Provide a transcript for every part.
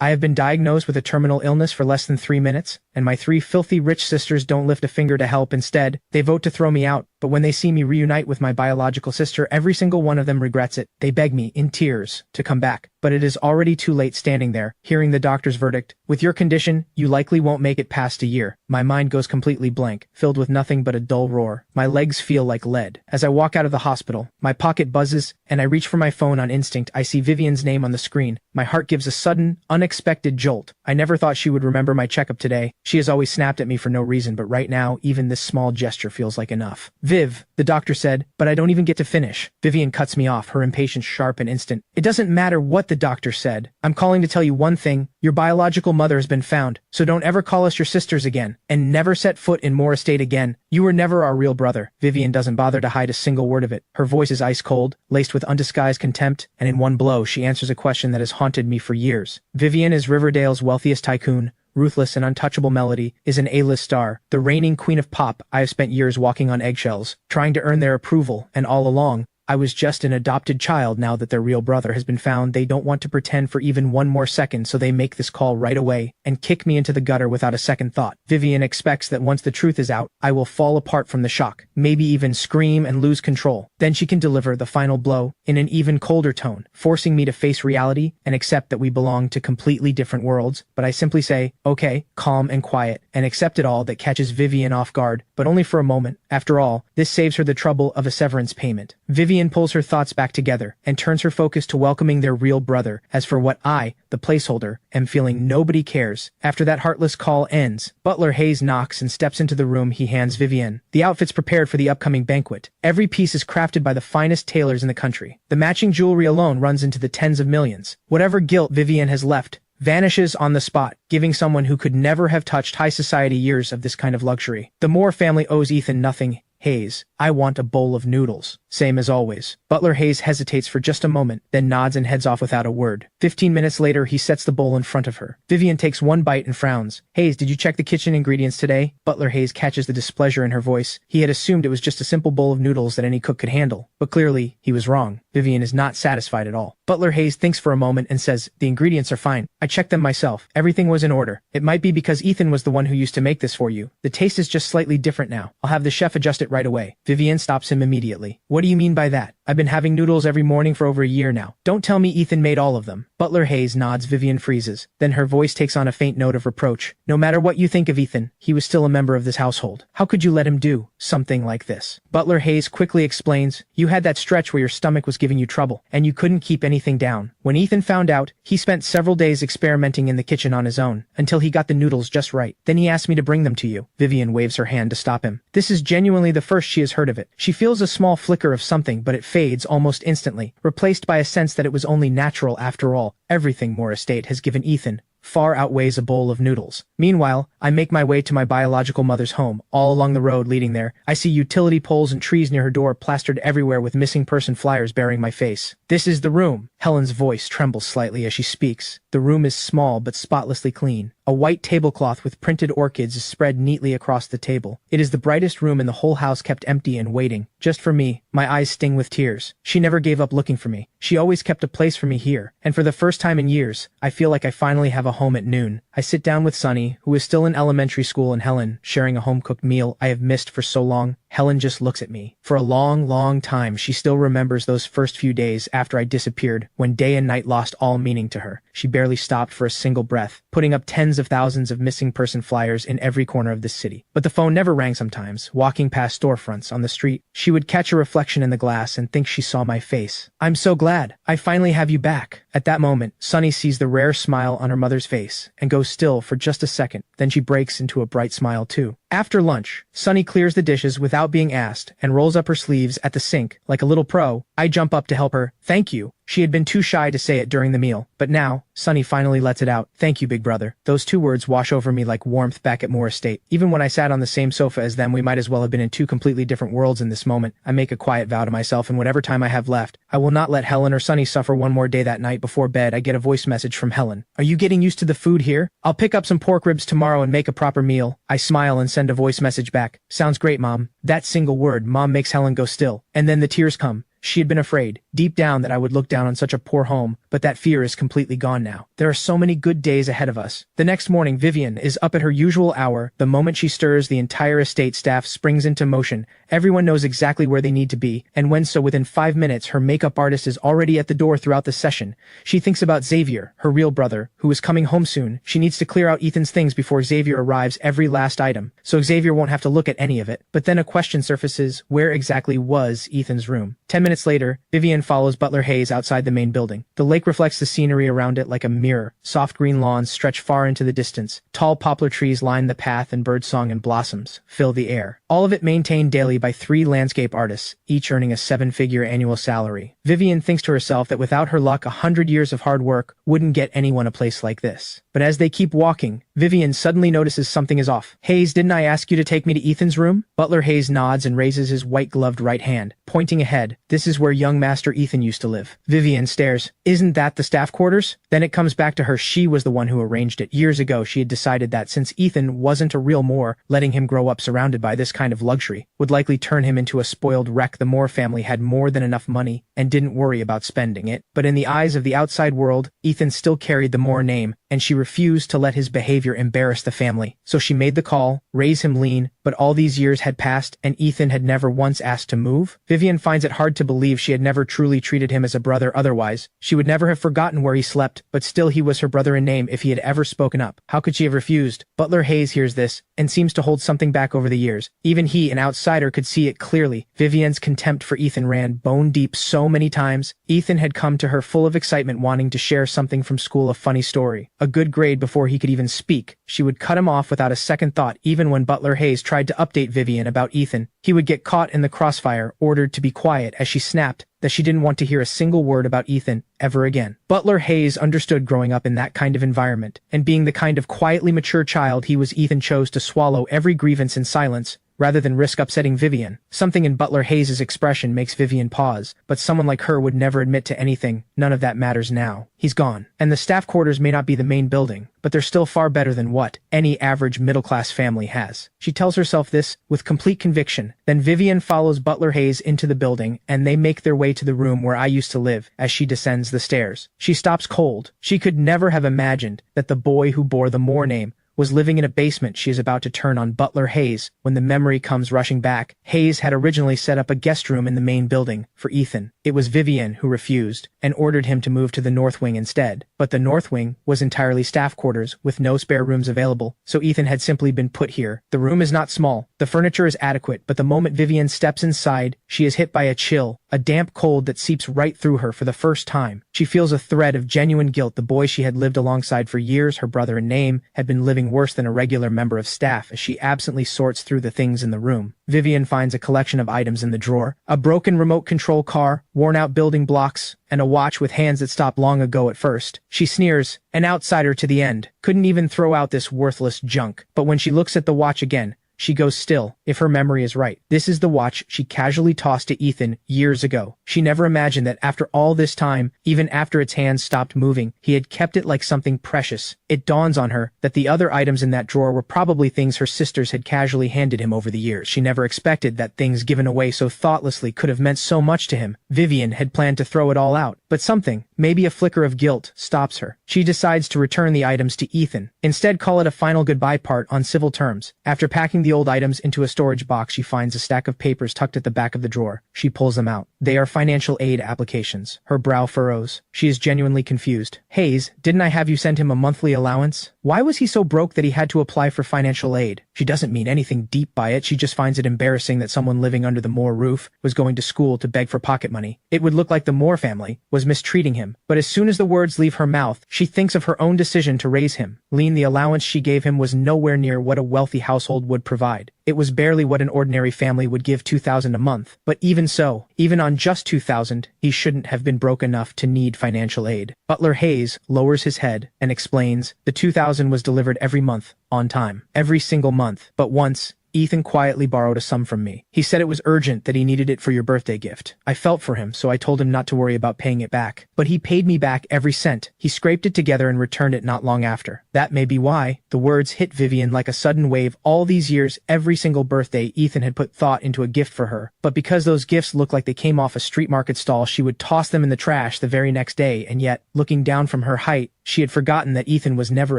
I have been diagnosed with a terminal illness for less than 3 minutes, and my 3 filthy rich sisters don't lift a finger to help. Instead, they vote to throw me out, but when they see me reunite with my biological sister, every single one of them regrets it. They beg me, in tears, to come back. But it is already too late standing there, hearing the doctor's verdict. With your condition, you likely won't make it past a year. My mind goes completely blank, filled with nothing but a dull roar. My legs feel like lead. As I walk out of the hospital, my pocket buzzes, and I reach for my phone on instinct. I see Vivian's name on the screen. My heart gives a sudden, unexpected jolt. I never thought she would remember my checkup today. She has always snapped at me for no reason, but right now, even this small gesture feels like enough. Viv, the doctor said, but I don't even get to finish. Vivian cuts me off, her impatience sharp and instant. It doesn't matter what the doctor said. I'm calling to tell you one thing. Your biological mother has been found, so don't ever call us your sisters again, and never set foot in Moore Estate again. You were never our real brother. Vivian doesn't bother to hide a single word of it. Her voice is ice cold, laced with undisguised contempt, and in one blow she answers a question that has haunted me for years. Vivian is Riverdale's wealthiest tycoon. Ruthless and untouchable Melody is an A-list star, the reigning queen of pop. I have spent years walking on eggshells, trying to earn their approval, and all along, I was just an adopted child. Now that their real brother has been found, they don't want to pretend for even one more second, so they make this call right away and kick me into the gutter without a second thought. Vivian expects that once the truth is out, I will fall apart from the shock, maybe even scream and lose control. Then she can deliver the final blow in an even colder tone, forcing me to face reality and accept that we belong to completely different worlds. But I simply say, okay, calm and quiet, and accept it all. That catches Vivian off guard, but only for a moment. After all, this saves her the trouble of a severance payment. Vivian pulls her thoughts back together and turns her focus to welcoming their real brother. As for what I, the placeholder, am feeling, nobody cares. After that heartless call ends, Butler Hayes knocks and steps into the room. He hands Vivian the outfits prepared for the upcoming banquet. Every piece is crafted by the finest tailors in the country. The matching jewelry alone runs into the tens of millions. Whatever guilt Vivian has left vanishes on the spot, giving someone who could never have touched high society years of this kind of luxury. The Moore family owes Ethan nothing. Hayes, I want a bowl of noodles. Same as always. Butler Hayes hesitates for just a moment, then nods and heads off without a word. 15 minutes later, he sets the bowl in front of her. Vivian takes one bite and frowns. Hayes, did you check the kitchen ingredients today? Butler Hayes catches the displeasure in her voice. He had assumed it was just a simple bowl of noodles that any cook could handle. But clearly, he was wrong. Vivian is not satisfied at all. Butler Hayes thinks for a moment and says, the ingredients are fine. I checked them myself. Everything was in order. It might be because Ethan was the one who used to make this for you. The taste is just slightly different now. I'll have the chef adjust it right away. Vivian stops him immediately. What do you mean by that? I've been having noodles every morning for over a year now. Don't tell me Ethan made all of them. Butler Hayes nods. Vivian freezes. Then her voice takes on a faint note of reproach. No matter what you think of Ethan, he was still a member of this household. How could you let him do something like this? Butler Hayes quickly explains, you had that stretch where your stomach was giving you trouble, and you couldn't keep anything down. When Ethan found out, he spent several days experimenting in the kitchen on his own, until he got the noodles just right. Then he asked me to bring them to you. Vivian waves her hand to stop him. This is genuinely the first she has heard of it. She feels a small flicker of something, but it fades almost instantly, replaced by a sense that it was only natural after all. Everything Moore Estate has given Ethan far outweighs a bowl of noodles. Meanwhile, I make my way to my biological mother's home. All along the road leading there, I see utility poles and trees near her door plastered everywhere with missing person flyers bearing my face. This is the room. Helen's voice trembles slightly as she speaks. The room is small but spotlessly clean. A white tablecloth with printed orchids is spread neatly across the table. It is the brightest room in the whole house, kept empty and waiting, just for me. My eyes sting with tears. She never gave up looking for me. She always kept a place for me here, and for the first time in years, I feel like I finally have a home at noon. I sit down with Sunny, who is still in elementary school, and Helen, sharing a home-cooked meal I have missed for so long. Helen just looks at me. For a long, long time, she still remembers those first few days after I disappeared, when day and night lost all meaning to her. She barely stopped for a single breath, putting up tens of thousands of missing person flyers in every corner of this city. But the phone never rang sometimes. Walking past storefronts on the street, she would catch a reflection in the glass and think she saw my face. I'm so glad. I finally have you back. At that moment, Sunny sees the rare smile on her mother's face and goes still for just a second. Then she breaks into a bright smile too. After lunch, Sunny clears the dishes without being asked and rolls up her sleeves at the sink like a little pro. I jump up to help her. Thank you. She had been too shy to say it during the meal, but now, Sunny finally lets it out. Thank you, big brother. Those two words wash over me like warmth back at Moore Estate. Even when I sat on the same sofa as them, we might as well have been in two completely different worlds in this moment. I make a quiet vow to myself, and whatever time I have left, I will not let Helen or Sunny suffer one more day. That night before bed, I get a voice message from Helen. Are you getting used to the food here? I'll pick up some pork ribs tomorrow and make a proper meal. I smile and send a voice message back. Sounds great, Mom. That single word, Mom, makes Helen go still. And then the tears come. She had been afraid, deep down, that I would look down on such a poor home, but that fear is completely gone now. There are so many good days ahead of us. The next morning, Vivian is up at her usual hour. The moment she stirs, the entire estate staff springs into motion. Everyone knows exactly where they need to be, and when so within 5 minutes, her makeup artist is already at the door throughout the session. She thinks about Xavier, her real brother, who is coming home soon. She needs to clear out Ethan's things before Xavier arrives, every last item, so Xavier won't have to look at any of it. But then a question surfaces: where exactly was Ethan's room? 10 minutes later, Vivian follows Butler Hayes outside the main building. The lake reflects the scenery around it like a mirror. Soft green lawns stretch far into the distance. Tall poplar trees line the path, and birdsong and blossoms fill the air. All of it maintained daily by 3 landscape artists, each earning a 7-figure annual salary. Vivian thinks to herself that without her luck, 100 years of hard work wouldn't get anyone a place like this. But as they keep walking, Vivian suddenly notices something is off. "Hayes, didn't I ask you to take me to Ethan's room?" Butler Hayes nods and raises his white-gloved right hand, pointing ahead. "This is where young Master Ethan used to live." Vivian stares. "Isn't that the staff quarters?" Then it comes back to her. She was the one who arranged it. Years ago, she had decided that since Ethan wasn't a real Moore, letting him grow up surrounded by this kind of luxury would likely turn him into a spoiled wreck. The Moore family had more than enough money and didn't worry about spending it. But in the eyes of the outside world, Ethan still carried the Moore name, and she refused to let his behavior embarrass the family. So she made the call, raise him lean, but all these years had passed and Ethan had never once asked to move. Vivian finds it hard to believe she had never truly treated him as a brother. Otherwise, she would never have forgotten where he slept, but still he was her brother in name. If he had ever spoken up, how could she have refused? Butler Hayes hears this and seems to hold something back over the years. Even he, an outsider, could see it clearly. Vivian's contempt for Ethan ran bone deep. So many times, Ethan had come to her full of excitement, wanting to share something from school, a funny story, a good grade before he could even speak. She would cut him off without a second thought. Even when Butler Hayes tried to update Vivian about Ethan, he would get caught in the crossfire, ordered to be quiet, as she snapped that she didn't want to hear a single word about Ethan ever again. Butler Hayes understood growing up in that kind of environment, and being the kind of quietly mature child he was, Ethan chose to swallow every grievance in silence, rather than risk upsetting Vivian. Something in Butler Hayes' expression makes Vivian pause, but someone like her would never admit to anything. None of that matters now. He's gone. And the staff quarters may not be the main building, but they're still far better than what any average middle-class family has. She tells herself this with complete conviction. Then Vivian follows Butler Hayes into the building, and they make their way to the room where I used to live. As she descends the stairs, she stops cold. She could never have imagined that the boy who bore the Moore name was living in a basement. She is about to turn on Butler Hayes when the memory comes rushing back. Hayes had originally set up a guest room in the main building for Ethan. It was Vivian who refused and ordered him to move to the North Wing instead. But the North Wing was entirely staff quarters with no spare rooms available, so Ethan had simply been put here. The room is not small. The furniture is adequate, but the moment Vivian steps inside, she is hit by a chill, a damp cold that seeps right through her. For the first time, she feels a thread of genuine guilt. The boy she had lived alongside for years, her brother in name, had been living worse than a regular member of staff. As she absently sorts through the things in the room, Vivian finds a collection of items in the drawer: a broken remote control car, worn-out building blocks, and a watch with hands that stopped long ago. At first, she sneers, an outsider to the end couldn't even throw out this worthless junk. But when she looks at the watch again, she goes still. If her memory is right, this is the watch she casually tossed to Ethan years ago. She never imagined that after all this time, even after its hands stopped moving, he had kept it like something precious. It dawns on her that the other items in that drawer were probably things her sisters had casually handed him over the years. She never expected that things given away so thoughtlessly could have meant so much to him. Vivian had planned to throw it all out, but something, maybe a flicker of guilt, stops her. She decides to return the items to Ethan. Instead, call it a final goodbye part on civil terms. After packing the old items into a storage box, she finds a stack of papers tucked at the back of the drawer. She pulls them out. They are financial aid applications. Her brow furrows. She is genuinely confused. Hayes, didn't I have you send him a monthly allowance? Why was he so broke that he had to apply for financial aid? She doesn't mean anything deep by it. She just finds it embarrassing that someone living under the Moore roof was going to school to beg for pocket money. It would look like the Moore family was mistreating him. But as soon as the words leave her mouth, she thinks of her own decision to raise him. The allowance she gave him was nowhere near what a wealthy household would provide. It was barely what an ordinary family would give, $2,000 a month. But even so, even on just $2,000, he shouldn't have been broke enough to need financial aid. Butler Hayes lowers his head and explains the $2,000 was delivered every month, on time. Every single month. But once, Ethan quietly borrowed a sum from me. He said it was urgent, that he needed it for your birthday gift. I felt for him, so I told him not to worry about paying it back. But he paid me back every cent. He scraped it together and returned it not long after. That may be why. The words hit Vivian like a sudden wave. All these years, every single birthday, Ethan had put thought into a gift for her. But because those gifts looked like they came off a street market stall, she would toss them in the trash the very next day, and yet, looking down from her height, she had forgotten that Ethan was never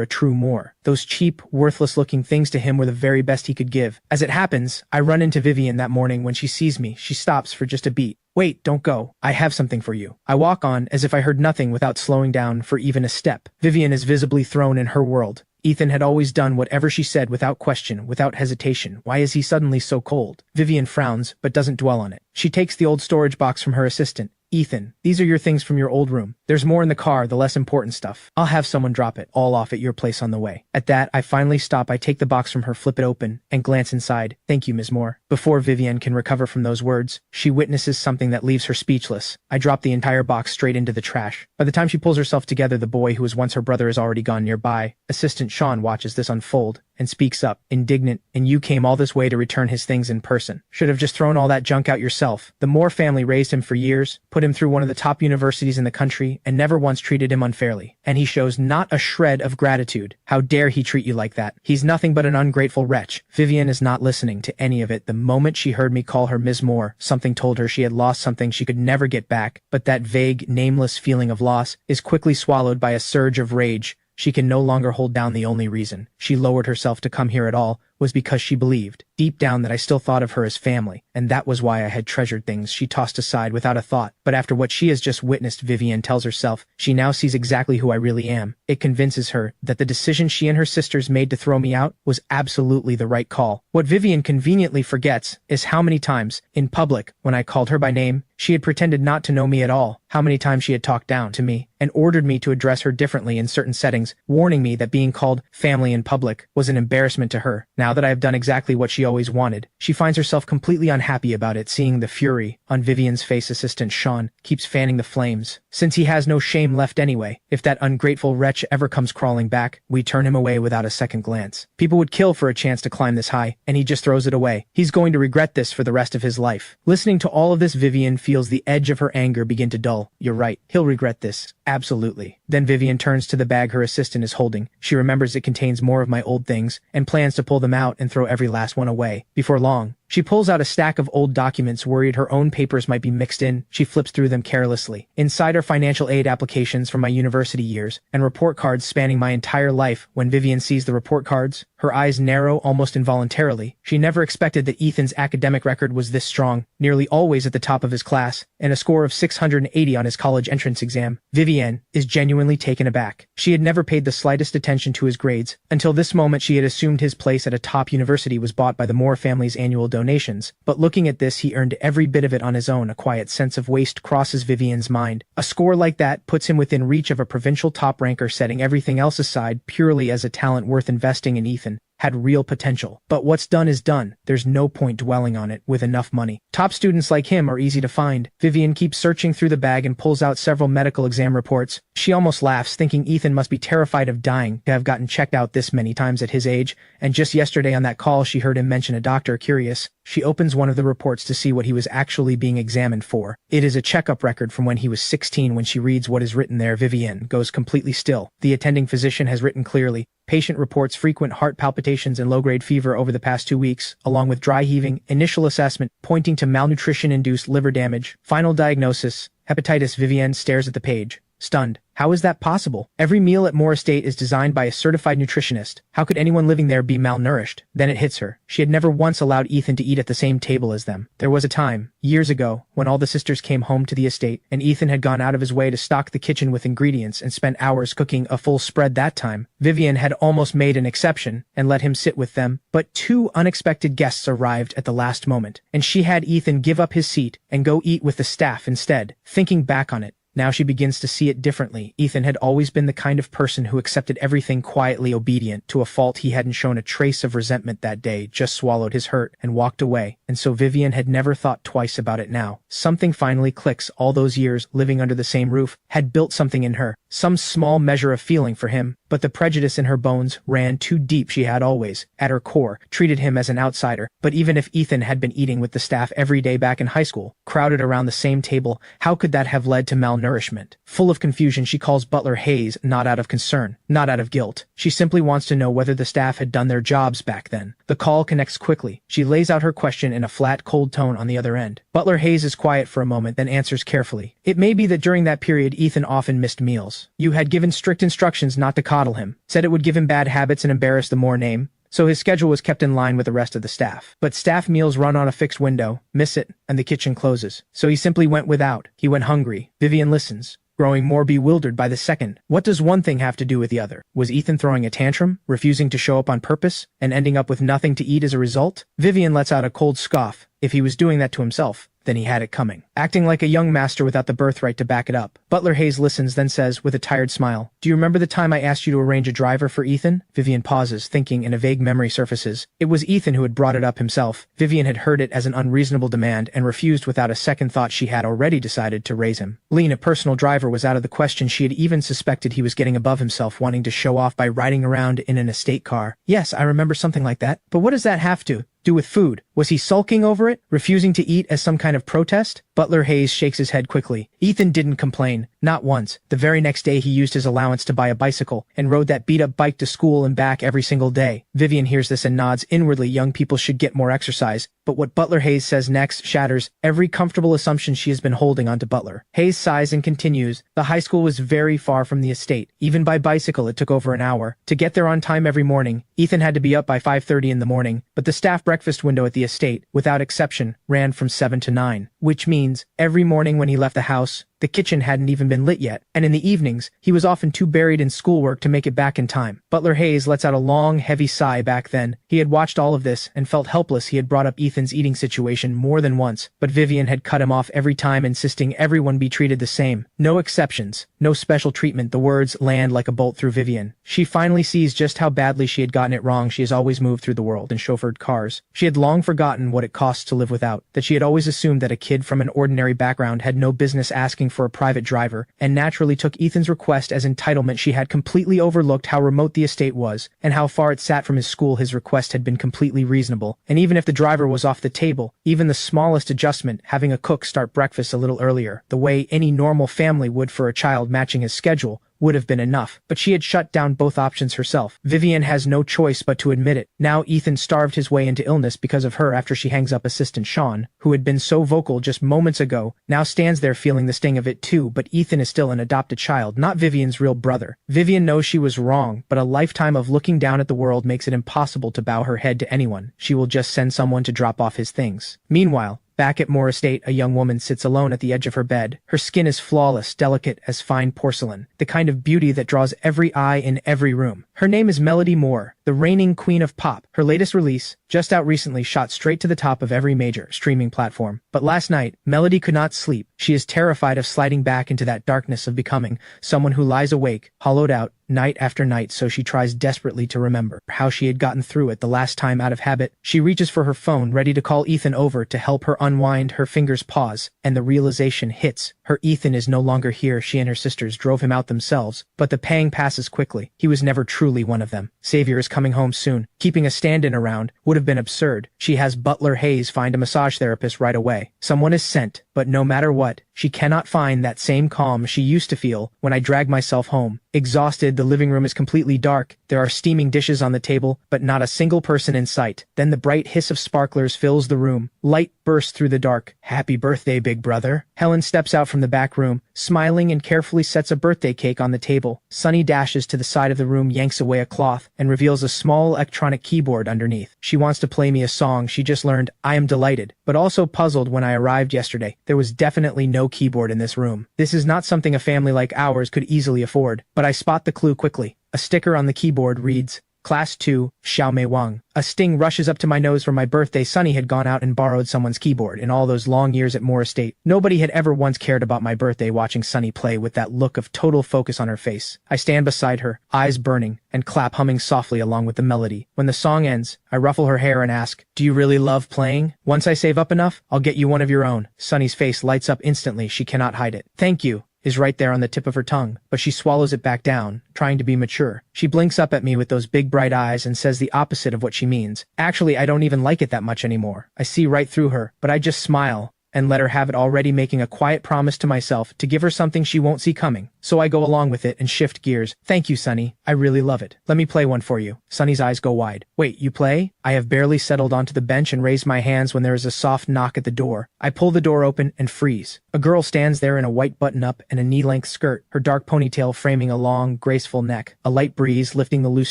a true Moor. Those cheap, worthless-looking things to him were the very best he could give. As it happens, I run into Vivian that morning. When she sees me, she stops for just a beat. Wait, don't go. I have something for you. I walk on, as if I heard nothing, without slowing down for even a step. Vivian is visibly thrown in her world. Ethan had always done whatever she said without question, without hesitation. Why is he suddenly so cold? Vivian frowns, but doesn't dwell on it. She takes the old storage box from her assistant. Ethan, these are your things from your old room. There's more in the car, the less important stuff. I'll have someone drop it all off at your place on the way. At that, I finally stop. I take the box from her, flip it open, and glance inside. Thank you, Ms. Moore. Before Vivian can recover from those words, she witnesses something that leaves her speechless. I drop the entire box straight into the trash. By the time she pulls herself together, the boy who was once her brother is already gone nearby. Assistant Sean watches this unfold and speaks up, indignant. And you came all this way to return his things in person. Should have just thrown all that junk out yourself. The Moore family raised him for years, put him through one of the top universities in the country, and never once treated him unfairly. And he shows not a shred of gratitude. How dare he treat you like that? He's nothing but an ungrateful wretch. Vivian is not listening to any of it. The moment she heard me call her Ms. Moore, something told her she had lost something she could never get back, but that vague, nameless feeling of loss is quickly swallowed by a surge of rage. She can no longer hold down. The only reason she lowered herself to come here at all was because she believed, deep down, that I still thought of her as family, and that was why I had treasured things she tossed aside without a thought. But after what she has just witnessed, Vivian tells herself she now sees exactly who I really am. It convinces her that the decision she and her sisters made to throw me out was absolutely the right call. What Vivian conveniently forgets is how many times, in public, when I called her by name, she had pretended not to know me at all, how many times she had talked down to me, and ordered me to address her differently in certain settings, warning me that being called family in public was an embarrassment to her. Now that I have done exactly what she always wanted, she finds herself completely unhappy about it. Seeing the fury on Vivian's face, Assistant Sean keeps fanning the flames. Since he has no shame left anyway, if that ungrateful wretch ever comes crawling back, we turn him away without a second glance. People would kill for a chance to climb this high, and he just throws it away. He's going to regret this for the rest of his life. Listening to all of this, Vivian feels the edge of her anger begin to dull. You're right, he'll regret this. Absolutely. Then Vivian turns to the bag her assistant is holding. She remembers it contains more of my old things, and plans to pull them out and throw every last one away. Before long, she pulls out a stack of old documents. Worried her own papers might be mixed in, she flips through them carelessly. Inside are financial aid applications from my university years, and report cards spanning my entire life. When Vivian sees the report cards, her eyes narrow almost involuntarily. She never expected that Ethan's academic record was this strong, nearly always at the top of his class, and a score of 680 on his college entrance exam. Vivian is genuinely taken aback. She had never paid the slightest attention to his grades. Until this moment, she had assumed his place at a top university was bought by the Moore family's annual donations. But looking at this, he earned every bit of it on his own. A quiet sense of waste crosses Vivian's mind. A score like that puts him within reach of a provincial top ranker. Setting everything else aside purely as a talent worth investing in, Ethan had real potential. But what's done is done. There's no point dwelling on it with enough money. Top students like him are easy to find. Vivian keeps searching through the bag and pulls out several medical exam reports. She almost laughs, thinking Ethan must be terrified of dying to have gotten checked out this many times at his age. And just yesterday on that call, she heard him mention a doctor. Curious, she opens one of the reports to see what he was actually being examined for. It is a checkup record from when he was 16. When she reads what is written there, Vivian goes completely still. The attending physician has written clearly, patient reports frequent heart palpitations and low-grade fever over the past 2 weeks, along with dry heaving. Initial assessment pointing to malnutrition-induced liver damage. Final diagnosis, hepatitis. Vivian stares at the page, stunned. How is that possible? Every meal at Moore Estate is designed by a certified nutritionist. How could anyone living there be malnourished? Then it hits her. She had never once allowed Ethan to eat at the same table as them. There was a time, years ago, when all the sisters came home to the estate, and Ethan had gone out of his way to stock the kitchen with ingredients and spent hours cooking a full spread. That time, Vivian had almost made an exception and let him sit with them, but 2 unexpected guests arrived at the last moment, and she had Ethan give up his seat and go eat with the staff instead. Thinking back on it, now she begins to see it differently. Ethan had always been the kind of person who accepted everything quietly, obedient to a fault. He hadn't shown a trace of resentment that day, just swallowed his hurt and walked away. and so Vivian had never thought twice about it now. Something finally clicks. All those years living under the same roof had built something in her, some small measure of feeling for him, but the prejudice in her bones ran too deep. She had always, at her core, treated him as an outsider. But even if Ethan had been eating with the staff every day back in high school, crowded around the same table, how could that have led to malnourishment? Full of confusion, she calls Butler Hayes, not out of concern, not out of guilt. She simply wants to know whether the staff had done their jobs back then. The call connects quickly. She lays out her question in a flat, cold tone on the other end. Butler Hayes is quiet for a moment, then answers carefully. It may be that during that period Ethan often missed meals. You had given strict instructions not to coddle him, said it would give him bad habits and embarrass the Moore name, so his schedule was kept in line with the rest of the staff. But staff meals run on a fixed window, miss it, and the kitchen closes. So he simply went without. He went hungry. Vivian listens, growing more bewildered by the second. What does one thing have to do with the other? Was Ethan throwing a tantrum, refusing to show up on purpose, and ending up with nothing to eat as a result? Vivian lets out a cold scoff. If he was doing that to himself, then he had it coming. Acting like a young master without the birthright to back it up. Butler Hayes listens, then says, with a tired smile, "Do you remember the time I asked you to arrange a driver for Ethan?" Vivian pauses, thinking, and a vague memory surfaces. It was Ethan who had brought it up himself. Vivian had heard it as an unreasonable demand and refused without a second thought. She had already decided to raise him. Lean, a personal driver, was out of the question. She had even suspected he was getting above himself, wanting to show off by riding around in an estate car. Yes, I remember something like that. But what does that have to do with food? Was he sulking over it, refusing to eat as some kind of protest? Butler Hayes shakes his head quickly. Ethan didn't complain, not once. The very next day he used his allowance to buy a bicycle and rode that beat-up bike to school and back every single day. Vivian hears this and nods inwardly. Young people should get more exercise. But what Butler Hayes says next shatters every comfortable assumption she has been holding onto Butler. Hayes sighs and continues. The high school was very far from the estate. Even by bicycle it took over an hour. To get there on time every morning, Ethan had to be up by 5:30 in the morning, but the staff breakfast window at the estate, without exception, ran from 7 to 9, which means every morning when he left the house, the kitchen hadn't even been lit yet, and in the evenings, he was often too buried in schoolwork to make it back in time. Butler Hayes lets out a long, heavy sigh. Back then, he had watched all of this and felt helpless. He had brought up Ethan's eating situation more than once, but Vivian had cut him off every time, insisting everyone be treated the same. No exceptions, no special treatment. The words land like a bolt through Vivian. She finally sees just how badly she had gotten it wrong. She has always moved through the world in chauffeured cars. She had long forgotten what it costs to live without, that she had always assumed that a kid from an ordinary background had no business asking for a private driver, and naturally took Ethan's request as entitlement. She had completely overlooked how remote the estate was, and how far it sat from his school. His request had been completely reasonable, and even if the driver was off the table, even the smallest adjustment, having a cook start breakfast a little earlier, the way any normal family would for a child matching his schedule, would have been enough. But she had shut down both options herself. Vivian has no choice but to admit it. Now Ethan starved his way into illness because of her after she hangs up assistant Sean, who had been so vocal just moments ago, now stands there feeling the sting of it too. But Ethan is still an adopted child, not Vivian's real brother. Vivian knows she was wrong, but a lifetime of looking down at the world makes it impossible to bow her head to anyone. She will just send someone to drop off his things. Meanwhile, back at Moore Estate, a young woman sits alone at the edge of her bed. Her skin is flawless, delicate as fine porcelain, the kind of beauty that draws every eye in every room. Her name is Melody Moore, the reigning queen of pop. Her latest release, just out recently, shot straight to the top of every major streaming platform. But last night, Melody could not sleep. She is terrified of sliding back into that darkness of becoming someone who lies awake, hollowed out, night after night. So she tries desperately to remember how she had gotten through it the last time. Out of habit, she reaches for her phone, ready to call Ethan over to help her unwind. Her fingers pause, and the realization hits her. Ethan is no longer here. She and her sisters drove him out themselves, but the pang passes quickly. He was never truly one of them. Xavier is coming home soon. Keeping a stand-in around would have been absurd. She has Butler Hayes find a massage therapist right away. Someone is sent, but no matter what, she cannot find that same calm she used to feel when I drag myself home. Exhausted, the living room is completely dark. There are steaming dishes on the table, but not a single person in sight. Then the bright hiss of sparklers fills the room. Light bursts through the dark. "Happy birthday, big brother." Helen steps out from the back room, smiling, and carefully sets a birthday cake on the table. Sunny dashes to the side of the room, yanks away a cloth, and reveals a small electronic keyboard underneath. She wants to play me a song she just learned. I am delighted, but also puzzled. When I arrived yesterday, there was definitely no keyboard in this room. This is not something a family like ours could easily afford, but I spot the clue quickly. A sticker on the keyboard reads, Class 2, Xiao Mei Wang. A sting rushes up to my nose for my birthday. Sunny had gone out and borrowed someone's keyboard. In all those long years at Moore Estate, nobody had ever once cared about my birthday. Watching Sunny play with that look of total focus on her face, I stand beside her, eyes burning, and clap, humming softly along with the melody. When the song ends, I ruffle her hair and ask, "Do you really love playing? Once I save up enough, I'll get you one of your own." Sunny's face lights up instantly. She cannot hide it. "Thank you," is right there on the tip of her tongue, but she swallows it back down, trying to be mature. She blinks up at me with those big bright eyes and says the opposite of what she means. Actually, I don't even like it that much anymore. I see right through her, but I just smile and let her have it, already making a quiet promise to myself to give her something she won't see coming. So I go along with it and shift gears. "Thank you, Sunny. I really love it. Let me play one for you." Sunny's eyes go wide. "Wait, you play?" I have barely settled onto the bench and raise my hands when there is a soft knock at the door. I pull the door open and freeze. A girl stands there in a white button-up and a knee-length skirt, her dark ponytail framing a long, graceful neck, a light breeze lifting the loose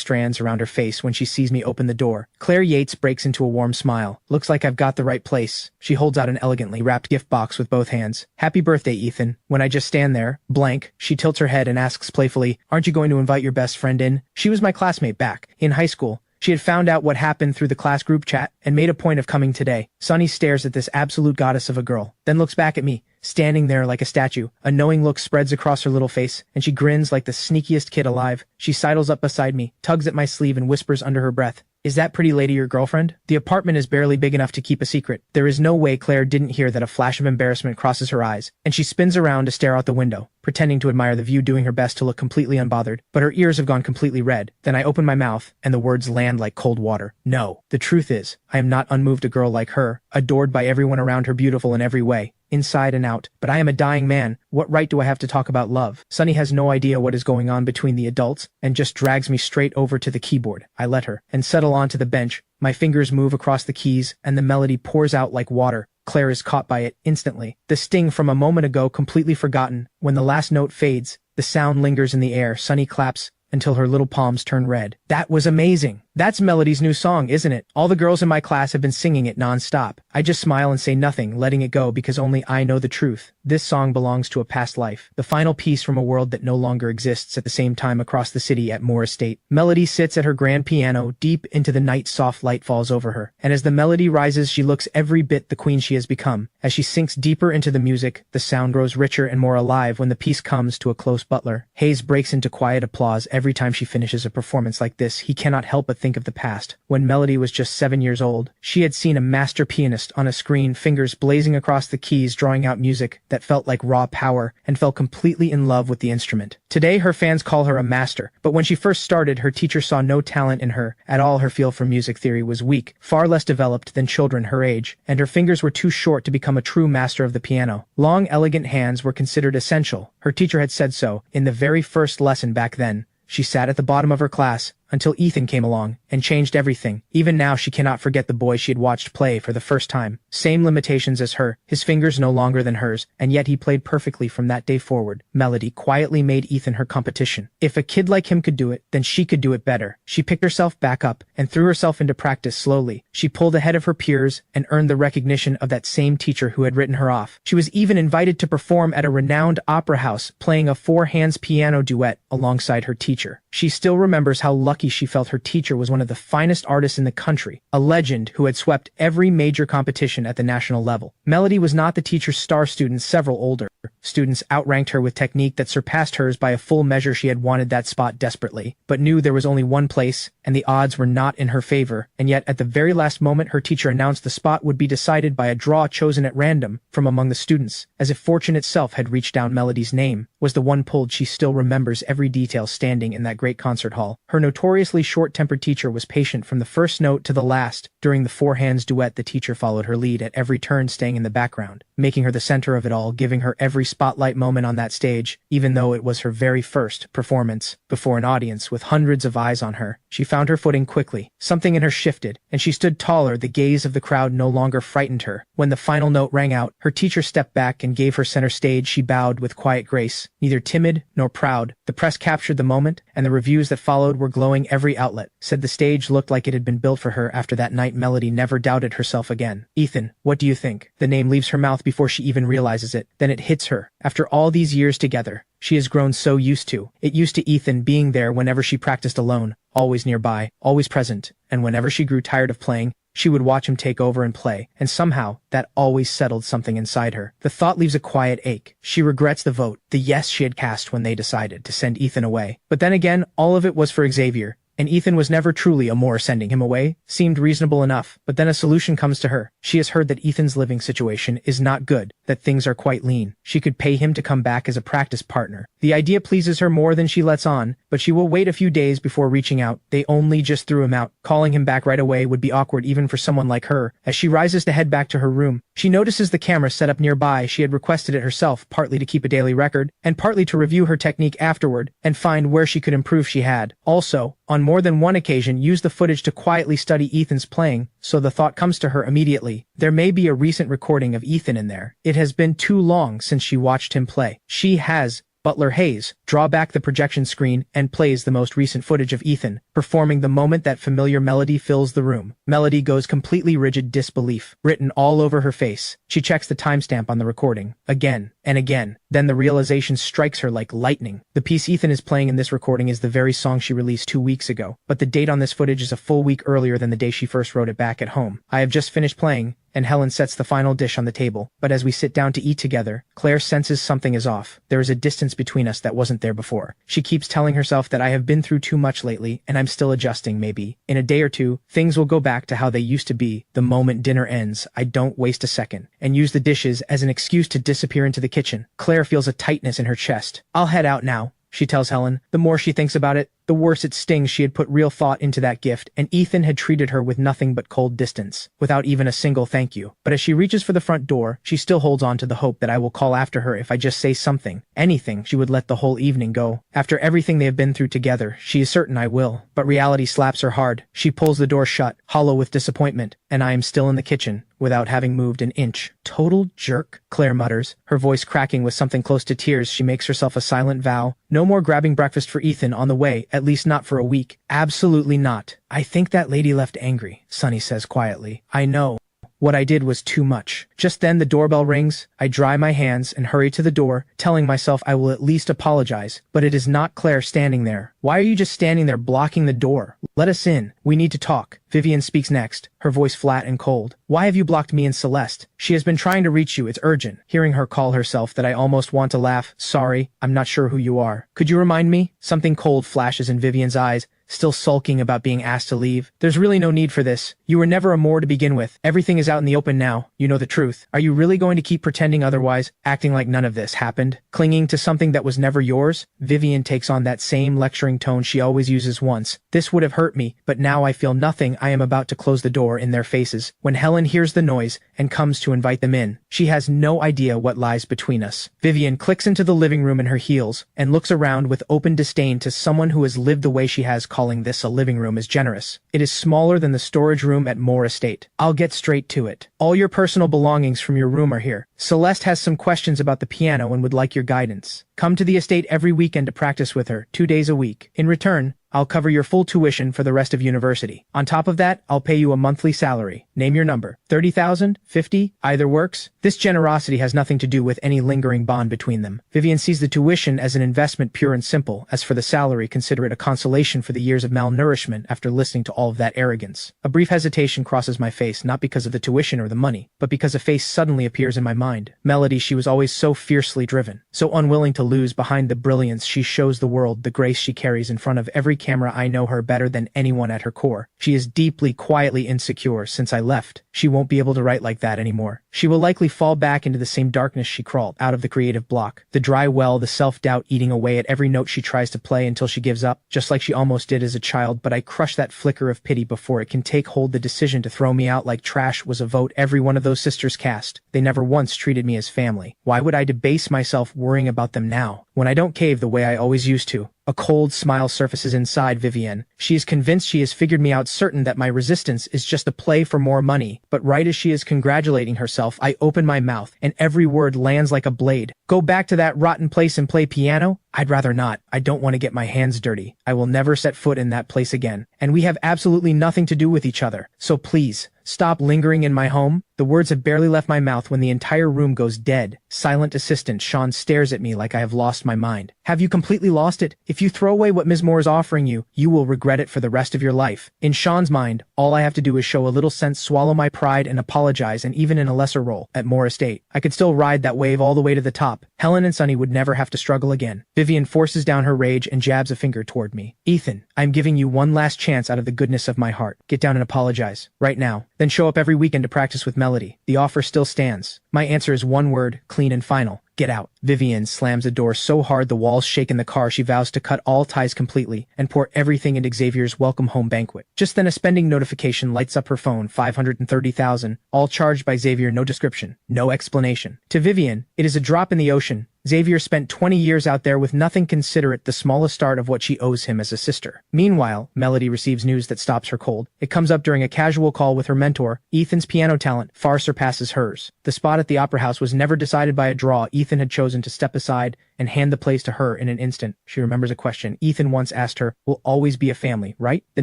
strands around her face when she sees me open the door. Claire Yates breaks into a warm smile. "Looks like I've got the right place." She holds out an elegantly wrapped gift box with both hands. "Happy birthday, Ethan." When I just stand there, blank, she tilts her head and asks playfully, "Aren't you going to invite your best friend in?" She was my classmate back in high school. She had found out what happened through the class group chat and made a point of coming today. Sunny stares at this absolute goddess of a girl, then looks back at me, standing there like a statue. A knowing look spreads across her little face, and she grins like the sneakiest kid alive. She sidles up beside me, tugs at my sleeve, and whispers under her breath, "Is that pretty lady your girlfriend?" The apartment is barely big enough to keep a secret. There is no way Claire didn't hear that. A flash of embarrassment crosses her eyes, and she spins around to stare out the window, pretending to admire the view, doing her best to look completely unbothered. But her ears have gone completely red. Then I open my mouth, and the words land like cold water. No. The truth is, I am not unmoved. A girl like her, adored by everyone around her, beautiful in every way, inside and out. But I am a dying man. What right do I have to talk about love? Sunny has no idea what is going on between the adults, and just drags me straight over to the keyboard. I let her, and settle onto the bench. My fingers move across the keys, and the melody pours out like water. Claire is caught by it instantly. The sting from a moment ago completely forgotten. When the last note fades, the sound lingers in the air. Sunny claps until her little palms turn red. "That was amazing. That's Melody's new song, isn't it? All the girls in my class have been singing it non-stop." I just smile and say nothing, letting it go because only I know the truth. This song belongs to a past life, the final piece from a world that no longer exists. At the same time, across the city at Moore Estate, Melody sits at her grand piano. Deep into the night, soft light falls over her, and as the melody rises, she looks every bit the queen she has become. As she sinks deeper into the music, the sound grows richer and more alive. When the piece comes to a close, Butler Hayes breaks into quiet applause. Every time she finishes a performance like this, he cannot help but think of the past. When Melody was just 7 years old, she had seen a master pianist on a screen, fingers blazing across the keys, drawing out music that felt like raw power, and fell completely in love with the instrument. Today, her fans call her a master, but when she first started, her teacher saw no talent in her at all. Her feel for music theory was weak, far less developed than children her age, and her fingers were too short to become a true master of the piano. Long, elegant hands were considered essential. Her teacher had said so in the very first lesson back then. She sat at the bottom of her class until Ethan came along and changed everything. Even now, she cannot forget the boy she had watched play for the first time. Same limitations as her, his fingers no longer than hers, and yet he played perfectly from that day forward. Melody quietly made Ethan her competition. If a kid like him could do it, then she could do it better. She picked herself back up and threw herself into practice slowly. She pulled ahead of her peers and earned the recognition of that same teacher who had written her off. She was even invited to perform at a renowned opera house, playing a four-hands piano duet alongside her teacher. She still remembers how lucky she felt her teacher was one of the finest artists in the country, a legend who had swept every major competition at the national level. Melody was not the teacher's star student. Several older students outranked her with technique that surpassed hers by a full measure. She had wanted that spot desperately, but knew there was only one place, and the odds were not in her favor. And yet, at the very last moment, her teacher announced the spot would be decided by a draw chosen at random from among the students. As if fortune itself had reached down, Melody's name was the one pulled. She still remembers every detail standing in that great concert hall. Her notoriously short-tempered teacher was patient from the first note to the last. During the four-hands duet, the teacher followed her lead at every turn, staying in the background, making her the center of it all, giving her every spotlight moment on that stage. Even though it was her very first performance before an audience with hundreds of eyes on her, she found her footing quickly. Something in her shifted, and she stood taller. The gaze of the crowd no longer frightened her. When the final note rang out, her teacher stepped back and gave her center stage. She bowed with quiet grace, neither timid nor proud. The press captured the moment, and the reviews that followed were glowing. Every outlet said the stage looked like it had been built for her. After that night, night Melody never doubted herself again. Ethan, what do you think? The name leaves her mouth before she even realizes it. Then it hits her. After all these years together, she has grown so used to Ethan being there whenever she practiced alone, always nearby, always present, and whenever she grew tired of playing, she would watch him take over and play, and somehow, that always settled something inside her. The thought leaves a quiet ache. She regrets the vote, the yes she had cast when they decided to send Ethan away. But then again, all of it was for Xavier, and Ethan was never truly a more sending him away, seemed reasonable enough. But then a solution comes to her. She has heard that Ethan's living situation is not good, that things are quite lean. She could pay him to come back as a practice partner. The idea pleases her more than she lets on, but she will wait a few days before reaching out. They only just threw him out. Calling him back right away would be awkward even for someone like her. As she rises to head back to her room, she notices the camera set up nearby. She had requested it herself, partly to keep a daily record, and partly to review her technique afterward, and find where she could improve. She had also, on more than one occasion, used the footage to quietly study Ethan's playing, so the thought comes to her immediately. There may be a recent recording of Ethan in there. It has been too long since she watched him play. She has Butler Hayes draw back the projection screen and plays the most recent footage of Ethan performing the moment that familiar melody fills the room. Melody goes completely rigid, disbelief written all over her face. She checks the timestamp on the recording again and again. Then the realization strikes her like lightning. The piece Ethan is playing in this recording is the very song she released 2 weeks ago, but the date on this footage is a full week earlier than the day she first wrote it back at home. I have just finished playing, and Helen sets the final dish on the table. But as we sit down to eat together, Claire senses something is off. There is a distance between us that wasn't there before. She keeps telling herself that I have been through too much lately, and I'm still adjusting. Maybe in a day or two, things will go back to how they used to be. The moment dinner ends, I don't waste a second, and use the dishes as an excuse to disappear into the kitchen. Claire feels a tightness in her chest. I'll head out now, she tells Helen. The more she thinks about it, the worse it stings. She had put real thought into that gift, and Ethan had treated her with nothing but cold distance, without even a single thank you. But as she reaches for the front door, she still holds on to the hope that I will call after her if I just say something, anything. She would let the whole evening go. After everything they have been through together, she is certain I will. But reality slaps her hard. She pulls the door shut, hollow with disappointment, and I am still in the kitchen, without having moved an inch. Total jerk, Claire mutters, her voice cracking with something close to tears. She makes herself a silent vow. No more grabbing breakfast for Ethan on the way, at least not for a week. Absolutely not. I think that lady left angry, Sunny says quietly. I know. What I did was too much. Just then the doorbell rings. I dry my hands and hurry to the door, telling myself I will at least apologize. But it is not Claire standing there. Why are you just standing there blocking the door? Let us in. We need to talk. Vivian speaks next, her voice flat and cold. Why have you blocked me and Celeste? She has been trying to reach you. It's urgent. Hearing her call herself that I almost want to laugh. Sorry, I'm not sure who you are. Could you remind me? Something cold flashes in Vivian's eyes, still sulking about being asked to leave. There's really no need for this. You were never a Moore to begin with. Everything is out in the open now. You know the truth. Are you really going to keep pretending otherwise, acting like none of this happened? Clinging to something that was never yours? Vivian takes on that same lecturing tone she always uses once. This would have hurt me, but now I feel nothing. I am about to close the door in their faces when Helen hears the noise and comes to invite them in. She has no idea what lies between us. Vivian clicks into the living room in her heels and looks around with open disdain to someone who has lived the way she has. Calling this a living room is generous. It is smaller than the storage room at Moore Estate. I'll get straight to it. All your personal belongings from your room are here. Celeste has some questions about the piano and would like your guidance. Come to the estate every weekend to practice with her, 2 days a week. In return, I'll cover your full tuition for the rest of university. On top of that, I'll pay you a monthly salary. Name your number. 30,000? 50? Either works. This generosity has nothing to do with any lingering bond between them. Vivian sees the tuition as an investment, pure and simple. As for the salary, consider it a consolation for the years of malnourishment after listening to all of that arrogance. A brief hesitation crosses my face, not because of the tuition or the money, but because a face suddenly appears in my mind. Melody. She was always so fiercely driven, so unwilling to lose. Behind the brilliance she shows the world, the grace she carries in front of every camera. I know her better than anyone at her core. She is deeply, quietly insecure. Since I left, she won't be able to write like that anymore. She will likely fall back into the same darkness she crawled out of, the creative block, the dry well, the self-doubt eating away at every note she tries to play until she gives up, just like she almost did as a child. But I crush that flicker of pity before it can take hold. The decision to throw me out like trash was a vote every one of those sisters cast. They never once treated me as family. Why would I debase myself worrying about them now, when I don't cave the way I always used to? A cold smile surfaces inside Vivian. She is convinced she has figured me out, certain that my resistance is just a play for more money. But right as she is congratulating herself, I open my mouth, and every word lands like a blade. Go back to that rotten place and play piano? I'd rather not. I don't want to get my hands dirty. I will never set foot in that place again. And we have absolutely nothing to do with each other. So please, stop lingering in my home. The words have barely left my mouth when the entire room goes dead. Silent assistant Sean stares at me like I have lost my mind. Have you completely lost it? If you throw away what Ms. Moore is offering you, you will regret it for the rest of your life. In Sean's mind, all I have to do is show a little sense, swallow my pride, and apologize, and even in a lesser role, at Moore Estate, I could still ride that wave all the way to the top. Helen and Sunny would never have to struggle again. Vivian forces down her rage and jabs a finger toward me. Ethan, I'm giving you one last chance out of the goodness of my heart. Get down and apologize. Right now. Then show up every weekend to practice with Melody. The offer still stands. My answer is one word, clean and final. Get out. Vivian slams the door so hard the walls shake in the car. She vows to cut all ties completely and pour everything into Xavier's welcome home banquet. Just then a spending notification lights up her phone. $530,000, all charged by Xavier. No description, no explanation. To Vivian, it is a drop in the ocean. Xavier spent 20 years out there with nothing. Consider it the smallest start of what she owes him as a sister. Meanwhile, Melody receives news that stops her cold. It comes up during a casual call with her mentor. Ethan's piano talent far surpasses hers. The spot at the Opera House was never decided by a draw. Ethan had chosen to step aside and hand the place to her in an instant. She remembers a question Ethan once asked her, "We'll always be a family, right?" The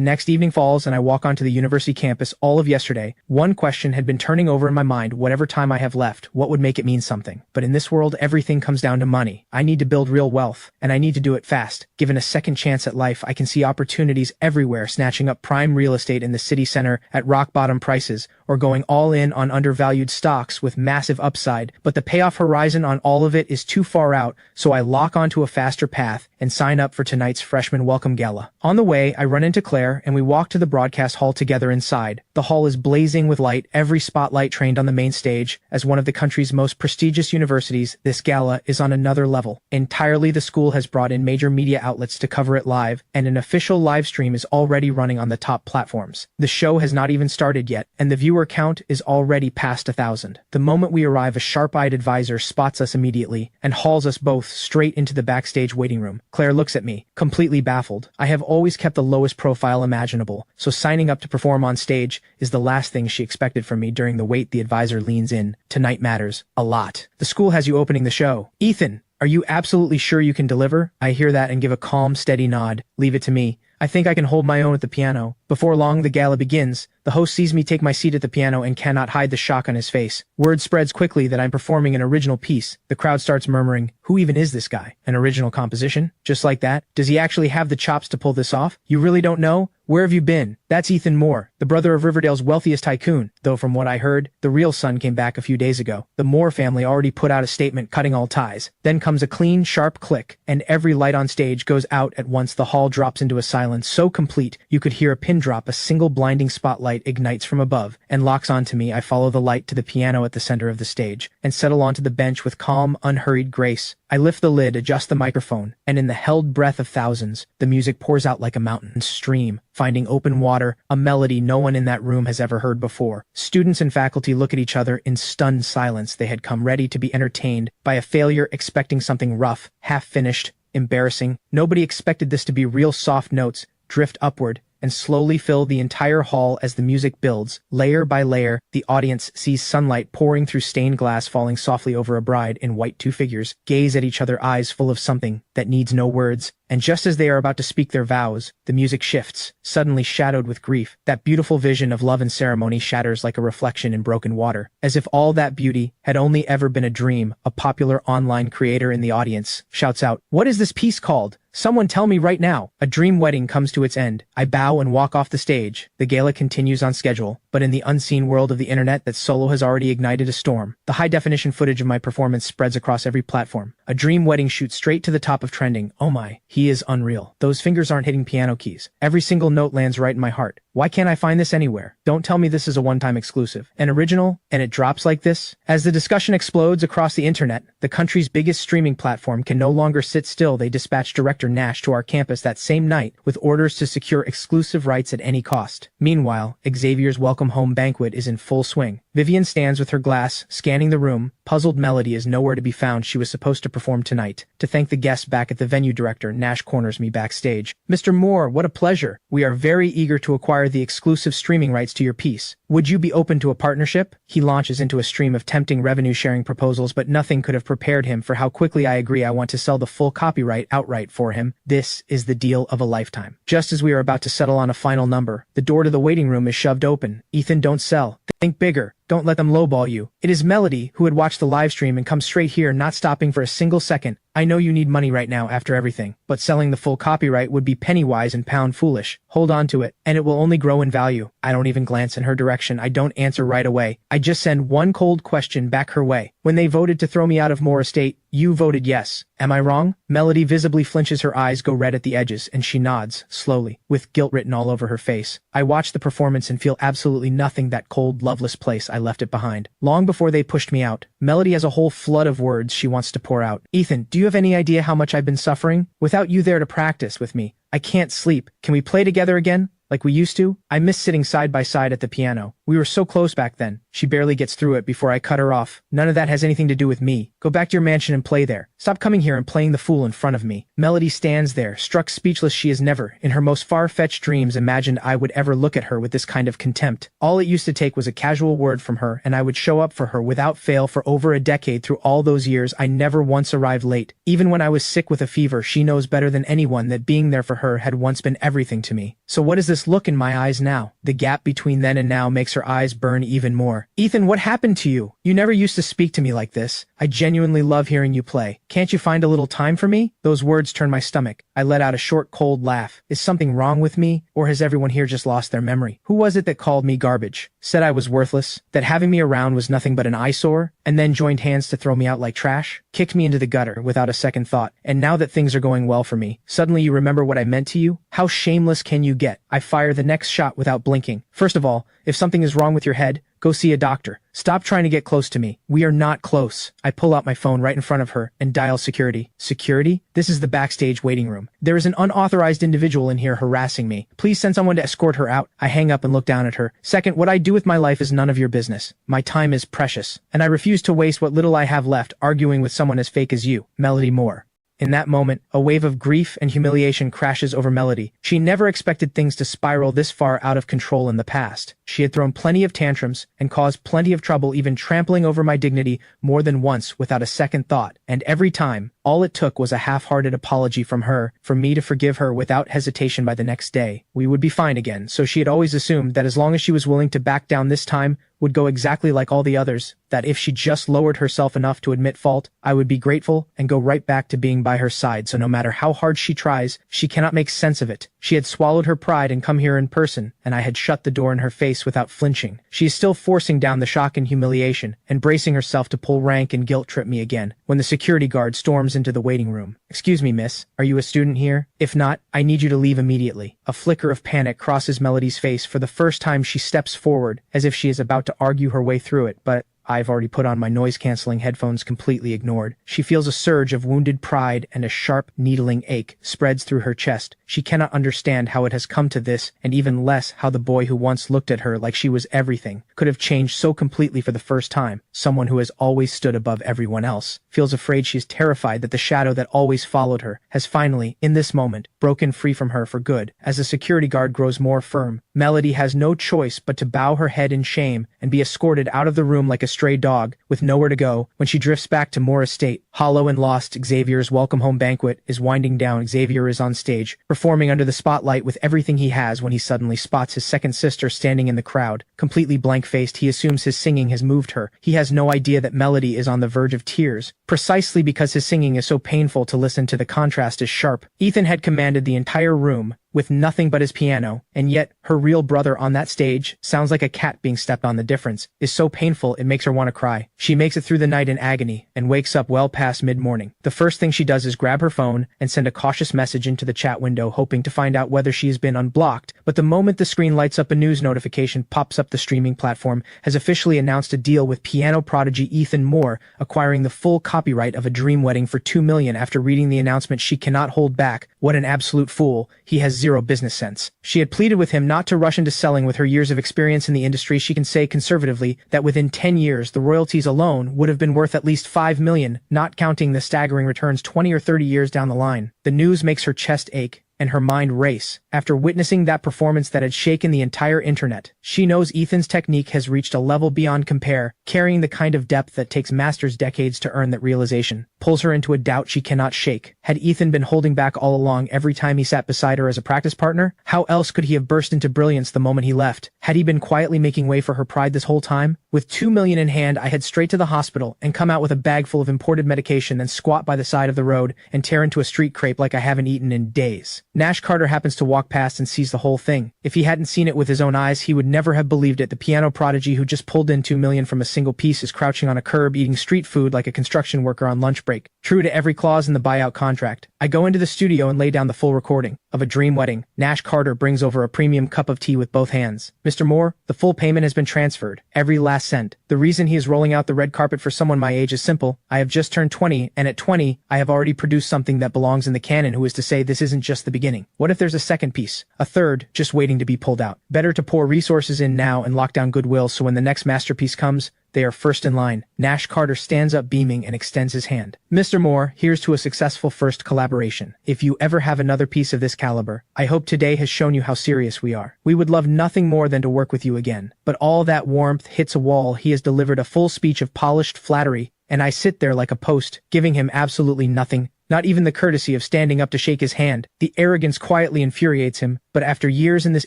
next evening falls and I walk onto the university campus. All of yesterday, one question had been turning over in my mind. Whatever time I have left, what would make it mean something? But in this world, everything comes down to money. I need to build real wealth, and I need to do it fast. Given a second chance at life, I can see opportunities everywhere, snatching up prime real estate in the city center at rock bottom prices, or going all in on undervalued stocks with massive upside. But the payoff horizon on all of it is too far out, so I lock onto a faster path and sign up for tonight's freshman welcome gala. On the way, I run into Claire and we walk to the broadcast hall together inside. The hall is blazing with light, every spotlight trained on the main stage. As one of the country's most prestigious universities, this gala is on another level. Entirely, the school has brought in major media outlets to cover it live, and an official live stream is already running on the top platforms. The show has not even started yet, and the viewer count is already past 1,000. The moment we arrive, a sharp-eyed advisor spots us immediately and hauls us both straight into the backstage waiting room. Claire looks at me, completely baffled. I have always kept the lowest profile imaginable, so signing up to perform on stage is the last thing she expected from me. During the wait, the advisor leans in. Tonight matters a lot. The school has you opening the show. Ethan, are you absolutely sure you can deliver? I hear that and give a calm, steady nod. Leave it to me. I think I can hold my own at the piano. Before long, the gala begins. The host sees me take my seat at the piano and cannot hide the shock on his face. Word spreads quickly that I'm performing an original piece. The crowd starts murmuring, "Who even is this guy? An original composition? Just like that? Does he actually have the chops to pull this off? You really don't know? Where have you been?" That's Ethan Moore, the brother of Riverdale's wealthiest tycoon, though from what I heard, the real son came back a few days ago. The Moore family already put out a statement cutting all ties. Then comes a clean, sharp click, and every light on stage goes out at once. The hall drops into a silence so complete you could hear a pin drop. A single blinding spotlight ignites from above and locks onto me. I follow the light to the piano at the center of the stage and settle onto the bench with calm, unhurried grace. I lift the lid, adjust the microphone, and in the held breath of thousands, the music pours out like a mountain stream, finding open water, a melody no one in that room has ever heard before. Students and faculty look at each other in stunned silence. They had come ready to be entertained by a failure, expecting something rough, half-finished, embarrassing. Nobody expected this to be real. Soft notes drift upward and slowly fill the entire hall as the music builds. Layer by layer, the audience sees sunlight pouring through stained glass, falling softly over a bride in white. Two figures gaze at each other, eyes full of something that needs no words. And just as they are about to speak their vows, the music shifts, suddenly shadowed with grief. That beautiful vision of love and ceremony shatters like a reflection in broken water. As if all that beauty had only ever been a dream, a popular online creator in the audience shouts out, "What is this piece called? Someone tell me right now." A dream wedding comes to its end. I bow and walk off the stage. The gala continues on schedule, but in the unseen world of the internet, that solo has already ignited a storm. The high-definition footage of my performance spreads across every platform. A dream wedding shoots straight to the top of trending. Oh my, he is unreal. Those fingers aren't hitting piano keys. Every single note lands right in my heart. Why can't I find this anywhere? Don't tell me this is a one-time exclusive. An original, and it drops like this? As the discussion explodes across the internet, the country's biggest streaming platform can no longer sit still. They dispatched director Nash to our campus that same night with orders to secure exclusive rights at any cost. Meanwhile, Xavier's welcome home banquet is in full swing. Vivian stands with her glass, scanning the room. Puzzled Melody is nowhere to be found. She was supposed to perform tonight. To thank the guests back at the venue, director Nash corners me backstage. Mr. Moore, what a pleasure. We are very eager to acquire the exclusive streaming rights to your piece. Would you be open to a partnership? He launches into a stream of tempting revenue-sharing proposals, but nothing could have prepared him for how quickly I agree. I want to sell the full copyright outright for him. This is the deal of a lifetime. Just as we are about to settle on a final number, the door to the waiting room is shoved open. Ethan, don't sell. Think bigger. Don't let them lowball you. It is Melody, who had watched the live stream and come straight here, not stopping for a single second. I know you need money right now after everything, but selling the full copyright would be penny wise and pound foolish. Hold on to it, and it will only grow in value. I don't even glance in her direction. I don't answer right away. I just send one cold question back her way. When they voted to throw me out of Moore Estate, you voted yes. Am I wrong? Melody visibly flinches, her eyes go red at the edges, and she nods, slowly, with guilt written all over her face. I watch the performance and feel absolutely nothing. That cold, loveless place, I left it behind. Long before they pushed me out, Melody has a whole flood of words she wants to pour out. Ethan, do you have any idea how much I've been suffering? Without you there to practice with me, I can't sleep. Can we play together again? Like we used to? I miss sitting side by side at the piano. We were so close back then. She barely gets through it before I cut her off. None of that has anything to do with me. Go back to your mansion and play there. Stop coming here and playing the fool in front of me. Melody stands there, struck speechless. She has never, in her most far-fetched dreams, imagined I would ever look at her with this kind of contempt. All it used to take was a casual word from her, and I would show up for her without fail for over a decade. Through all those years, I never once arrived late. Even when I was sick with a fever, she knows better than anyone that being there for her had once been everything to me. So what is this look in my eyes now? The gap between then and now makes her eyes burn even more. Ethan, what happened to you? You never used to speak to me like this. I genuinely love hearing you play. Can't you find a little time for me? Those words turn my stomach. I let out a short, cold laugh. Is something wrong with me? Or has everyone here just lost their memory? Who was it that called me garbage? Said I was worthless? That having me around was nothing but an eyesore? And then joined hands to throw me out like trash? Kicked me into the gutter without a second thought. And now that things are going well for me, suddenly you remember what I meant to you? How shameless can you get? I fire the next shot without blinking. First of all, if something is wrong with your head, go see a doctor. Stop trying to get close to me. We are not close. I pull out my phone right in front of her and dial security. Security? This is the backstage waiting room. There is an unauthorized individual in here harassing me. Please send someone to escort her out. I hang up and look down at her. Second, what I do with my life is none of your business. My time is precious, and I refuse to waste what little I have left arguing with someone as fake as you, Melody Moore. In that moment, a wave of grief and humiliation crashes over Melody. She never expected things to spiral this far out of control in the past. She had thrown plenty of tantrums and caused plenty of trouble, even trampling over my dignity more than once without a second thought. And every time, all it took was a half-hearted apology from her for me to forgive her without hesitation. By the next day, we would be fine again. So she had always assumed that as long as she was willing to back down, this time would go exactly like all the others, that if she just lowered herself enough to admit fault, I would be grateful and go right back to being by her side. So no matter how hard she tries, she cannot make sense of it. She had swallowed her pride and come here in person, and I had shut the door in her face without flinching. She is still forcing down the shock and humiliation, and bracing herself to pull rank and guilt trip me again, when the security guard storms into the waiting room. Excuse me, miss, are you a student here? If not, I need you to leave immediately. A flicker of panic crosses Melody's face. For the first time, she steps forward, as if she is about to argue her way through it, but I've already put on my noise-canceling headphones, completely ignored. She feels a surge of wounded pride, and a sharp, needling ache spreads through her chest. She cannot understand how it has come to this, and even less how the boy who once looked at her like she was everything could have changed so completely for the first time. Someone who has always stood above everyone else feels afraid. She is terrified that the shadow that always followed her has finally, in this moment, broken free from her for good. As the security guard grows more firm, Melody has no choice but to bow her head in shame and be escorted out of the room like a stray dog with nowhere to go. When she drifts back to Moore Estate, hollow and lost, Xavier's welcome home banquet is winding down. Xavier is on stage, performing under the spotlight with everything he has, when he suddenly spots his second sister standing in the crowd. Completely blank-faced, he assumes his singing has moved her. He has no idea that Melody is on the verge of tears, precisely because his singing is so painful to listen to. The contrast is sharp. Ethan had commanded the entire room with nothing but his piano, and yet her real brother on that stage sounds like a cat being stepped on. The difference is so painful it makes her want to cry. She makes it through the night in agony and wakes up well past mid-morning. The first thing she does is grab her phone and send a cautious message into the chat window, hoping to find out whether she has been unblocked. But the moment the screen lights up, a news notification pops up. The streaming platform has officially announced a deal with piano prodigy Ethan Moore, acquiring the full copyright of A Dream Wedding for $2 million. After reading the announcement, she cannot hold back. What an absolute fool. He has zero business sense. She had pleaded with him not to rush into selling. With her years of experience in the industry, she can say conservatively that within 10 years, the royalties alone would have been worth at least $5 million, not counting the staggering returns 20 or 30 years down the line. The news makes her chest ache and her mind race. After witnessing that performance that had shaken the entire internet, she knows Ethan's technique has reached a level beyond compare, carrying the kind of depth that takes masters decades to earn. That realization pulls her into a doubt she cannot shake. Had Ethan been holding back all along every time he sat beside her as a practice partner? How else could he have burst into brilliance the moment he left? Had he been quietly making way for her pride this whole time? With $2 million in hand, I head straight to the hospital and come out with a bag full of imported medication, then squat by the side of the road and tear into a street crepe like I haven't eaten in days. Nash Carter happens to walk past and sees the whole thing. If he hadn't seen it with his own eyes, he would never have believed it. The piano prodigy who just pulled in $2 million from a single piece is crouching on a curb eating street food like a construction worker on lunch break, true to every clause in the buyout contract. I go into the studio and lay down the full recording of A Dream Wedding. Nash Carter brings over a premium cup of tea with both hands. Mr. Moore, the full payment has been transferred. Every last cent. The reason he is rolling out the red carpet for someone my age is simple. I have just turned 20, and at 20, I have already produced something that belongs in the canon. Who is to say this isn't just the beginning? What if there's a second piece? A third, just waiting to be pulled out? Better to pour resources in now and lock down goodwill so when the next masterpiece comes, they are first in line. Nash Carter stands up beaming and extends his hand. Mr. Moore, here's to a successful first collaboration. If you ever have another piece of this caliber, I hope today has shown you how serious we are. We would love nothing more than to work with you again. But all that warmth hits a wall. He has delivered a full speech of polished flattery, and I sit there like a post, giving him absolutely nothing. Not even the courtesy of standing up to shake his hand. The arrogance quietly infuriates him, but after years in this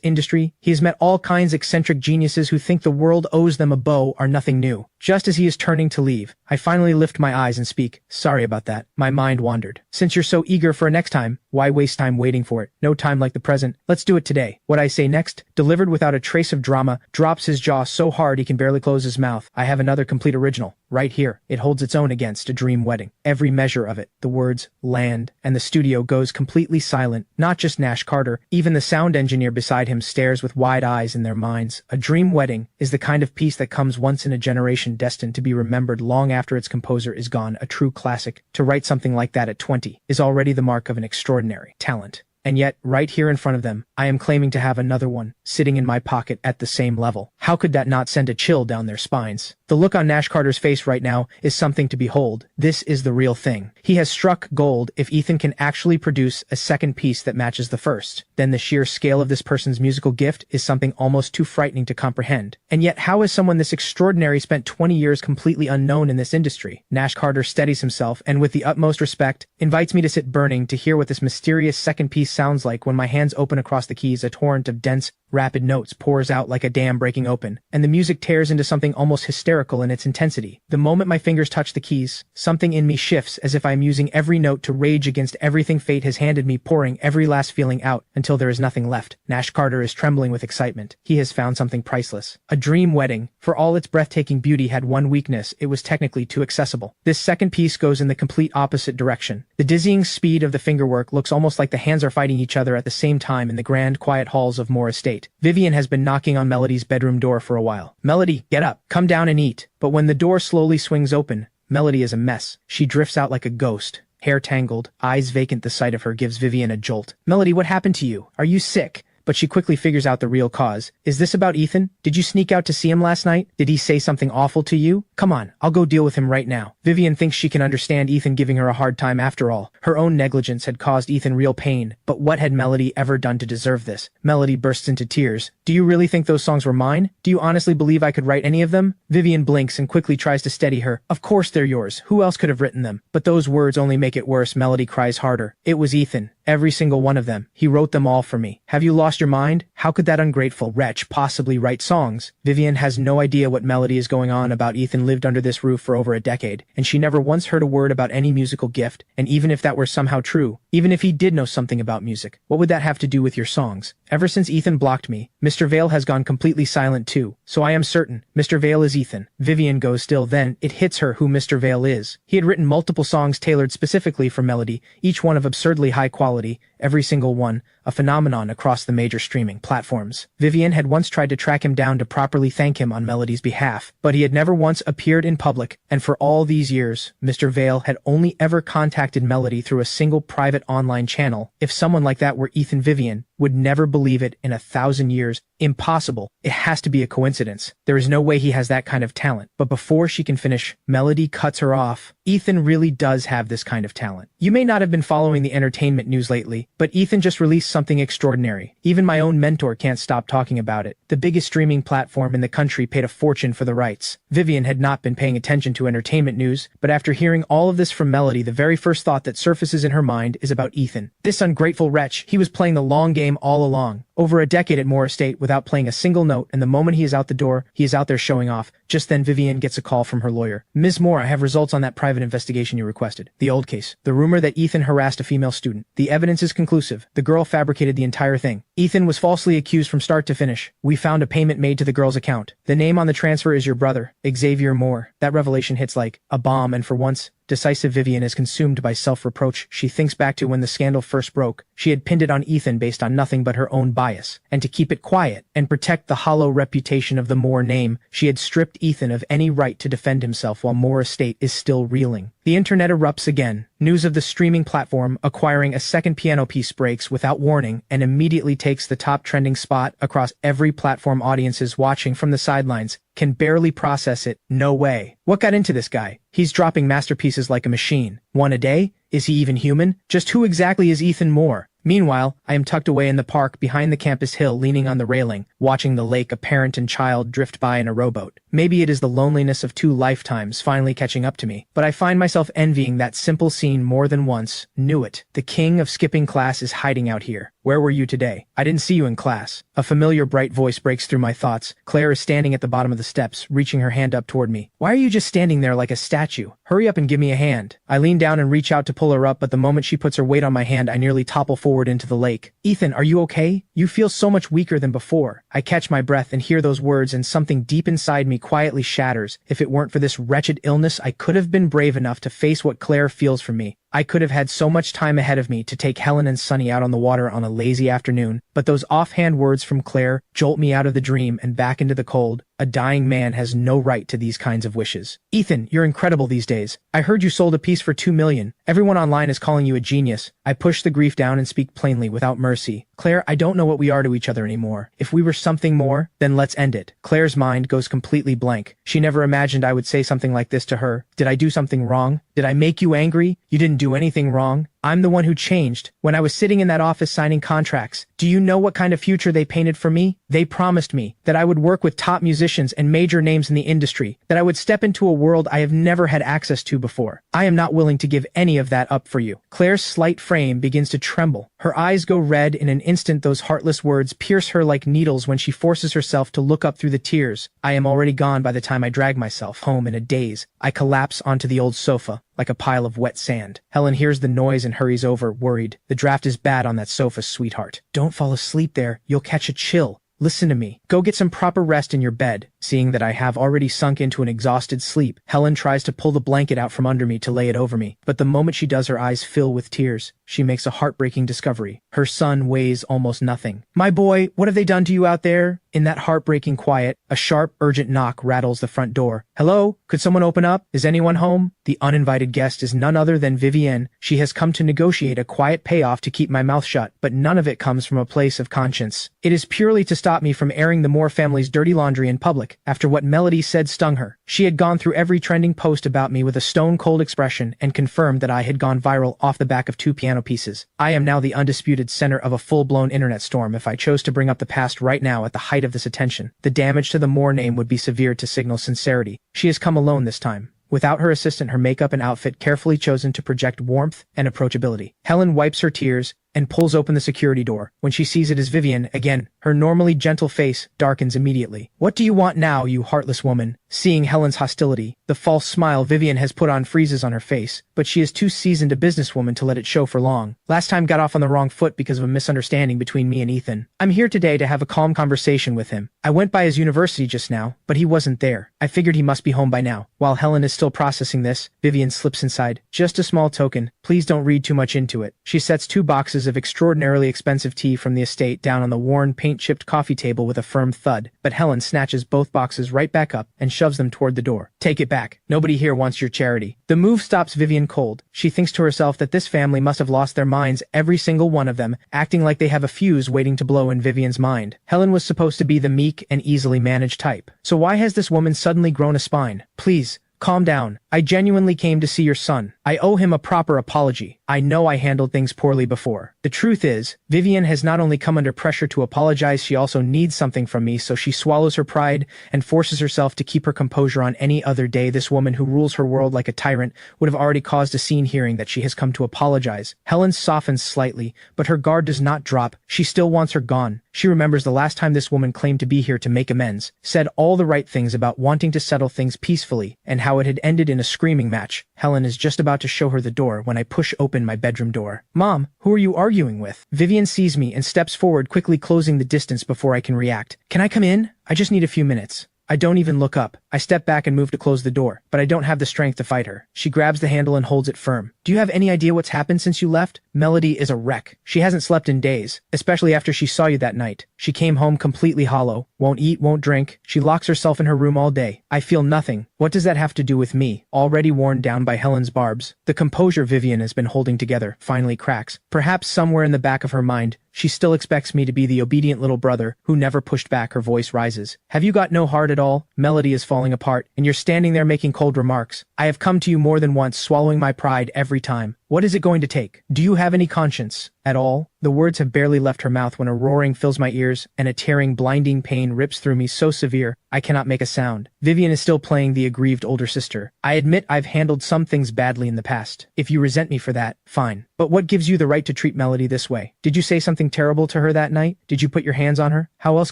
industry, he has met all kinds of eccentric geniuses who think the world owes them a bow are nothing new. Just as he is turning to leave, I finally lift my eyes and speak. Sorry about that. My mind wandered. Since you're so eager for a next time, why waste time waiting for it? No time like the present. Let's do it today. What I say next, delivered without a trace of drama, drops his jaw so hard he can barely close his mouth. I have another complete original. Right here. It holds its own against A Dream Wedding. Every measure of it. The words, land, and the studio goes completely silent. Not just Nash Carter, even the sound engineer beside him stares with wide eyes in their minds. A Dream Wedding is the kind of piece that comes once in a generation, destined to be remembered long after its composer is gone. A true classic. To write something like that at 20 is already the mark of an extraordinary talent. And yet, right here in front of them, I am claiming to have another one, sitting in my pocket at the same level. How could that not send a chill down their spines? The look on Nash Carter's face right now is something to behold. This is the real thing. He has struck gold. If Ethan can actually produce a second piece that matches the first, then the sheer scale of this person's musical gift is something almost too frightening to comprehend. And yet, how has someone this extraordinary spent 20 years completely unknown in this industry? Nash Carter steadies himself and, with the utmost respect, invites me to sit burning to hear what this mysterious second piece sounds like. When my hands open across the keys, a torrent of dense, rapid notes pours out like a dam breaking open, and the music tears into something almost hysterical in its intensity. The moment my fingers touch the keys, something in me shifts as if I am using every note to rage against everything fate has handed me, pouring every last feeling out until there is nothing left. Nash Carter is trembling with excitement. He has found something priceless. A Dream Wedding, for all its breathtaking beauty, had one weakness: it was technically too accessible. This second piece goes in the complete opposite direction. The dizzying speed of the fingerwork looks almost like the hands are fighting each other at the same time in the grand, quiet halls of Moore Estate. Vivian has been knocking on Melody's bedroom door for a while. Melody, get up, come down and eat. But when the door slowly swings open, Melody is a mess. She drifts out like a ghost, hair tangled, eyes vacant. The sight of her gives Vivian a jolt. Melody, what happened to you? Are you sick? But she quickly figures out the real cause. Is this about Ethan? Did you sneak out to see him last night? Did he say something awful to you? Come on, I'll go deal with him right now. Vivian thinks she can understand Ethan giving her a hard time. After all, her own negligence had caused Ethan real pain. But what had Melody ever done to deserve this? Melody bursts into tears. Do you really think those songs were mine? Do you honestly believe I could write any of them? Vivian blinks and quickly tries to steady her. Of course they're yours. Who else could have written them? But those words only make it worse. Melody cries harder. It was Ethan. Every single one of them. He wrote them all for me. Have you lost your mind? How could that ungrateful wretch possibly write songs? Vivian has no idea what Melody is going on about. Ethan lived under this roof for over a decade, and she never once heard a word about any musical gift. And even if that were somehow true, even if he did know something about music, what would that have to do with your songs? Ever since Ethan blocked me, Mr. Vale has gone completely silent too. So I am certain Mr. Vale is Ethan. Vivian goes still. Then it hits her who Mr. Vale is. He had written multiple songs tailored specifically for Melody, each one of absurdly high quality, every single one, a phenomenon across the major streaming platforms. Vivian had once tried to track him down to properly thank him on Melody's behalf, but he had never once appeared in public, and for all these years, Mr. Vale had only ever contacted Melody through a single private online channel. If someone like that were Ethan Vivian, would never believe it in 1,000 years. Impossible. It has to be a coincidence. There is no way he has that kind of talent. But before she can finish, Melody cuts her off. Ethan really does have this kind of talent. You may not have been following the entertainment news lately, but Ethan just released something extraordinary. Even my own mentor can't stop talking about it. The biggest streaming platform in the country paid a fortune for the rights. Vivian had not been paying attention to entertainment news, but after hearing all of this from Melody, the very first thought that surfaces in her mind is about Ethan. This ungrateful wretch, he was playing the long game all along. Over a decade at Moore Estate without playing a single note, and the moment he is out the door, he is out there showing off. Just then Vivian gets a call from her lawyer. Ms. Moore, I have results on that private investigation you requested. The old case. The rumor that Ethan harassed a female student. The evidence is conclusive. The girl fabricated the entire thing. Ethan was falsely accused from start to finish. We found a payment made to the girl's account. The name on the transfer is your brother, Xavier Moore. That revelation hits like a bomb, and for once, decisive Vivian is consumed by self-reproach. She thinks back to when the scandal first broke. She had pinned it on Ethan based on nothing but her own bias. And to keep it quiet and protect the hollow reputation of the Moore name, she had stripped Ethan of any right to defend himself while Moore Estate is still reeling. The internet erupts again. News of the streaming platform acquiring a second piano piece breaks without warning and immediately takes the top trending spot across every platform. Audiences watching from the sidelines can barely process it. No way. What got into this guy? He's dropping masterpieces like a machine. One a day? Is he even human? Just who exactly is Ethan Moore? Meanwhile, I am tucked away in the park behind the campus hill, leaning on the railing, watching the lake, a parent and child drift by in a rowboat. Maybe it is the loneliness of 2 lifetimes finally catching up to me, but I find myself envying that simple scene more than once. Knew it. The king of skipping class is hiding out here. Where were you today? I didn't see you in class. A familiar bright voice breaks through my thoughts. Claire is standing at the bottom of the steps, reaching her hand up toward me. Why are you just standing there like a statue? Hurry up and give me a hand. I lean down and reach out to pull her up, but the moment she puts her weight on my hand, I nearly topple forward into the lake. Ethan, are you okay? You feel so much weaker than before. I catch my breath and hear those words, and something deep inside me quietly shatters. If it weren't for this wretched illness, I could have been brave enough to face what Claire feels for me. I could have had so much time ahead of me to take Helen and Sunny out on the water on a lazy afternoon, but those offhand words from Claire jolt me out of the dream and back into the cold. A dying man has no right to these kinds of wishes. Ethan, you're incredible these days. I heard you sold a piece for $2 million. Everyone online is calling you a genius. I push the grief down and speak plainly without mercy. Claire, I don't know what we are to each other anymore. If we were something more, then let's end it. Claire's mind goes completely blank. She never imagined I would say something like this to her. Did I do something wrong? Did I make you angry? You didn't do anything wrong. I'm the one who changed. When I was sitting in that office signing contracts, do you know what kind of future they painted for me? They promised me that I would work with top musicians and major names in the industry, that I would step into a world I have never had access to before. I am not willing to give any of that up for you. Claire's slight frame begins to tremble. Her eyes go red. In an instant, those heartless words pierce her like needles when she forces herself to look up through the tears. I am already gone by the time I drag myself home in a daze. I collapse onto the old sofa like a pile of wet sand. Helen hears the noise and hurries over, worried. The draft is bad on that sofa, sweetheart. Don't fall asleep there. You'll catch a chill. Listen to me. Go get some proper rest in your bed. Seeing that I have already sunk into an exhausted sleep, Helen tries to pull the blanket out from under me to lay it over me. But the moment she does, her eyes fill with tears. She makes a heartbreaking discovery. Her son weighs almost nothing. My boy, what have they done to you out there? In that heartbreaking quiet, a sharp, urgent knock rattles the front door. Hello? Could someone open up? Is anyone home? The uninvited guest is none other than Vivienne. She has come to negotiate a quiet payoff to keep my mouth shut, but none of it comes from a place of conscience. It is purely to stop me from airing the Moore family's dirty laundry in public. After what Melody said stung her, she had gone through every trending post about me with a stone-cold expression and confirmed that I had gone viral off the back of 2 piano pieces. I am now the undisputed center of a full-blown internet storm. If I chose to bring up the past right now at the height of this attention, the damage to the Moore name would be severe. To signal sincerity, she has come alone this time. Without her assistant, her makeup and outfit carefully chosen to project warmth and approachability. Helen wipes her tears and pulls open the security door. When she sees it is Vivian again, her normally gentle face darkens immediately. What do you want now, you heartless woman? Seeing Helen's hostility, the false smile Vivian has put on freezes on her face, but she is too seasoned a businesswoman to let it show for long. Last time got off on the wrong foot because of a misunderstanding between me and Ethan. I'm here today to have a calm conversation with him. I went by his university just now, but he wasn't there. I figured he must be home by now. While Helen is still processing this, Vivian slips inside. Just a small token. Please don't read too much into it. She sets 2 boxes glasses of extraordinarily expensive tea from the estate down on the worn, paint-chipped coffee table with a firm thud, but Helen snatches both boxes right back up and shoves them toward the door. Take it back. Nobody here wants your charity. The move stops Vivian cold. She thinks to herself that this family must have lost their minds, every single one of them, acting like they have a fuse waiting to blow in Vivian's mind. Helen was supposed to be the meek and easily managed type. So why has this woman suddenly grown a spine? Please, calm down. I genuinely came to see your son. I owe him a proper apology. I know I handled things poorly before. The truth is, Vivian has not only come under pressure to apologize, she also needs something from me, so she swallows her pride and forces herself to keep her composure. On any other day, this woman who rules her world like a tyrant would have already caused a scene hearing that she has come to apologize. Helen softens slightly, but her guard does not drop. She still wants her gone. She remembers the last time this woman claimed to be here to make amends, said all the right things about wanting to settle things peacefully, and how it had ended in a screaming match. Helen is just about to show her the door when I push open my bedroom door. Mom, who are you arguing with? Vivian sees me and steps forward, quickly closing the distance before I can react. Can I come in? I just need a few minutes. I don't even look up. I step back and move to close the door, but I don't have the strength to fight her. She grabs the handle and holds it firm. Do you have any idea what's happened since you left? Melody is a wreck. She hasn't slept in days, especially after she saw you that night. She came home completely hollow, won't eat, won't drink. She locks herself in her room all day. I feel nothing. What does that have to do with me, already worn down by Helen's barbs? The composure Vivian has been holding together finally cracks. Perhaps somewhere in the back of her mind, she still expects me to be the obedient little brother who never pushed back. Her voice rises. Have you got no heart at all? Melody is falling apart, and you're standing there making cold remarks. I have come to you more than once, swallowing my pride every time. What is it going to take? Do you have any conscience at all? The words have barely left her mouth when a roaring fills my ears and a tearing, blinding pain rips through me so severe I cannot make a sound. Vivian is still playing the aggrieved older sister. I admit I've handled some things badly in the past. If you resent me for that, fine. But what gives you the right to treat Melody this way? Did you say something terrible to her that night? Did you put your hands on her? How else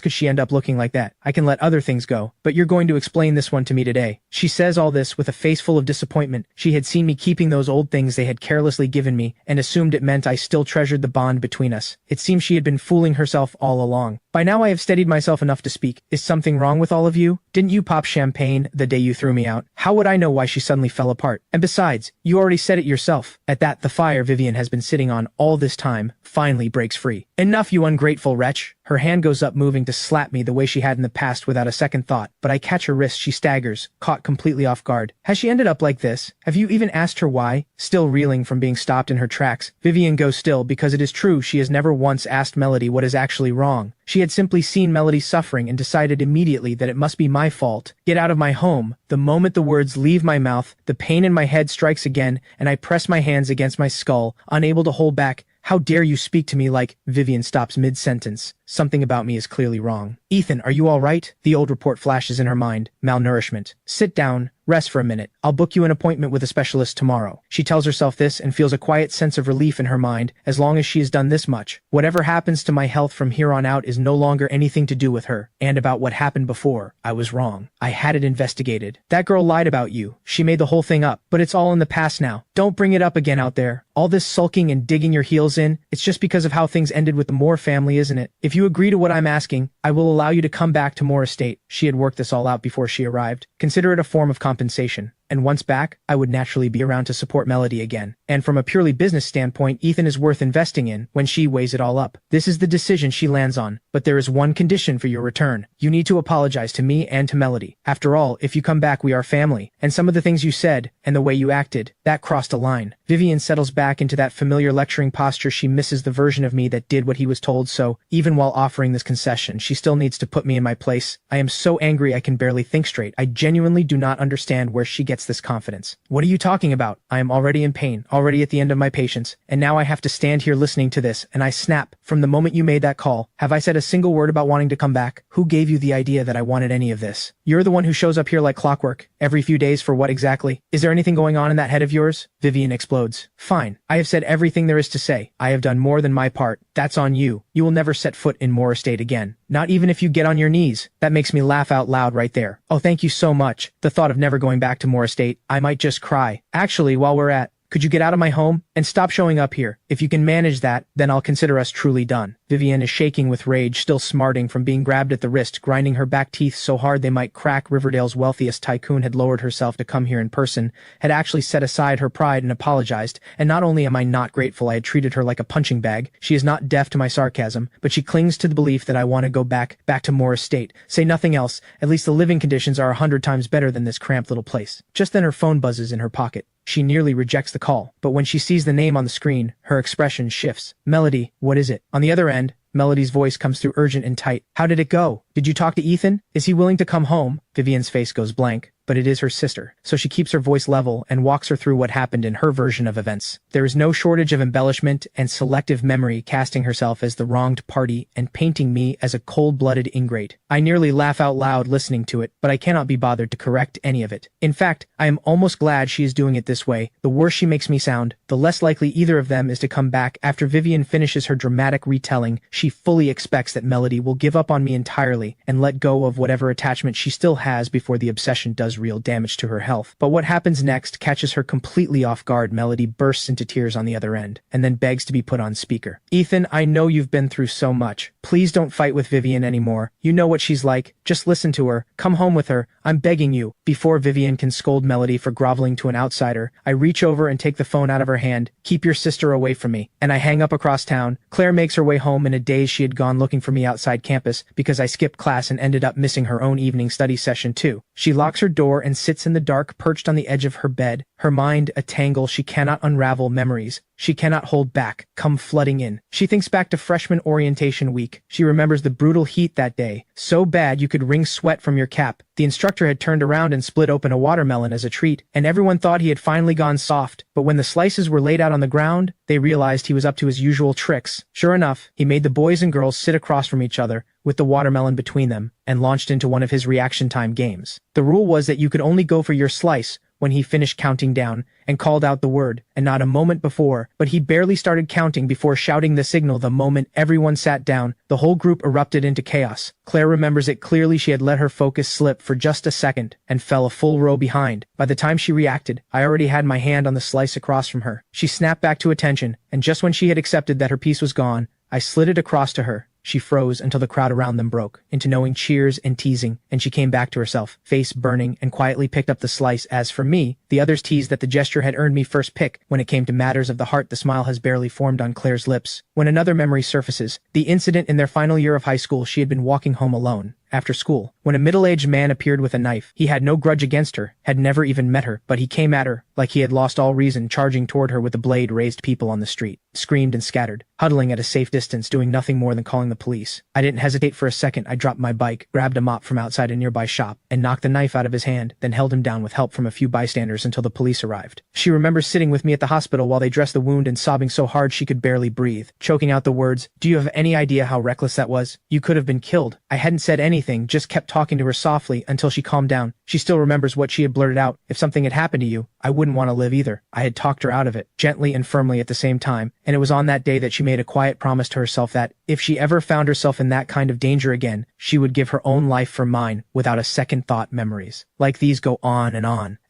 could she end up looking like that? I can let other things go, but you're going to explain this one to me today. She says all this with a face full of disappointment. She had seen me keeping those old things they had carelessly given me and assumed it meant I still treasured the bond between us. It seems she had been fooling herself all along. By now I have steadied myself enough to speak. Is something wrong with all of you? Didn't you pop champagne the day you threw me out? How would I know why she suddenly fell apart? And besides, you already said it yourself. At that, the fire Vivian has been sitting on all this time finally breaks free. Enough, you ungrateful wretch. Her hand goes up, moving to slap me the way she had in the past without a second thought, but I catch her wrist. She staggers, caught completely off guard. Has she ended up like this? Have you even asked her why? Still reeling from being stopped in her tracks, Vivian goes still, because it is true she has never once asked Melody what is actually wrong. She had simply seen Melody suffering and decided immediately that it must be my fault. Get out of my home. The moment the words leave my mouth, the pain in my head strikes again, and I press my hands against my skull, unable to hold back. How dare you speak to me like— Vivian stops mid-sentence. Something about me is clearly wrong. Ethan, are you all right? The old report flashes in her mind. Malnourishment. Sit down. Rest for a minute. I'll book you an appointment with a specialist tomorrow. She tells herself this and feels a quiet sense of relief in her mind. As long as she has done this much, whatever happens to my health from here on out is no longer anything to do with her. And about what happened before, I was wrong. I had it investigated. That girl lied about you. She made the whole thing up. But it's all in the past now. Don't bring it up again out there. All this sulking and digging your heels in, it's just because of how things ended with the Moore family, isn't it? If you agree to what I'm asking, I will allow you to come back to Moore Estate. She had worked this all out before she arrived. Consider it a form of compensation. And once back, I would naturally be around to support Melody again. And from a purely business standpoint, Ethan is worth investing in when she weighs it all up. This is the decision she lands on. But there is one condition for your return. You need to apologize to me and to Melody. After all, if you come back, we are family. And some of the things you said, and the way you acted, that crossed a line. Vivian settles back into that familiar lecturing posture. She misses the version of me that did what he was told, so even while offering this concession, she still needs to put me in my place. I am so angry I can barely think straight. I genuinely do not understand where she gets this confidence. What are you talking about? I am already in pain, already at the end of my patience, and now I have to stand here listening to this, and I snap. From the moment you made that call, have I said a single word about wanting to come back? Who gave you the idea that I wanted any of this? You're the one who shows up here like clockwork, every few days for what exactly? Is there anything going on in that head of yours? Vivian explodes. Fine. I have said everything there is to say. I have done more than my part. That's on you. You will never set foot in Moore Estate again. Not even if you get on your knees. That makes me laugh out loud right there. Oh, thank you so much. The thought of never going back to Moore Estate, I might just cry. Actually, while we're at Could you get out of my home and stop showing up here? If you can manage that, then I'll consider us truly done. Vivienne is shaking with rage, still smarting from being grabbed at the wrist, grinding her back teeth so hard they might crack. Riverdale's wealthiest tycoon had lowered herself to come here in person, had actually set aside her pride and apologized, and not only am I not grateful I had treated her like a punching bag, she is not deaf to my sarcasm, but she clings to the belief that I want to go back to Morris State. Say nothing else, at least the living conditions are 100 times better than this cramped little place. Just then her phone buzzes in her pocket. She nearly rejects the call, but when she sees the name on the screen, her expression shifts. Melody, what is it? On the other end, Melody's voice comes through urgent and tight. How did it go? Did you talk to Ethan? Is he willing to come home? Vivienne's face goes blank, but it is her sister, so she keeps her voice level and walks her through what happened in her version of events. There is no shortage of embellishment and selective memory, casting herself as the wronged party and painting me as a cold-blooded ingrate. I nearly laugh out loud listening to it, but I cannot be bothered to correct any of it. In fact, I am almost glad she is doing it this way. The worse she makes me sound, the less likely either of them is to come back. After Vivienne finishes her dramatic retelling, she fully expects that Melody will give up on me entirely and let go of whatever attachment she still has before the obsession does real damage to her health. But what happens next catches her completely off guard. Melody bursts into tears on the other end, and then begs to be put on speaker. Ethan, I know you've been through so much. Please don't fight with Vivienne anymore. You know what she's like. Just listen to her. Come home with her. I'm begging you. Before Vivienne can scold Melody for groveling to an outsider, I reach over and take the phone out of her hand. Keep your sister away from me. And I hang up across town. Claire makes her way home in a daze. She had gone looking for me outside campus because I skipped class and ended up missing her own evening study session too. She locks her door and sits in the dark, perched on the edge of her bed, her mind a tangle she cannot unravel. Memories she cannot hold back come flooding in. She thinks back to freshman orientation week. She remembers the brutal heat that day, so bad you could wring sweat from your cap. The instructor had turned around and split open a watermelon as a treat, and everyone thought he had finally gone soft, but when the slices were laid out on the ground, they realized he was up to his usual tricks. Sure enough, he made the boys and girls sit across from each other, with the watermelon between them, and launched into one of his reaction time games. The rule was that you could only go for your slice when he finished counting down and called out the word, and not a moment before, but he barely started counting before shouting the signal. The moment everyone sat down, the whole group erupted into chaos. Claire remembers it clearly. She had let her focus slip for just a second and fell a full row behind. By the time she reacted, I already had my hand on the slice across from her. She snapped back to attention, and just when she had accepted that her piece was gone, I slid it across to her. She froze until the crowd around them broke into knowing cheers and teasing, and she came back to herself, face burning, and quietly picked up the slice. As for me, the others teased that the gesture had earned me first pick. When it came to matters of the heart, the smile has barely formed on Claire's lips. When another memory surfaces, the incident in their final year of high school. She had been walking home alone after school when a middle-aged man appeared with a knife. He had no grudge against her, had never even met her, but he came at her like he had lost all reason, charging toward her with the blade. Raised people on the street screamed and scattered, huddling at a safe distance, doing nothing more than calling the police. I didn't hesitate for a second. I dropped my bike, grabbed a mop from outside a nearby shop, and knocked the knife out of his hand, then held him down with help from a few bystanders until the police arrived. She remembers sitting with me at the hospital while they dressed the wound and sobbing so hard she could barely breathe, choking out the words, "Do you have any idea how reckless that was? You could have been killed." I hadn't said anything, just kept talking to her softly until she calmed down. She still remembers what she had blurted out. If something had happened to you, I wouldn't want to live either. I had talked her out of it, gently and firmly at the same time, and it was on that day that she made a quiet promise to herself that, if she ever found herself in that kind of danger again, she would give her own life for mine without a second thought. Memories like these go on,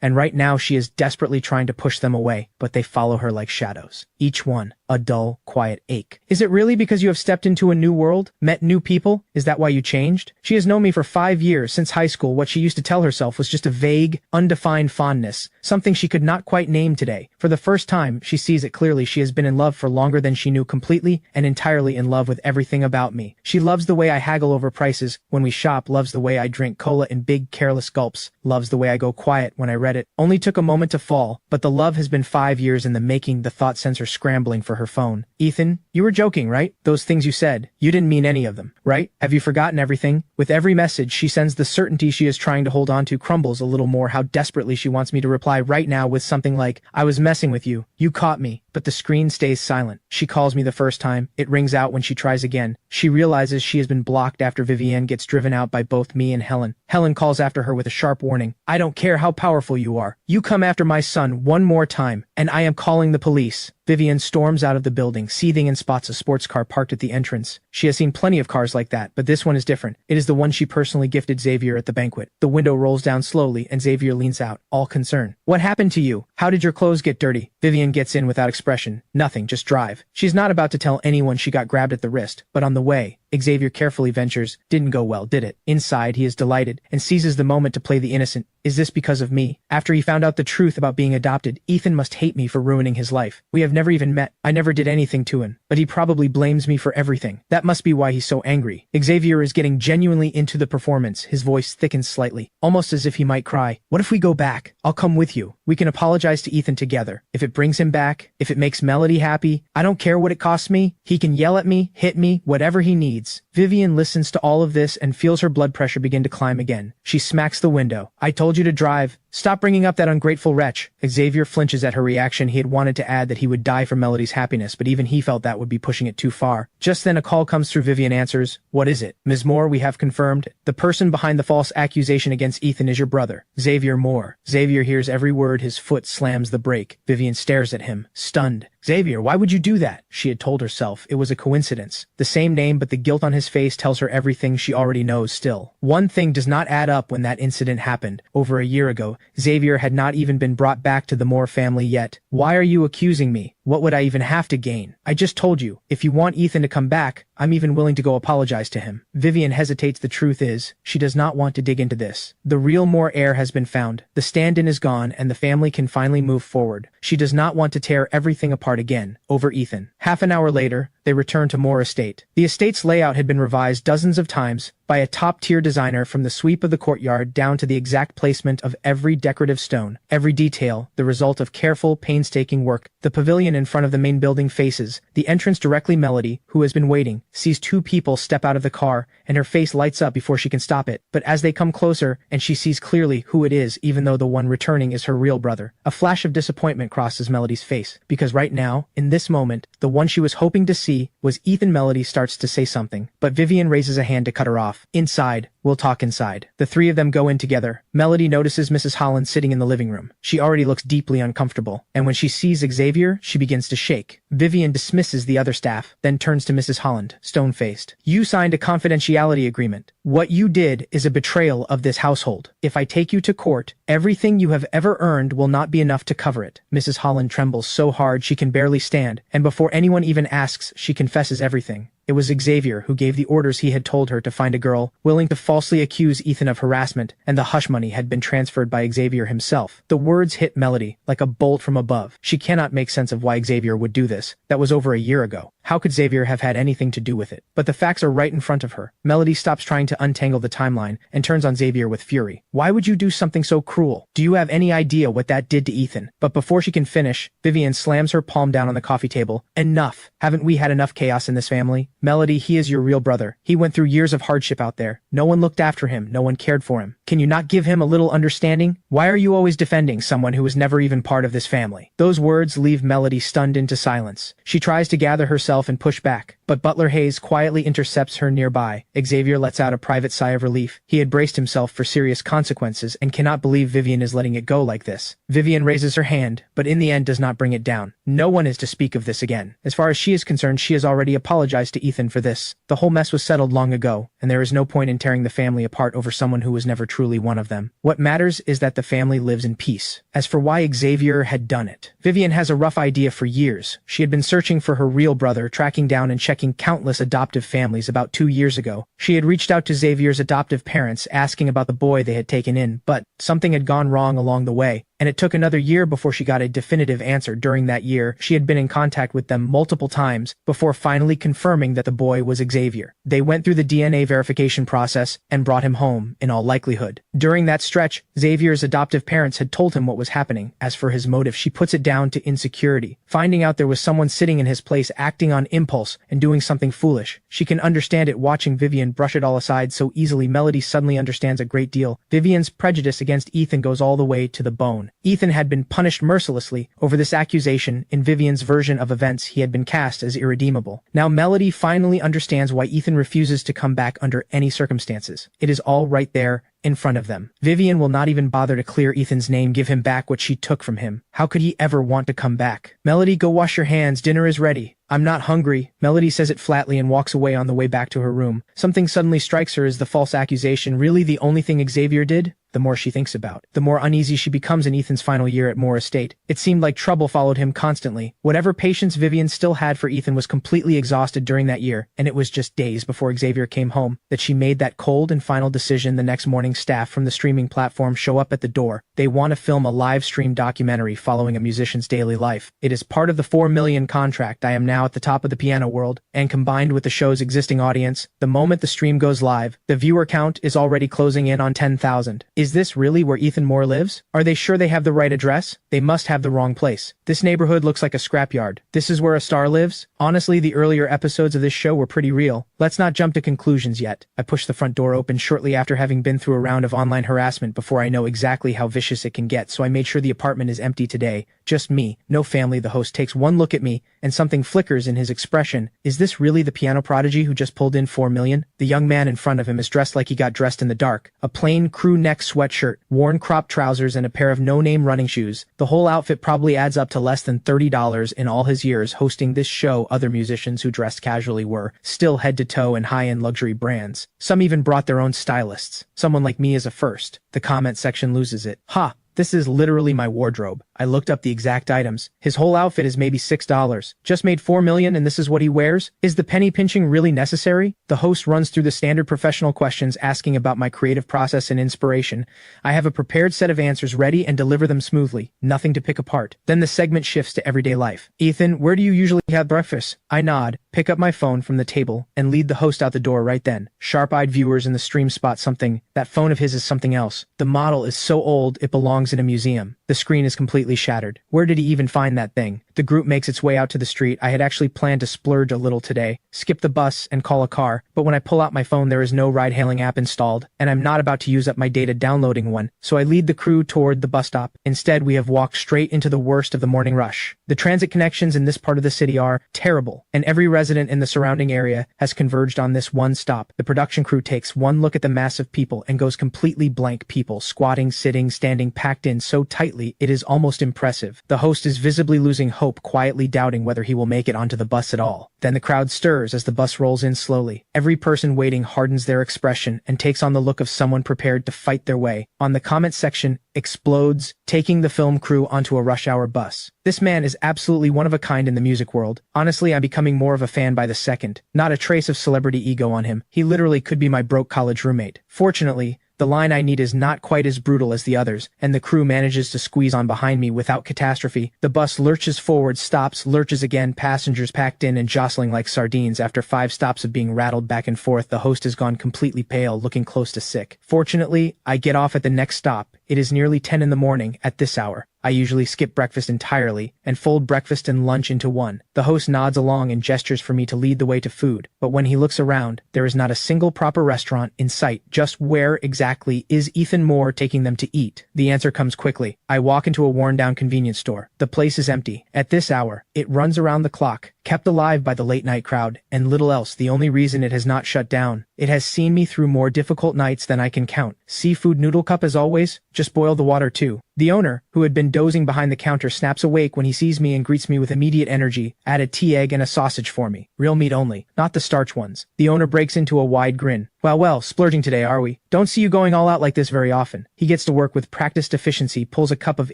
and right now she is desperately trying to push them away, but they follow her like shadows. Each one, a dull, quiet ache. Is it really because you have stepped into a new world, met new people? Is that why you changed? She has known me for 5 years, since high school. What she used to tell herself was just a vague, undefined fondness, something she could not quite name today. For the first time, she sees it clearly. She has been in love for longer than she knew, completely and entirely in love with everything about me. She loves the way I haggle over prices when we shop, loves the way I drink cola in big, careless gulps, loves the way I go quiet when I read it. Only took a moment to fall, but the love has been 5 years in the making. The thought sends her scrambling for her phone. Ethan, you were joking, right? Those things you said, you didn't mean any of them, right? Have you forgotten everything? With every message she sends, the certainty she is trying to hold on to crumbles a little more. How desperately she wants me to reply right now with something like, "I was messing with you. You caught me." But the screen stays silent. She calls me the first time. It rings out when she tries again. She realizes she has been blocked after Vivienne gets driven out by both me and Helen. Helen calls after her with a sharp warning. "I don't care how powerful you are. You come after my son one more time, and I am calling the police." Vivian storms out of the building, seething, and spots a sports car parked at the entrance. She has seen plenty of cars like that, but this one is different. It is the one she personally gifted Xavier at the banquet. The window rolls down slowly, and Xavier leans out, all concern. "What happened to you? How did your clothes get dirty?" Vivian gets in without expression. "Nothing, just drive." She's not about to tell anyone she got grabbed at the wrist, but on the way, Xavier carefully ventures, "Didn't go well, did it?" Inside, he is delighted, and seizes the moment to play the innocent. "Is this because of me? After he found out the truth about being adopted, Ethan must hate me for ruining his life. We have never even met. I never did anything to him, but he probably blames me for everything. That must be why he's so angry." Xavier is getting genuinely into the performance. His voice thickens slightly, almost as if he might cry. "What if we go back? I'll come with you. We can apologize to Ethan together. If it brings him back, if it makes Melody happy, I don't care what it costs me. He can yell at me, hit me, whatever he needs." Vivian listens to all of this and feels her blood pressure begin to climb again. She smacks the window. "I told you to drive. Stop bringing up that ungrateful wretch." Xavier flinches at her reaction. He had wanted to add that he would die for Melody's happiness, but even he felt that would be pushing it too far. Just then a call comes through. Vivian answers. "What is it?" "Ms. Moore, we have confirmed. The person behind the false accusation against Ethan is your brother, Xavier Moore." Xavier hears every word. His foot slams the brake. Vivian stares at him, stunned. "Xavier, why would you do that?" She had told herself it was a coincidence. The same name, but the guilt on his face tells her everything she already knows still. One thing does not add up. When that incident happened, over a year ago, Xavier had not even been brought back to the Moore family yet. "Why are you accusing me? What would I even have to gain? I just told you, if you want Ethan to come back, I'm even willing to go apologize to him." Vivian hesitates. The truth is, she does not want to dig into this. The real Moore heir has been found. The stand-in is gone, and the family can finally move forward. She does not want to tear everything apart again, over Ethan. Half an hour later, they return to Moore Estate. The estate's layout had been revised dozens of times by a top-tier designer, from the sweep of the courtyard down to the exact placement of every decorative stone, every detail, the result of careful, painstaking work. The pavilion in front of the main building faces the entrance directly. Melody, who has been waiting, sees two people step out of the car, and her face lights up before she can stop it. But as they come closer, and she sees clearly who it is, even though the one returning is her real brother, a flash of disappointment crosses Melody's face, because right now, in this moment, the one she was hoping to see was Ethan. Melody starts to say something, but Vivian raises a hand to cut her off. "Inside. We'll talk inside." The three of them go in together. Melody notices Mrs. Holland sitting in the living room. She already looks deeply uncomfortable, and when she sees Xavier, she begins to shake. Vivian dismisses the other staff, then turns to Mrs. Holland, stone-faced. "You signed a confidentiality agreement. What you did is a betrayal of this household. If I take you to court, everything you have ever earned will not be enough to cover it." Mrs. Holland trembles so hard she can barely stand, and before anyone even asks, she confesses everything. It was Xavier who gave the orders. He had told her to find a girl willing to falsely accuse Ethan of harassment, and the hush money had been transferred by Xavier himself. The words hit Melody like a bolt from above. She cannot make sense of why Xavier would do this. That was over a year ago. How could Xavier have had anything to do with it? But the facts are right in front of her. Melody stops trying to untangle the timeline and turns on Xavier with fury. "Why would you do something so cruel? Do you have any idea what that did to Ethan?" But before she can finish, Vivian slams her palm down on the coffee table. "Enough! Haven't we had enough chaos in this family? Melody, he is your real brother. He went through years of hardship out there. No one looked after him. No one cared for him. Can you not give him a little understanding? Why are you always defending someone who was never even part of this family?" Those words leave Melody stunned into silence. She tries to gather herself and push back, but Butler Hayes quietly intercepts her nearby. Xavier lets out a private sigh of relief. He had braced himself for serious consequences and cannot believe Vivian is letting it go like this. Vivian raises her hand, but in the end does not bring it down. No one is to speak of this again. As far as she is concerned, she has already apologized to Ethan for this. The whole mess was settled long ago, and there is no point in tearing the family apart over someone who was never truly one of them. What matters is that the family lives in peace. As for why Xavier had done it, Vivian has a rough idea. For years, she had been searching for her real brother, tracking down and checking countless adoptive families. About 2 years ago, she had reached out to Xavier's adoptive parents, asking about the boy they had taken in, but something had gone wrong along the way, and it took another year before she got a definitive answer. During that year, she had been in contact with them multiple times before finally confirming that the boy was Xavier. They went through the DNA verification process and brought him home, in all likelihood. During that stretch, Xavier's adoptive parents had told him what was happening. As for his motive, she puts it down to insecurity. Finding out there was someone sitting in his place acting on impulse and doing something foolish. She can understand it. Watching Vivian brush it all aside so easily, Melody suddenly understands a great deal. Vivian's prejudice against Ethan goes all the way to the bone. Ethan had been punished mercilessly over this accusation. In Vivian's version of events, he had been cast as irredeemable. Now Melody finally understands why Ethan refuses to come back under any circumstances. It is all right there, in front of them. Vivian will not even bother to clear Ethan's name, give him back what she took from him. How could he ever want to come back? Melody, go wash your hands, dinner is ready. I'm not hungry, Melody says it flatly and walks away on the way back to her room. Something suddenly strikes her as the false accusation really the only thing Xavier did? The more she thinks about, the more uneasy she becomes in Ethan's final year at Moore Estate. It seemed like trouble followed him constantly. Whatever patience Vivian still had for Ethan was completely exhausted during that year, and it was just days before Xavier came home that she made that cold and final decision. The next morning, staff from the streaming platform show up at the door. They want to film a live stream documentary following a musician's daily life. It is part of the $4 million contract. I am now at the top of the piano world, and combined with the show's existing audience, the moment the stream goes live, the viewer count is already closing in on 10,000. Is this really where Ethan Moore lives? Are they sure they have the right address? They must have the wrong place. This neighborhood looks like a scrapyard. This is where a star lives? Honestly, the earlier episodes of this show were pretty real. Let's not jump to conclusions yet. I push the front door open shortly after having been through a round of online harassment before I know exactly how vicious it can get, so I made sure the apartment is empty today. Just me, no family. The host takes one look at me, and something flickers in his expression. Is this really the piano prodigy who just pulled in $4 million? The young man in front of him is dressed like he got dressed in the dark. A plain crew neck sweatshirt, worn cropped trousers, and a pair of no-name running shoes. The whole outfit probably adds up to less than $30 in all his years hosting this show. Other musicians who dressed casually were still head to toe in high-end luxury brands. Some even brought their own stylists. Someone like me is a first. The comment section loses it. Ha! This is literally my wardrobe. I looked up the exact items. His whole outfit is maybe $6. Just made $4 million and this is what he wears? Is the penny pinching really necessary? The host runs through the standard professional questions asking about my creative process and inspiration. I have a prepared set of answers ready and deliver them smoothly. Nothing to pick apart. Then the segment shifts to everyday life. Ethan, where do you usually have breakfast? I nod, pick up my phone from the table, and lead the host out the door right then. Sharp-eyed viewers in the stream spot something. That phone of his is something else. The model is so old it belongs in a museum. The screen is completely shattered. Where did he even find that thing? The group makes its way out to the street. I had actually planned to splurge a little today, skip the bus and call a car, but when I pull out my phone there is no ride-hailing app installed, and I'm not about to use up my data downloading one, so I lead the crew toward the bus stop. Instead, we have walked straight into the worst of the morning rush. The transit connections in this part of the city are terrible, and every resident in the surrounding area has converged on this one stop. The production crew takes one look at the mass of people and goes completely blank. People squatting, sitting, standing, packed in so tightly it is almost impressive. The host is visibly losing hope, quietly doubting whether he will make it onto the bus at all. Then the crowd stirs as the bus rolls in slowly. Every person waiting hardens their expression and takes on the look of someone prepared to fight their way. On the comment section, explodes, taking the film crew onto a rush hour bus. This man is absolutely one of a kind in the music world. Honestly, I'm becoming more of a fan by the second. Not a trace of celebrity ego on him. He literally could be my broke college roommate. Fortunately, the line I need is not quite as brutal as the others, and the crew manages to squeeze on behind me without catastrophe. The bus lurches forward, stops, lurches again, passengers packed in and jostling like sardines. After 5 stops of being rattled back and forth, the host has gone completely pale, looking close to sick. Fortunately, I get off at the next stop. It is nearly 10 in the morning at this hour. I usually skip breakfast entirely and fold breakfast and lunch into one. The host nods along and gestures for me to lead the way to food, but when he looks around, there is not a single proper restaurant in sight. Just where exactly is Ethan Moore taking them to eat? The answer comes quickly. I walk into a worn-down convenience store. The place is empty. At this hour, it runs around the clock, kept alive by the late-night crowd, and little else. The only reason it has not shut down. It has seen me through more difficult nights than I can count. Seafood noodle cup as always, just boil the water too. The owner, who had been dozing behind the counter, snaps awake when he sees me and greets me with immediate energy. Add a tea, egg, and a sausage for me. Real meat only, not the starch ones. The owner breaks into a wide grin. Well, splurging today, are we? Don't see you going all out like this very often. He gets to work with practiced efficiency, pulls a cup of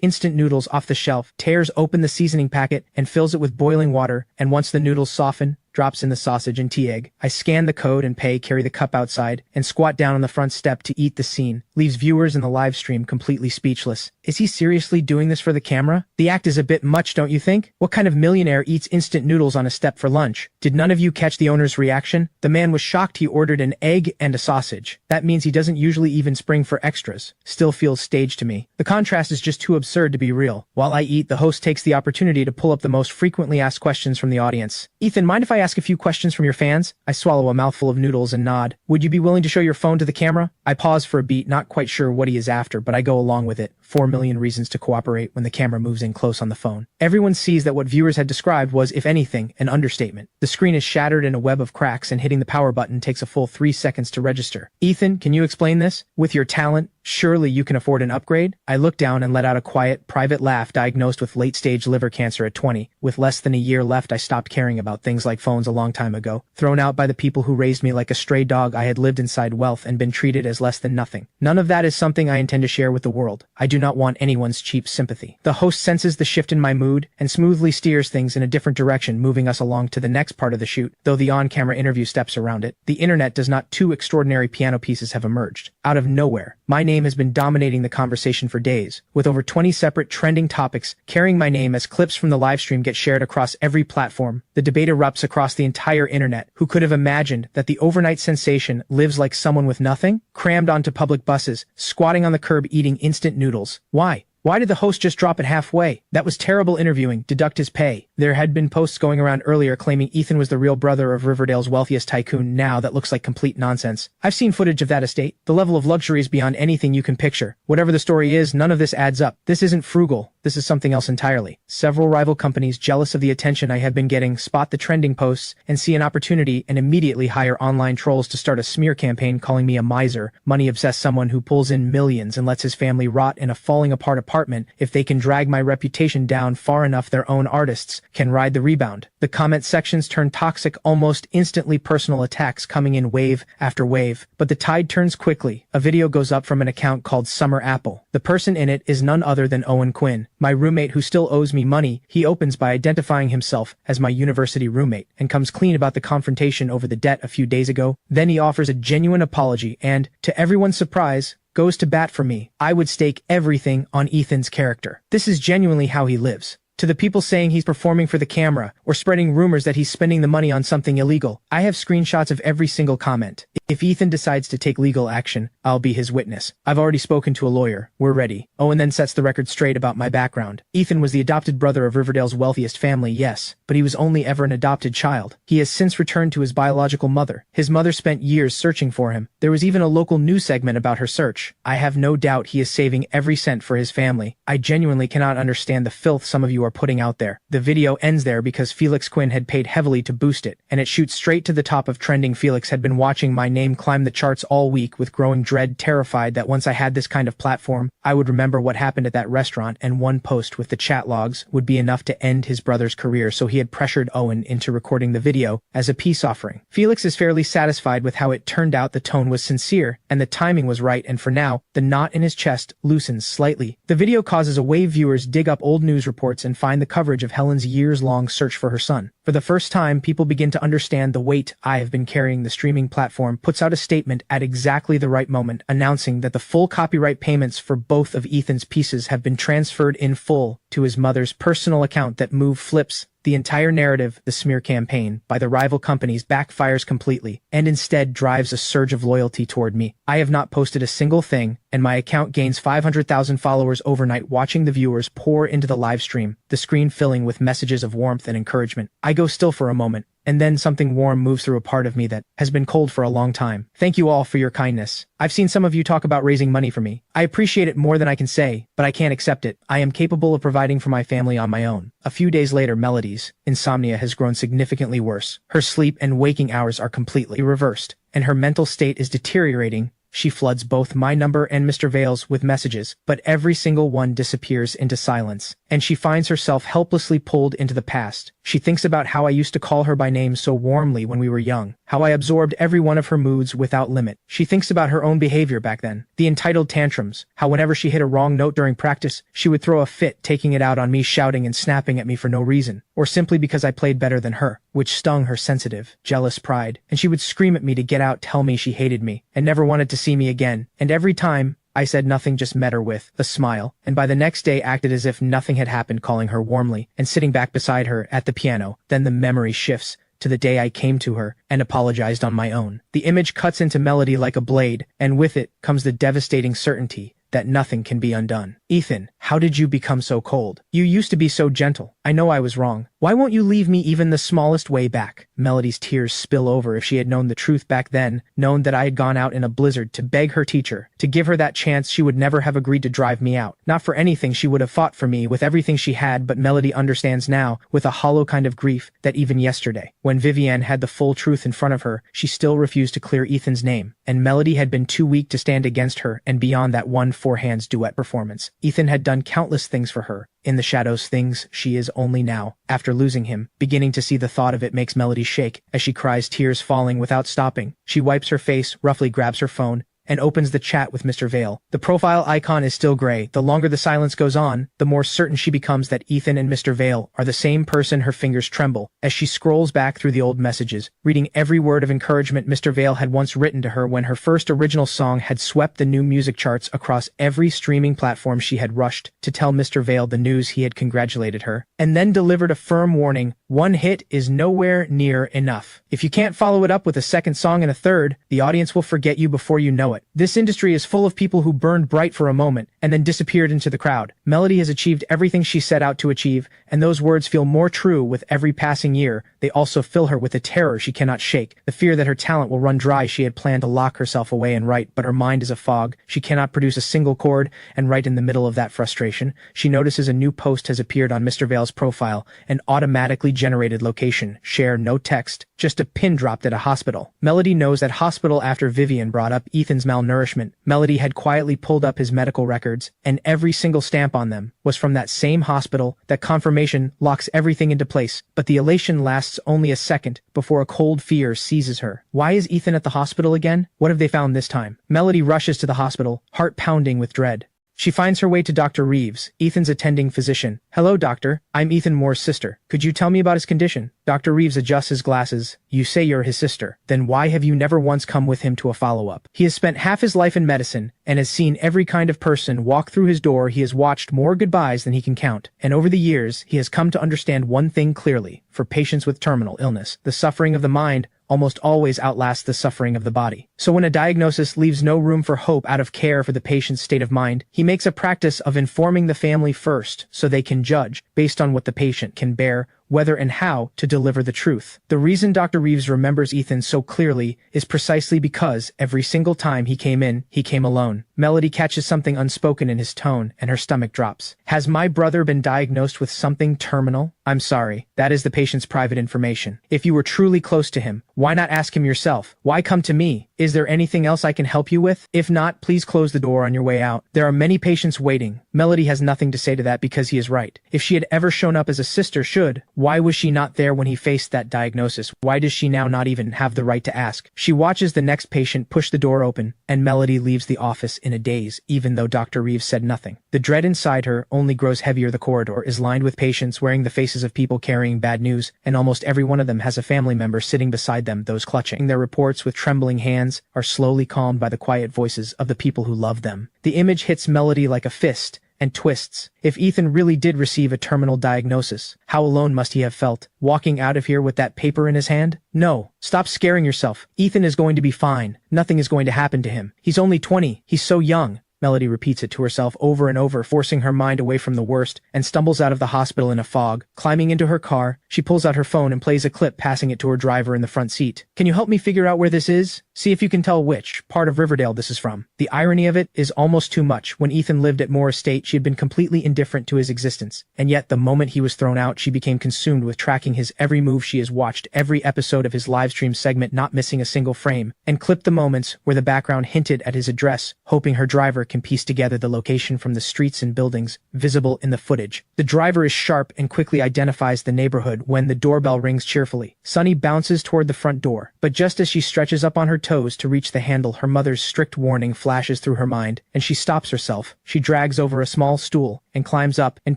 instant noodles off the shelf, tears open the seasoning packet, and fills it with boiling water, and once the noodles soften, drops in the sausage and tea egg. I scan the code and pay, carry the cup outside, and squat down on the front step to eat. The scene leaves viewers in the live stream completely speechless. Is he seriously doing this for the camera? The act is a bit much, don't you think? What kind of millionaire eats instant noodles on a step for lunch? Did none of you catch the owner's reaction? The man was shocked. He ordered an egg and a sausage. That means he doesn't usually even spring for extras. Still feels staged to me. The contrast is just too absurd to be real. While I eat, the host takes the opportunity to pull up the most frequently asked questions from the audience. Ethan, mind if I ask a few questions from your fans? I swallow a mouthful of noodles and nod. Would you be willing to show your phone to the camera? I pause for a beat, not quite sure what he is after, but I go along with it. 4 million reasons to cooperate when the camera moves in close on the phone. Everyone sees that what viewers had described was, if anything, an understatement. The screen is shattered in a web of cracks, and hitting the power button takes a full 3 seconds to register. Ethan, can you explain this? With your talent, surely you can afford an upgrade? I look down and let out a quiet, private laugh. Diagnosed with late-stage liver cancer at 20. With less than a year left, I stopped caring about things like phones a long time ago. Thrown out by the people who raised me like a stray dog, I had lived inside wealth and been treated as less than nothing. None of that is something I intend to share with the world. I do not want anyone's cheap sympathy. The host senses the shift in my mood and smoothly steers things in a different direction, moving us along to the next part of the shoot, though the on-camera interview steps around it. The internet does not. 2 extraordinary piano pieces have emerged. Out of nowhere, my name has been dominating the conversation for days, with over 20 separate trending topics carrying my name as clips from the livestream get shared across every platform. The debate erupts across the entire internet. Who could have imagined that the overnight sensation lives like someone with nothing, crammed onto public buses, squatting on the curb eating instant noodles? Why? Why did the host just drop it halfway? That was terrible interviewing. Deduct his pay. There had been posts going around earlier claiming Ethan was the real brother of Riverdale's wealthiest tycoon. Now that looks like complete nonsense. I've seen footage of that estate. The level of luxury is beyond anything you can picture. Whatever the story is, none of this adds up. This isn't frugal. This is something else entirely. Several rival companies, jealous of the attention I have been getting, spot the trending posts and see an opportunity and immediately hire online trolls to start a smear campaign calling me a miser, money-obsessed someone who pulls in millions and lets his family rot in a falling-apart apartment. If they can drag my reputation down far enough, their own artists can ride the rebound. The comment sections turn toxic, almost instantly personal attacks coming in wave after wave. But the tide turns quickly. A video goes up from an account called Summer Apple. The person in it is none other than Owen Quinn, my roommate who still owes me money. He opens by identifying himself as my university roommate and comes clean about the confrontation over the debt a few days ago. Then he offers a genuine apology and, to everyone's surprise, goes to bat for me. I would stake everything on Ethan's character. This is genuinely how he lives. To the people saying he's performing for the camera or spreading rumors that he's spending the money on something illegal, I have screenshots of every single comment. If Ethan decides to take legal action, I'll be his witness. I've already spoken to a lawyer. We're ready. Owen then sets the record straight about my background. Ethan was the adopted brother of Riverdale's wealthiest family, yes, but he was only ever an adopted child. He has since returned to his biological mother. His mother spent years searching for him. There was even a local news segment about her search. I have no doubt he is saving every cent for his family. I genuinely cannot understand the filth some of you are putting out there. The video ends there because Felix Quinn had paid heavily to boost it, and it shoots straight to the top of trending. Felix had been watching my name climb the charts all week with growing dread, terrified that once I had this kind of platform, I would remember what happened at that restaurant, and one post with the chat logs would be enough to end his brother's career. So he had pressured Owen into recording the video as a peace offering. Felix is fairly satisfied with how it turned out. The tone was sincere and the timing was right, and for now, the knot in his chest loosens slightly. The video causes a wave. Viewers dig up old news reports and find the coverage of Helen's years-long search for her son. For the first time, people begin to understand the weight I have been carrying. The streaming platform puts out a statement at exactly the right moment, announcing that the full copyright payments for both of Ethan's pieces have been transferred in full to his mother's personal account. That move flips the entire narrative. The smear campaign by the rival companies backfires completely and instead drives a surge of loyalty toward me. I have not posted a single thing, and my account gains 500,000 followers overnight, watching the viewers pour into the live stream, the screen filling with messages of warmth and encouragement. I go still for a moment, and then something warm moves through a part of me that has been cold for a long time. Thank you all for your kindness. I've seen some of you talk about raising money for me. I appreciate it more than I can say, but I can't accept it. I am capable of providing for my family on my own. A few days later, Melody's insomnia has grown significantly worse. Her sleep and waking hours are completely reversed, and her mental state is deteriorating. She floods both my number and Mr. Vale's with messages, but every single one disappears into silence, and she finds herself helplessly pulled into the past. She thinks about how I used to call her by name so warmly when we were young, how I absorbed every one of her moods without limit. She thinks about her own behavior back then, the entitled tantrums, how whenever she hit a wrong note during practice, she would throw a fit, taking it out on me, shouting and snapping at me for no reason, or simply because I played better than her, which stung her sensitive, jealous pride, and she would scream at me to get out, tell me she hated me, and never wanted to see me again, and every time, I said nothing, just met her with a smile, and by the next day acted as if nothing had happened, calling her warmly and sitting back beside her at the piano. Then the memory shifts to the day I came to her and apologized on my own. The image cuts into Melody like a blade, and with it comes the devastating certainty that nothing can be undone. Ethan, how did you become so cold? You used to be so gentle. I know I was wrong. Why won't you leave me even the smallest way back? Melody's tears spill over. If she had known the truth back then, known that I had gone out in a blizzard to beg her teacher to give her that chance, she would never have agreed to drive me out. Not for anything she would have fought for me with everything she had, but Melody understands now, with a hollow kind of grief, that even yesterday, when Vivienne had the full truth in front of her, she still refused to clear Ethan's name, and Melody had been too weak to stand against her, and beyond that one four-hands duet performance, Ethan had done countless things for her. In the shadows, things she is only now, after losing him, beginning to see. The thought of it makes Melody shake, as she cries, tears falling without stopping. She wipes her face, roughly grabs her phone, and opens the chat with Mr. Vale. The profile icon is still gray. The longer the silence goes on, the more certain she becomes that Ethan and Mr. Vale are the same person. Her fingers tremble as she scrolls back through the old messages, reading every word of encouragement Mr. Vale had once written to her when her first original song had swept the new music charts across every streaming platform. She had rushed to tell Mr. Vale the news. He had congratulated her, and then delivered a firm warning: one hit is nowhere near enough. If you can't follow it up with a second song and a third, the audience will forget you before you know it. This industry is full of people who burned bright for a moment and then disappeared into the crowd. Melody has achieved everything she set out to achieve, and those words feel more true with every passing year. They also fill her with a terror she cannot shake, the fear that her talent will run dry. She had planned to lock herself away and write, but her mind is a fog. She cannot produce a single chord, and right in the middle of that frustration, she notices a new post has appeared on Mr. Vale's profile, an automatically generated location. Share, no text, just a pin dropped at a hospital. Melody knows that hospital after Vivienne brought up Ethan's malnourishment. Melody had quietly pulled up his medical records, and every single stamp on them was from that same hospital. That confirmation locks everything into place, but the elation lasts only a second before a cold fear seizes her. Why is Ethan at the hospital again? What have they found this time? Melody rushes to the hospital, heart pounding with dread. She finds her way to Dr. Reeves, Ethan's attending physician. Hello, doctor. I'm Ethan Moore's sister. Could you tell me about his condition? Dr. Reeves adjusts his glasses. You say you're his sister. Then why have you never once come with him to a follow-up? He has spent half his life in medicine and has seen every kind of person walk through his door. He has watched more goodbyes than he can count. And over the years, he has come to understand one thing clearly. For patients with terminal illness, the suffering of the mind almost always outlasts the suffering of the body. So when a diagnosis leaves no room for hope out of care for the patient's state of mind, he makes a practice of informing the family first so they can judge, based on what the patient can bear, whether and how to deliver the truth. The reason Dr. Reeves remembers Ethan so clearly is precisely because every single time he came alone. Melody catches something unspoken in his tone, and her stomach drops. Has my brother been diagnosed with something terminal? I'm sorry, that is the patient's private information. If you were truly close to him, why not ask him yourself? Why come to me? Is there anything else I can help you with? If not, please close the door on your way out. There are many patients waiting. Melody has nothing to say to that because he is right. If she had ever shown up as a sister should, why was she not there when he faced that diagnosis? Why does she now not even have the right to ask? She watches the next patient push the door open, and Melody leaves the office in a daze, even though Dr. Reeves said nothing. The dread inside her only grows heavier. The corridor is lined with patients wearing the faces of people carrying bad news, and almost every one of them has a family member sitting beside them. Those clutching their reports with trembling hands are slowly calmed by the quiet voices of the people who love them. The image hits Melody like a fist and twists. If Ethan really did receive a terminal diagnosis, how alone must he have felt, walking out of here with that paper in his hand? No, stop scaring yourself. Ethan is going to be fine. Nothing is going to happen to him. He's only 20. He's so young. Melody repeats it to herself over and over, forcing her mind away from the worst, and stumbles out of the hospital in a fog. Climbing into her car, she pulls out her phone and plays a clip, passing it to her driver in the front seat. Can you help me figure out where this is? See if you can tell which part of Riverdale this is from. The irony of it is almost too much. When Ethan lived at Moore Estate, she had been completely indifferent to his existence. And yet, the moment he was thrown out, she became consumed with tracking his every move. She has watched every episode of his livestream segment, not missing a single frame, and clipped the moments where the background hinted at his address, hoping her driver can piece together the location from the streets and buildings visible in the footage. The driver is sharp and quickly identifies the neighborhood when the doorbell rings cheerfully. Sunny bounces toward the front door, but just as she stretches up on her toes to reach the handle, her mother's strict warning flashes through her mind, and she stops herself. She drags over a small stool and climbs up and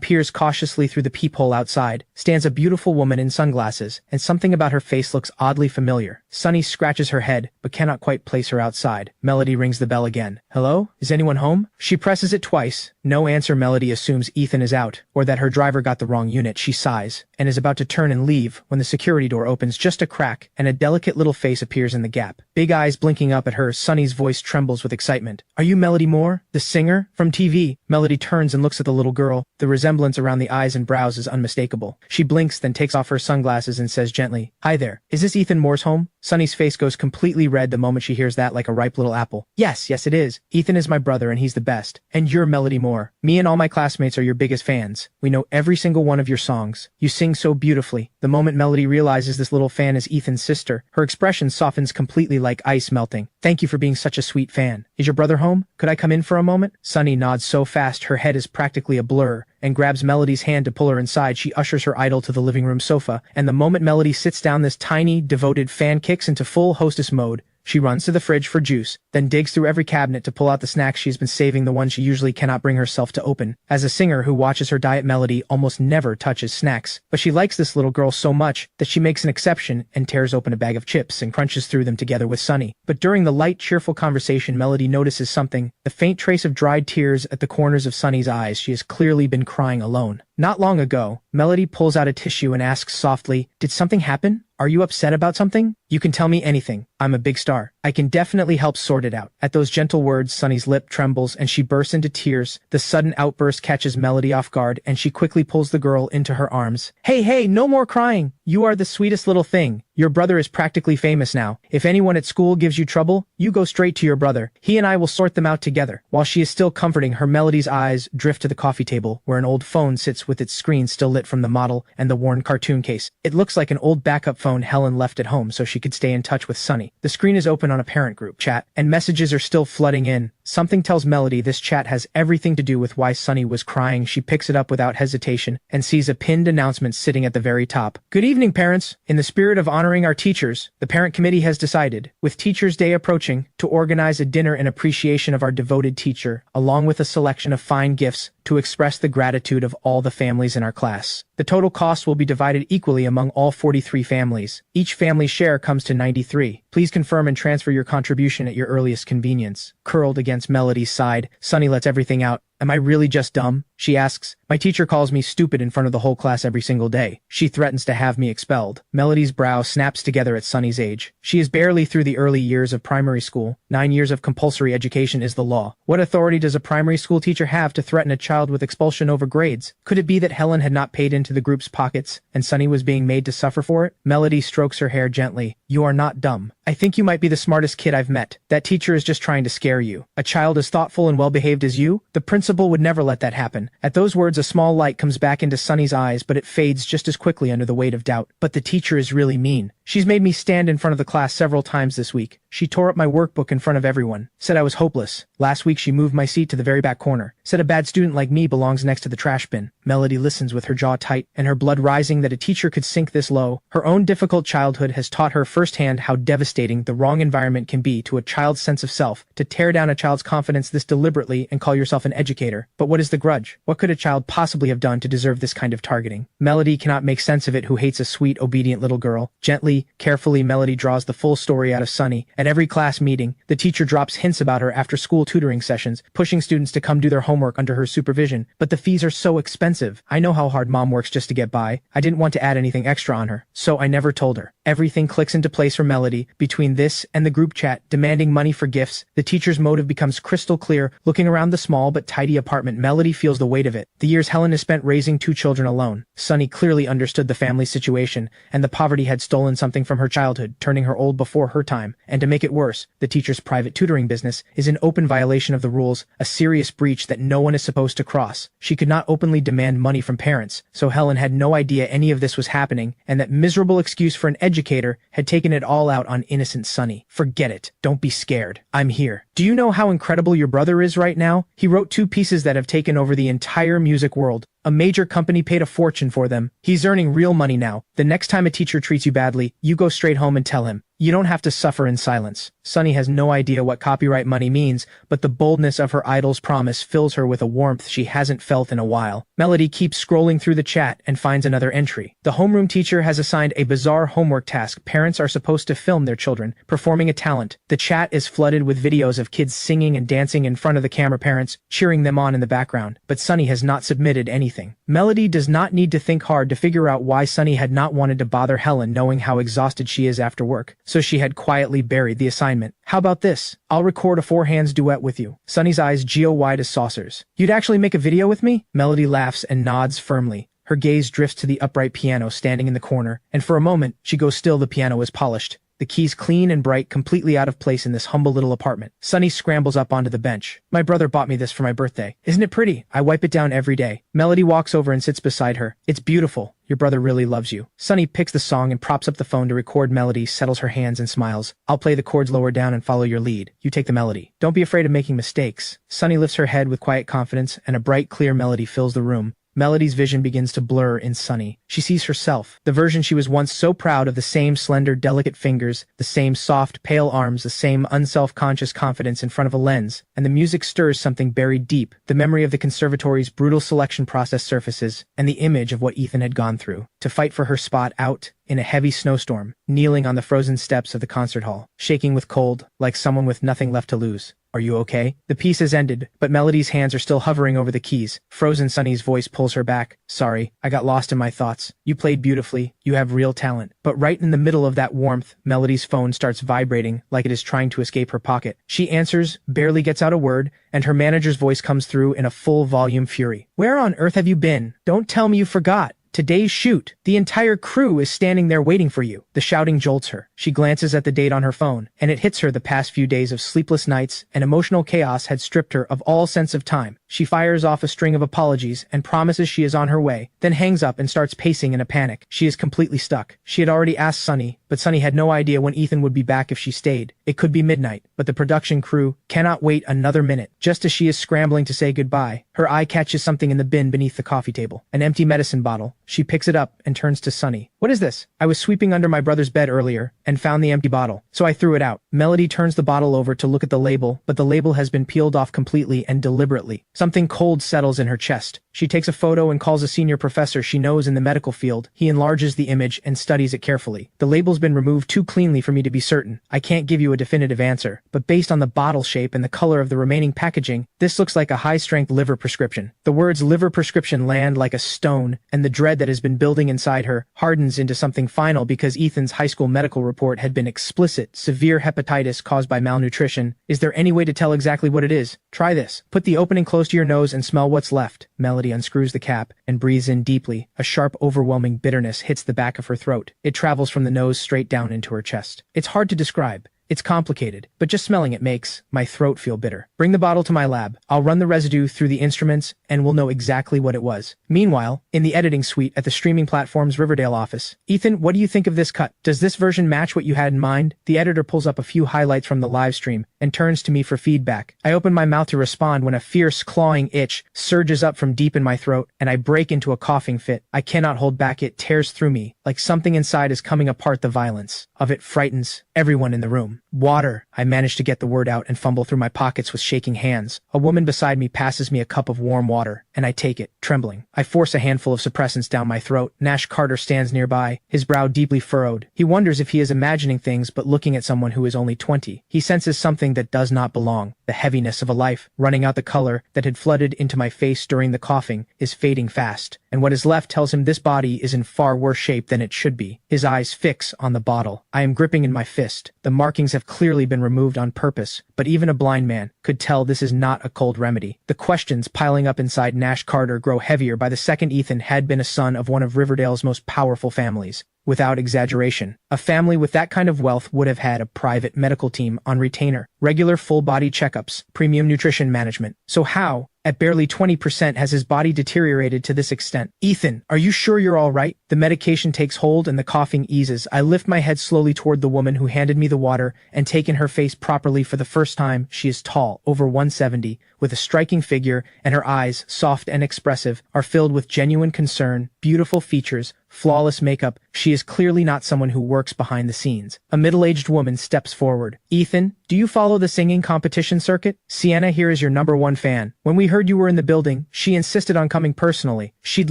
peers cautiously through the peephole. Outside stands a beautiful woman in sunglasses, and something about her face looks oddly familiar. Sunny scratches her head, but cannot quite place her outside. Melody rings the bell again. Hello? Is anyone home? home? She presses it twice. No answer. Melody assumes Ethan is out, or that her driver got the wrong unit. She sighs, and is about to turn and leave when the security door opens just a crack, and a delicate little face appears in the gap. Big eyes blinking up at her, Sunny's voice trembles with excitement. Are you Melody Moore, the singer? From TV? Melody turns and looks at the little girl. The resemblance around the eyes and brows is unmistakable. She blinks, then takes off her sunglasses and says gently, "Hi there. Is this Ethan Moore's home?" Sunny's face goes completely red the moment she hears that, like a ripe little apple. Yes, it is. Ethan is my brother and he's the best. And you're Melody Moore. Me and all my classmates are your biggest fans. We know every single one of your songs. You sing so beautifully. The moment Melody realizes this little fan is Ethan's sister, her expression softens completely like ice melting. Thank you for being such a sweet fan. Is your brother home? Could I come in for a moment? Sunny nods so fast her head is practically a blur, and grabs Melody's hand to pull her inside. She ushers her idol to the living room sofa, and the moment Melody sits down, this tiny, devoted fan kicks into full hostess mode. She runs to the fridge for juice, then digs through every cabinet to pull out the snacks she's been saving, the ones she usually cannot bring herself to open. As a singer who watches her diet, Melody almost never touches snacks, but she likes this little girl so much that she makes an exception and tears open a bag of chips and crunches through them together with Sunny. But during the light, cheerful conversation, Melody notices something, the faint trace of dried tears at the corners of Sunny's eyes. She has clearly been crying alone. Not long ago, Melody pulls out a tissue and asks softly, "Did something happen? Are you upset about something? You can tell me anything. I'm a big star. I can definitely help sort it out." At those gentle words, Sunny's lip trembles and she bursts into tears. The sudden outburst catches Melody off guard and she quickly pulls the girl into her arms. Hey, no more crying. You are the sweetest little thing. Your brother is practically famous now. If anyone at school gives you trouble, you go straight to your brother. He and I will sort them out together. While she is still comforting her, Melody's eyes drift to the coffee table, where an old phone sits with its screen still lit from the model and the worn cartoon case. It looks like an old backup phone Helen left at home so she could stay in touch with Sunny. The screen is open on a parent group chat, and messages are still flooding in. Something tells Melody this chat has everything to do with why Sunny was crying. She picks it up without hesitation and sees a pinned announcement sitting at the very top. "Good evening, parents. In the spirit of honoring our teachers, the parent committee has decided, with Teachers' Day approaching, to organize a dinner in appreciation of our devoted teacher, along with a selection of fine gifts to express the gratitude of all the families in our class. The total cost will be divided equally among all 43 families. Each family's share comes to $93. Please confirm and transfer your contribution at your earliest convenience." Curled against Melody's side, Sunny lets everything out. "Am I really just dumb?" she asks. "My teacher calls me stupid in front of the whole class every single day. She threatens to have me expelled." Melody's brow snaps together at Sunny's age. She is barely through the early years of primary school. 9 years of compulsory education is the law. What authority does a primary school teacher have to threaten a child with expulsion over grades? Could it be that Helen had not paid into the group's pockets, and Sunny was being made to suffer for it? Melody strokes her hair gently. "You are not dumb. I think you might be the smartest kid I've met. That teacher is just trying to scare you. A child as thoughtful and well-behaved as you? The principal would never let that happen." At those words, a small light comes back into Sunny's eyes, but it fades just as quickly under the weight of doubt. "But the teacher is really mean. She's made me stand in front of the class several times this week. She tore up my workbook in front of everyone. Said I was hopeless. Last week she moved my seat to the very back corner. Said a bad student like me belongs next to the trash bin." Melody listens with her jaw tight and her blood rising that a teacher could sink this low. Her own difficult childhood has taught her firsthand how devastating the wrong environment can be to a child's sense of self. To tear down a child's confidence this deliberately and call yourself an educator. But what is the grudge? What could a child possibly have done to deserve this kind of targeting? Melody cannot make sense of it, who hates a sweet, obedient little girl. Gently, carefully, Melody draws the full story out of Sunny. At every class meeting, the teacher drops hints about her after school tutoring sessions, pushing students to come do their homework under her supervision. "But the fees are so expensive. I know how hard mom works just to get by. I didn't want to add anything extra on her, so I never told her." Everything clicks into place for Melody. Between this and the group chat demanding money for gifts, the teacher's motive becomes crystal clear. Looking around the small but tidy apartment, Melody feels the weight of it. The years Helen has spent raising 2 children alone. Sunny clearly understood the family situation, and the poverty had stolen something from her childhood, turning her old before her time. And to make it worse, the teacher's private tutoring business is in open violation of the rules, a serious breach that no one is supposed to cross. She could not openly demand money from parents, so Helen had no idea any of this was happening, and that miserable excuse for an educator had taken it all out on innocent Sunny. "Forget it. Don't be scared. I'm here. Do you know how incredible your brother is right now? He wrote 2 pieces that have taken over the entire music world. A major company paid a fortune for them. He's earning real money now. The next time a teacher treats you badly, you go straight home and tell him. You don't have to suffer in silence. Sunny has no idea what copyright money means, but the boldness of her idol's promise fills her with a warmth she hasn't felt in a while. Melody keeps scrolling through the chat and finds another entry. The homeroom teacher has assigned a bizarre homework task. Parents are supposed to film their children performing a talent. The chat is flooded with videos of kids singing and dancing in front of the camera, parents cheering them on in the background, but Sunny has not submitted anything. Melody does not need to think hard to figure out why Sunny had not wanted to bother Helen, knowing how exhausted she is after work, so she had quietly buried the assignment. How about this? I'll record a four-hands duet with you. Sunny's eyes geo-wide as saucers. You'd actually make a video with me? Melody laughs and nods firmly. Her gaze drifts to the upright piano standing in the corner, and for a moment, she goes still. The piano is polished, the keys clean and bright, completely out of place in this humble little apartment. Sunny scrambles up onto the bench. My brother bought me this for my birthday. Isn't it pretty? I wipe it down every day. Melody walks over and sits beside her. It's beautiful. Your brother really loves you. Sunny picks the song and props up the phone to record. Melody settles her hands and smiles. I'll play the chords lower down and follow your lead. You take the melody. Don't be afraid of making mistakes. Sunny lifts her head with quiet confidence, and a bright, clear melody fills the room. Melody's vision begins to blur in Sunny. She sees herself, the version she was once so proud of, the same slender, delicate fingers, the same soft, pale arms, the same unself-conscious confidence in front of a lens, and the music stirs something buried deep. The memory of the conservatory's brutal selection process surfaces, and the image of what Ethan had gone through to fight for her spot out in a heavy snowstorm, kneeling on the frozen steps of the concert hall, shaking with cold, like someone with nothing left to lose. Are you okay? The piece has ended, but Melody's hands are still hovering over the keys. Frozen Sunny's voice pulls her back. Sorry, I got lost in my thoughts. You played beautifully. You have real talent. But right in the middle of that warmth, Melody's phone starts vibrating like it is trying to escape her pocket. She answers, barely gets out a word, and her manager's voice comes through in a full volume fury. Where on earth have you been? Don't tell me you forgot. Today's shoot. The entire crew is standing there waiting for you. The shouting jolts her. She glances at the date on her phone, and it hits her the past few days of sleepless nights and emotional chaos had stripped her of all sense of time. She fires off a string of apologies and promises she is on her way, then hangs up and starts pacing in a panic. She is completely stuck. She had already asked Sunny, but Sunny had no idea when Ethan would be back if she stayed. It could be midnight, but the production crew cannot wait another minute. Just as she is scrambling to say goodbye, her eye catches something in the bin beneath the coffee table. An empty medicine bottle. She picks it up and turns to Sunny. What is this? I was sweeping under my brother's bed earlier and found the empty bottle, so I threw it out. Melody turns the bottle over to look at the label, but the label has been peeled off completely and deliberately. Something cold settles in her chest. She takes a photo and calls a senior professor she knows in the medical field. He enlarges the image and studies it carefully. The label's been removed too cleanly for me to be certain. I can't give you a definitive answer, but based on the bottle shape and the color of the remaining packaging, this looks like a high-strength liver prescription. The words liver prescription land like a stone, and the dread that has been building inside her hardens into something final because Ethan's high school medical report had been explicit: severe hepatitis caused by malnutrition. Is there any way to tell exactly what it is? Try this. Put the opening close to your nose and smell what's left. Melody unscrews the cap and breathes in deeply. A sharp, overwhelming bitterness hits the back of her throat. It travels from the nose straight down into her chest. It's hard to describe. It's complicated, but just smelling it makes my throat feel bitter. Bring the bottle to my lab. I'll run the residue through the instruments and we'll know exactly what it was. Meanwhile, in the editing suite at the streaming platform's Riverdale office, Ethan, what do you think of this cut? Does this version match what you had in mind? The editor pulls up a few highlights from the live stream and turns to me for feedback. I open my mouth to respond when a fierce, clawing itch surges up from deep in my throat and I break into a coughing fit. I cannot hold back. It tears through me like something inside is coming apart. The violence of it frightens everyone in the room. Water. I manage to get the word out and fumble through my pockets with shaking hands. A woman beside me passes me a cup of warm water, and I take it, trembling. I force a handful of suppressants down my throat. Nash Carter stands nearby, his brow deeply furrowed. He wonders if he is imagining things but looking at someone who is only 20. He senses something that does not belong. The heaviness of a life, running out. The color that had flooded into my face during the coughing is fading fast, and what is left tells him this body is in far worse shape than it should be. His eyes fix on the bottle. I am gripping in my fist. The markings have clearly been removed on purpose, but even a blind man could tell this is not a cold remedy. The questions piling up inside Nash Carter grow heavier by the second. Ethan had been a son of one of Riverdale's most powerful families. Without exaggeration, a family with that kind of wealth would have had a private medical team on retainer, regular full-body checkups, premium nutrition management. So how, at barely 20%, has his body deteriorated to this extent? Ethan, are you sure you're all right? The medication takes hold and the coughing eases. I lift my head slowly toward the woman who handed me the water and take in her face properly for the first time. She is tall, over 170, with a striking figure, and her eyes, soft and expressive, are filled with genuine concern, beautiful features, flawless makeup. She is clearly not someone who works behind the scenes. A middle-aged woman steps forward. Ethan, do you follow the singing competition circuit? Sienna here is your #1 fan. When we heard you were in the building, she insisted on coming personally. She'd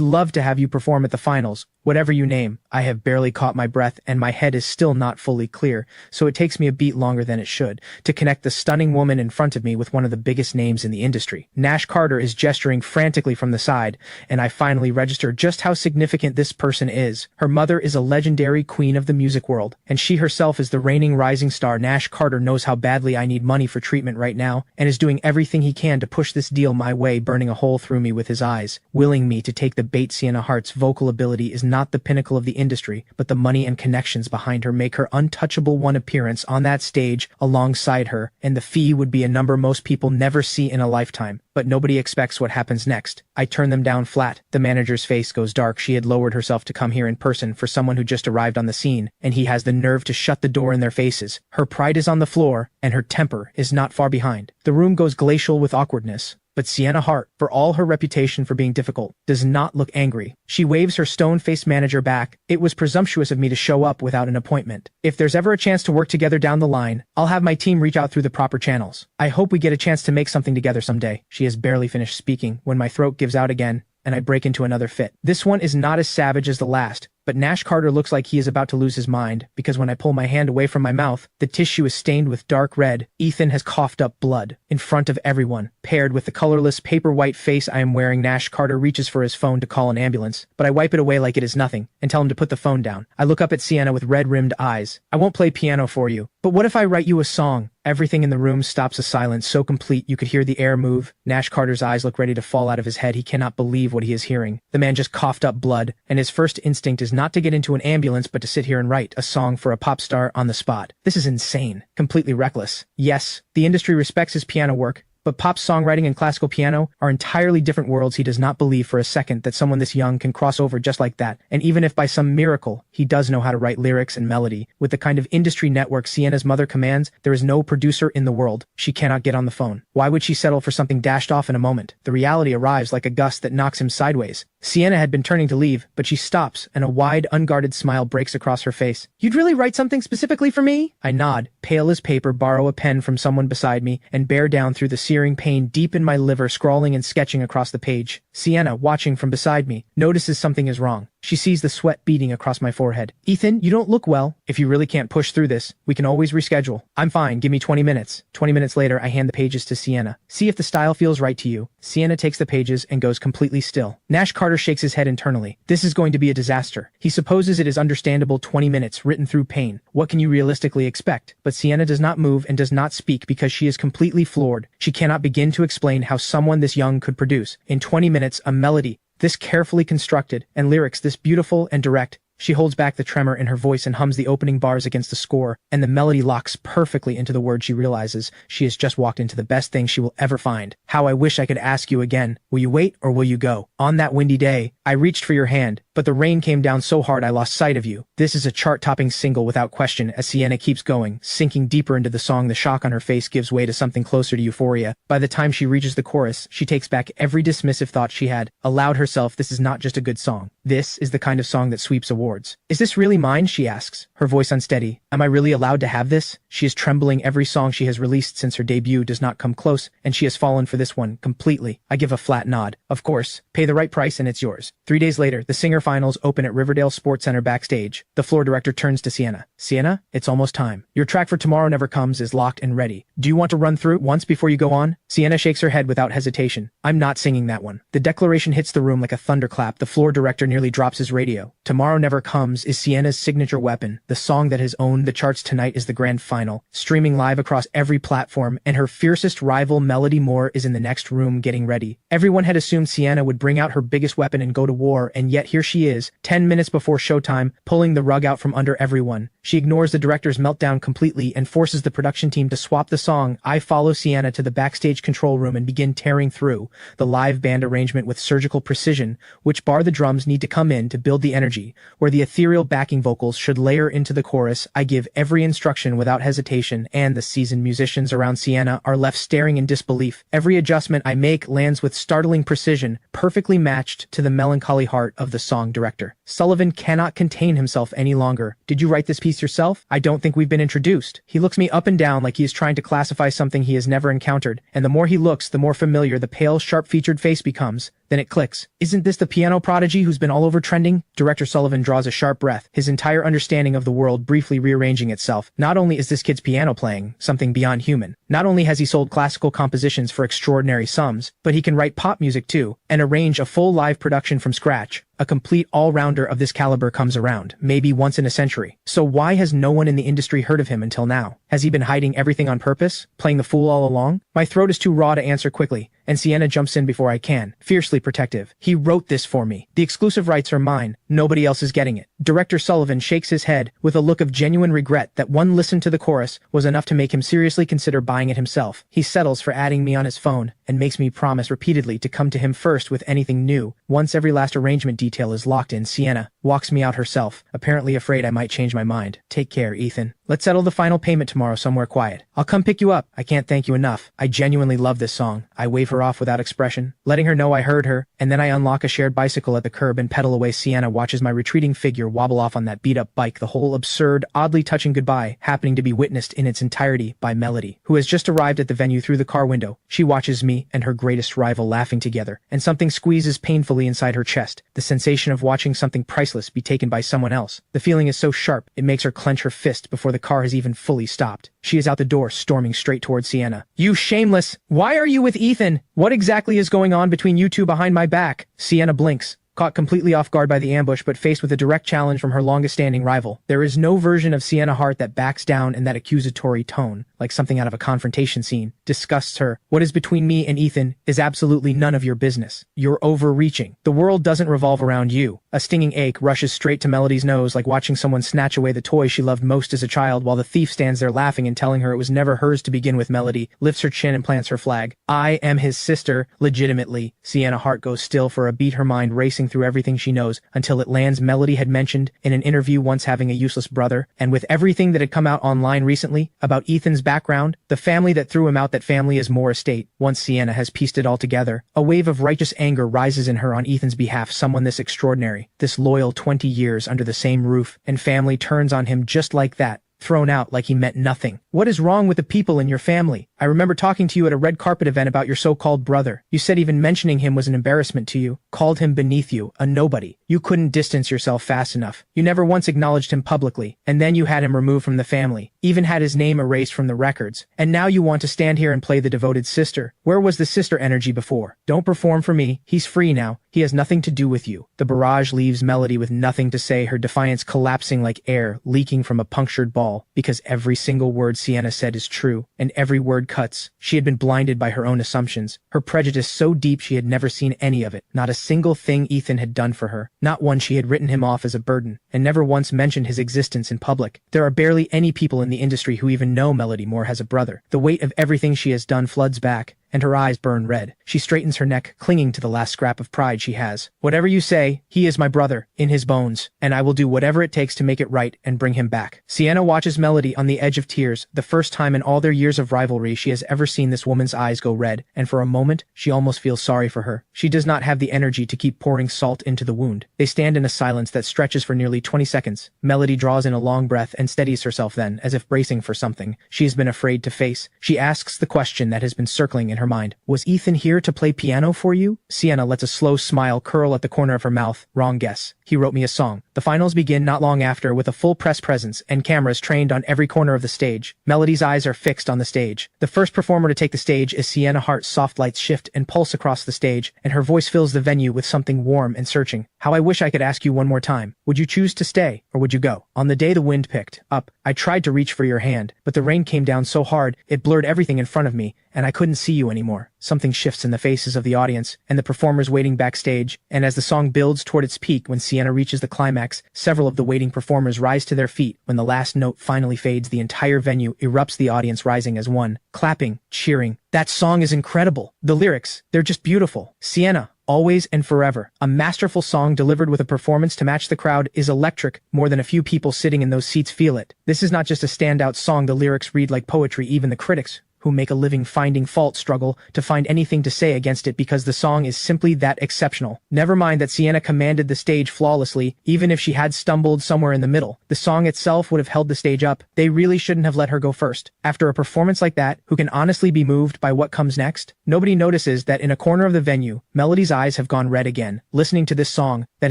love to have you perform at the finals. Whatever you name. I have barely caught my breath and my head is still not fully clear, so it takes me a beat longer than it should to connect the stunning woman in front of me with one of the biggest names in the industry. Nash Carter is gesturing frantically from the side, and I finally register just how significant this person is. Her mother is a legendary queen of the music world, and she herself is the reigning rising star. Nash Carter knows how badly I need money for treatment right now, and is doing everything he can to push this deal my way, burning a hole through me with his eyes, willing me to take the bait. Sienna Hart's vocal ability is not the pinnacle of the industry, but the money and connections behind her make her untouchable. One appearance on that stage alongside her, and the fee would be a number most people never see in a lifetime. But nobody expects what happens next. I turn them down flat. The manager's face goes dark. She had lowered herself to come here in person for someone who just arrived on the scene, and he has the nerve to shut the door in their faces. Her pride is on the floor, and her temper is not far behind. The room goes glacial with awkwardness. But Sienna Hart, for all her reputation for being difficult, does not look angry. She waves her stone-faced manager back. It was presumptuous of me to show up without an appointment. If there's ever a chance to work together down the line, I'll have my team reach out through the proper channels. I hope we get a chance to make something together someday. She has barely finished speaking when my throat gives out again, and I break into another fit. This one is not as savage as the last, but Nash Carter looks like he is about to lose his mind, because when I pull my hand away from my mouth, the tissue is stained with dark red. Ethan has coughed up blood in front of everyone. Paired with the colorless paper-white face I am wearing, Nash Carter reaches for his phone to call an ambulance, but I wipe it away like it is nothing, and tell him to put the phone down. I look up at Sienna with red-rimmed eyes. I won't play piano for you, but what if I write you a song? Everything in the room stops, a silence so complete you could hear the air move. Nash Carter's eyes look ready to fall out of his head. He cannot believe what he is hearing. The man just coughed up blood, and his first instinct is not to get into an ambulance but to sit here and write a song for a pop star on the spot. This is insane. Completely reckless. Yes, the industry respects his piano work, but pop songwriting and classical piano are entirely different worlds. He does not believe for a second that someone this young can cross over just like that, and even if by some miracle he does know how to write lyrics and melody, with the kind of industry network Sienna's mother commands, there is no producer in the world. She cannot get on the phone. Why would she settle for something dashed off in a moment? The reality arrives like a gust that knocks him sideways. Sienna had been turning to leave, but she stops, and a wide, unguarded smile breaks across her face. You'd really write something specifically for me? I nod, pale as paper, borrow a pen from someone beside me, and bear down through the searing pain deep in my liver, scrawling and sketching across the page. Sienna, watching from beside me, notices something is wrong. She sees the sweat beading across my forehead. Ethan, you don't look well. If you really can't push through this, we can always reschedule. I'm fine, give me 20 minutes. 20 minutes later, I hand the pages to Sienna. See if the style feels right to you. Sienna takes the pages and goes completely still. Nash Carter shakes his head internally. This is going to be a disaster. He supposes it is understandable. 20 minutes written through pain. What can you realistically expect? But Sienna does not move and does not speak because she is completely floored. She cannot begin to explain how someone this young could produce, in 20 minutes, a melody this carefully constructed, and lyrics this beautiful and direct. She holds back the tremor in her voice and hums the opening bars against the score, and the melody locks perfectly into the word. She realizes she has just walked into the best thing she will ever find. How I wish I could ask you again. Will you wait or will you go? On that windy day, I reached for your hand, but the rain came down so hard I lost sight of you. This is a chart-topping single without question. As Sienna keeps going, sinking deeper into the song, the shock on her face gives way to something closer to euphoria. By the time she reaches the chorus, she takes back every dismissive thought she had allowed herself. This is not just a good song. This is the kind of song that sweeps awards. Is this really mine? She asks, her voice unsteady. Am I really allowed to have this? She is trembling. Every song she has released since her debut does not come close, and she has fallen for this one completely. I give a flat nod. Of course. Pay the right price and it's yours. 3 days later, the singer finals open at Riverdale Sports Center backstage. The floor director turns to Sienna. Sienna, it's almost time. Your track for Tomorrow Never Comes is locked and ready. Do you want to run through it once before you go on? Sienna shakes her head without hesitation. I'm not singing that one. The declaration hits the room like a thunderclap. The floor director nearly drops his radio. Tomorrow Never Comes is Sienna's signature weapon. The song that has owned the charts tonight is the grand final, streaming live across every platform, and her fiercest rival Melody Moore is in the next room getting ready. Everyone had assumed Sienna would bring out her biggest weapon and go to war, and yet here she is, 10 minutes before showtime, pulling the rug out from under everyone. She ignores the director's meltdown completely and forces the production team to swap the song. I follow Sienna to the backstage control room and begin tearing through the live band arrangement with surgical precision, which bar the drums need to come in to build the energy, where the ethereal backing vocals should layer into the chorus. I give every instruction without hesitation, and the seasoned musicians around Sienna are left staring in disbelief. Every adjustment I make lands with startling precision, perfectly matched to the melancholy heart of the song director. Sullivan cannot contain himself any longer. Did you write this piece yourself? I don't think we've been introduced. He looks me up and down like he is trying to classify something he has never encountered, and the more he looks, the more familiar the pale, sharp-featured face becomes. Then it clicks. Isn't this the piano prodigy who's been all over trending? Director Sullivan draws a sharp breath, his entire understanding of the world briefly rearranging itself. Not only is this kid's piano playing something beyond human, not only has he sold classical compositions for extraordinary sums, but he can write pop music too, and arrange a full live production from scratch. A complete all-rounder of this caliber comes around, maybe once in a century. So why has no one in the industry heard of him until now? Has he been hiding everything on purpose? Playing the fool all along? My throat is too raw to answer quickly, and Sienna jumps in before I can, fiercely protective. He wrote this for me. The exclusive rights are mine. Nobody else is getting it. Director Sullivan shakes his head with a look of genuine regret that one listen to the chorus was enough to make him seriously consider buying it himself. He settles for adding me on his phone and makes me promise repeatedly to come to him first with anything new. Once every last arrangement detail is locked in, Sienna walks me out herself, apparently afraid I might change my mind. Take care, Ethan. Let's settle the final payment tomorrow somewhere quiet. I'll come pick you up. I can't thank you enough. I genuinely love this song. I wave her off without expression, letting her know I heard her, and then I unlock a shared bicycle at the curb and pedal away. Sienna watches my retreating figure wobble off on that beat-up bike, the whole absurd, oddly touching goodbye happening to be witnessed in its entirety by Melody, who has just arrived at the venue through the car window. She watches me and her greatest rival laughing together, and something squeezes painfully inside her chest, the sensation of watching something priceless be taken by someone else. The feeling is so sharp, it makes her clench her fist before the car has even fully stopped. She is out the door, storming straight towards Sienna. You shameless! Why are you with Ethan? What exactly is going on between you two behind my back? Sienna blinks, caught completely off guard by the ambush but faced with a direct challenge from her longest-standing rival. There is no version of Sienna Hart that backs down, and that accusatory tone, like something out of a confrontation scene, disgusts her. What is between me and Ethan is absolutely none of your business. You're overreaching. The world doesn't revolve around you. A stinging ache rushes straight to Melody's nose, like watching someone snatch away the toy she loved most as a child, while the thief stands there laughing and telling her it was never hers to begin with. Melody lifts her chin and plants her flag. I am his sister, legitimately. Sienna Hart goes still for a beat, her mind racing through everything she knows, until it lands Melody had mentioned in an interview once having a useless brother, and with everything that had come out online recently about Ethan's background, the family that threw him out, that family is Moore Estate. Once Sienna has pieced it all together, a wave of righteous anger rises in her on Ethan's behalf. Someone this extraordinary, this loyal, 20 years under the same roof and family, turns on him just like that, thrown out like he meant nothing. What is wrong with the people in your family? I remember talking to you at a red carpet event about your so-called brother. You said even mentioning him was an embarrassment to you, called him beneath you, a nobody. You couldn't distance yourself fast enough. You never once acknowledged him publicly, and then you had him removed from the family, even had his name erased from the records. And now you want to stand here and play the devoted sister. Where was the sister energy before? Don't perform for me. He's free now. He has nothing to do with you. The barrage leaves Melody with nothing to say, her defiance collapsing like air leaking from a punctured ball, because every single word Sienna said is true, and every word cuts. She had been blinded by her own assumptions, her prejudice so deep she had never seen any of it. Not a single thing Ethan had done for her, not one. She had written him off as a burden, and never once mentioned his existence in public. There are barely any people in the industry who even know Melody Moore has a brother. The weight of everything she has done floods back, and her eyes burn red. She straightens her neck, clinging to the last scrap of pride she has. Whatever you say, he is my brother, in his bones, and I will do whatever it takes to make it right and bring him back. Sienna watches Melody on the edge of tears, the first time in all their years of rivalry she has ever seen this woman's eyes go red, and for a moment, she almost feels sorry for her. She does not have the energy to keep pouring salt into the wound. They stand in a silence that stretches for nearly 20 seconds. Melody draws in a long breath and steadies herself then, as if bracing for something she has been afraid to face. She asks the question that has been circling in her mind. Was Ethan here to play piano for you? Sienna lets a slow smile curl at the corner of her mouth. Wrong guess. He wrote me a song. The finals begin not long after, with a full press presence and cameras trained on every corner of the stage. Melody's eyes are fixed on the stage. The first performer to take the stage is Sienna Hart's. Soft lights shift and pulse across the stage, and her voice fills the venue with something warm and searching. How I wish I could ask you one more time. Would you choose to stay, or would you go? On the day the wind picked up, I tried to reach for your hand, but the rain came down so hard, it blurred everything in front of me, and I couldn't see you anymore. Something shifts in the faces of the audience and the performers waiting backstage, and as the song builds toward its peak, when Sienna reaches the climax, several of the waiting performers rise to their feet. When the last note finally fades, the entire venue erupts, the audience rising as one, clapping, cheering. That song is incredible. The lyrics, they're just beautiful. Sienna, always and forever. A masterful song delivered with a performance to match the crowd is electric, more than a few people sitting in those seats feel it. This is not just a standout song, the lyrics read like poetry. Even the critics, who make a living finding fault, struggle to find anything to say against it because the song is simply that exceptional. Never mind that Sienna commanded the stage flawlessly. Even if she had stumbled somewhere in the middle, the song itself would have held the stage up. They really shouldn't have let her go first. After a performance like that, who can honestly be moved by what comes next? Nobody notices that in a corner of the venue, Melody's eyes have gone red again. Listening to this song that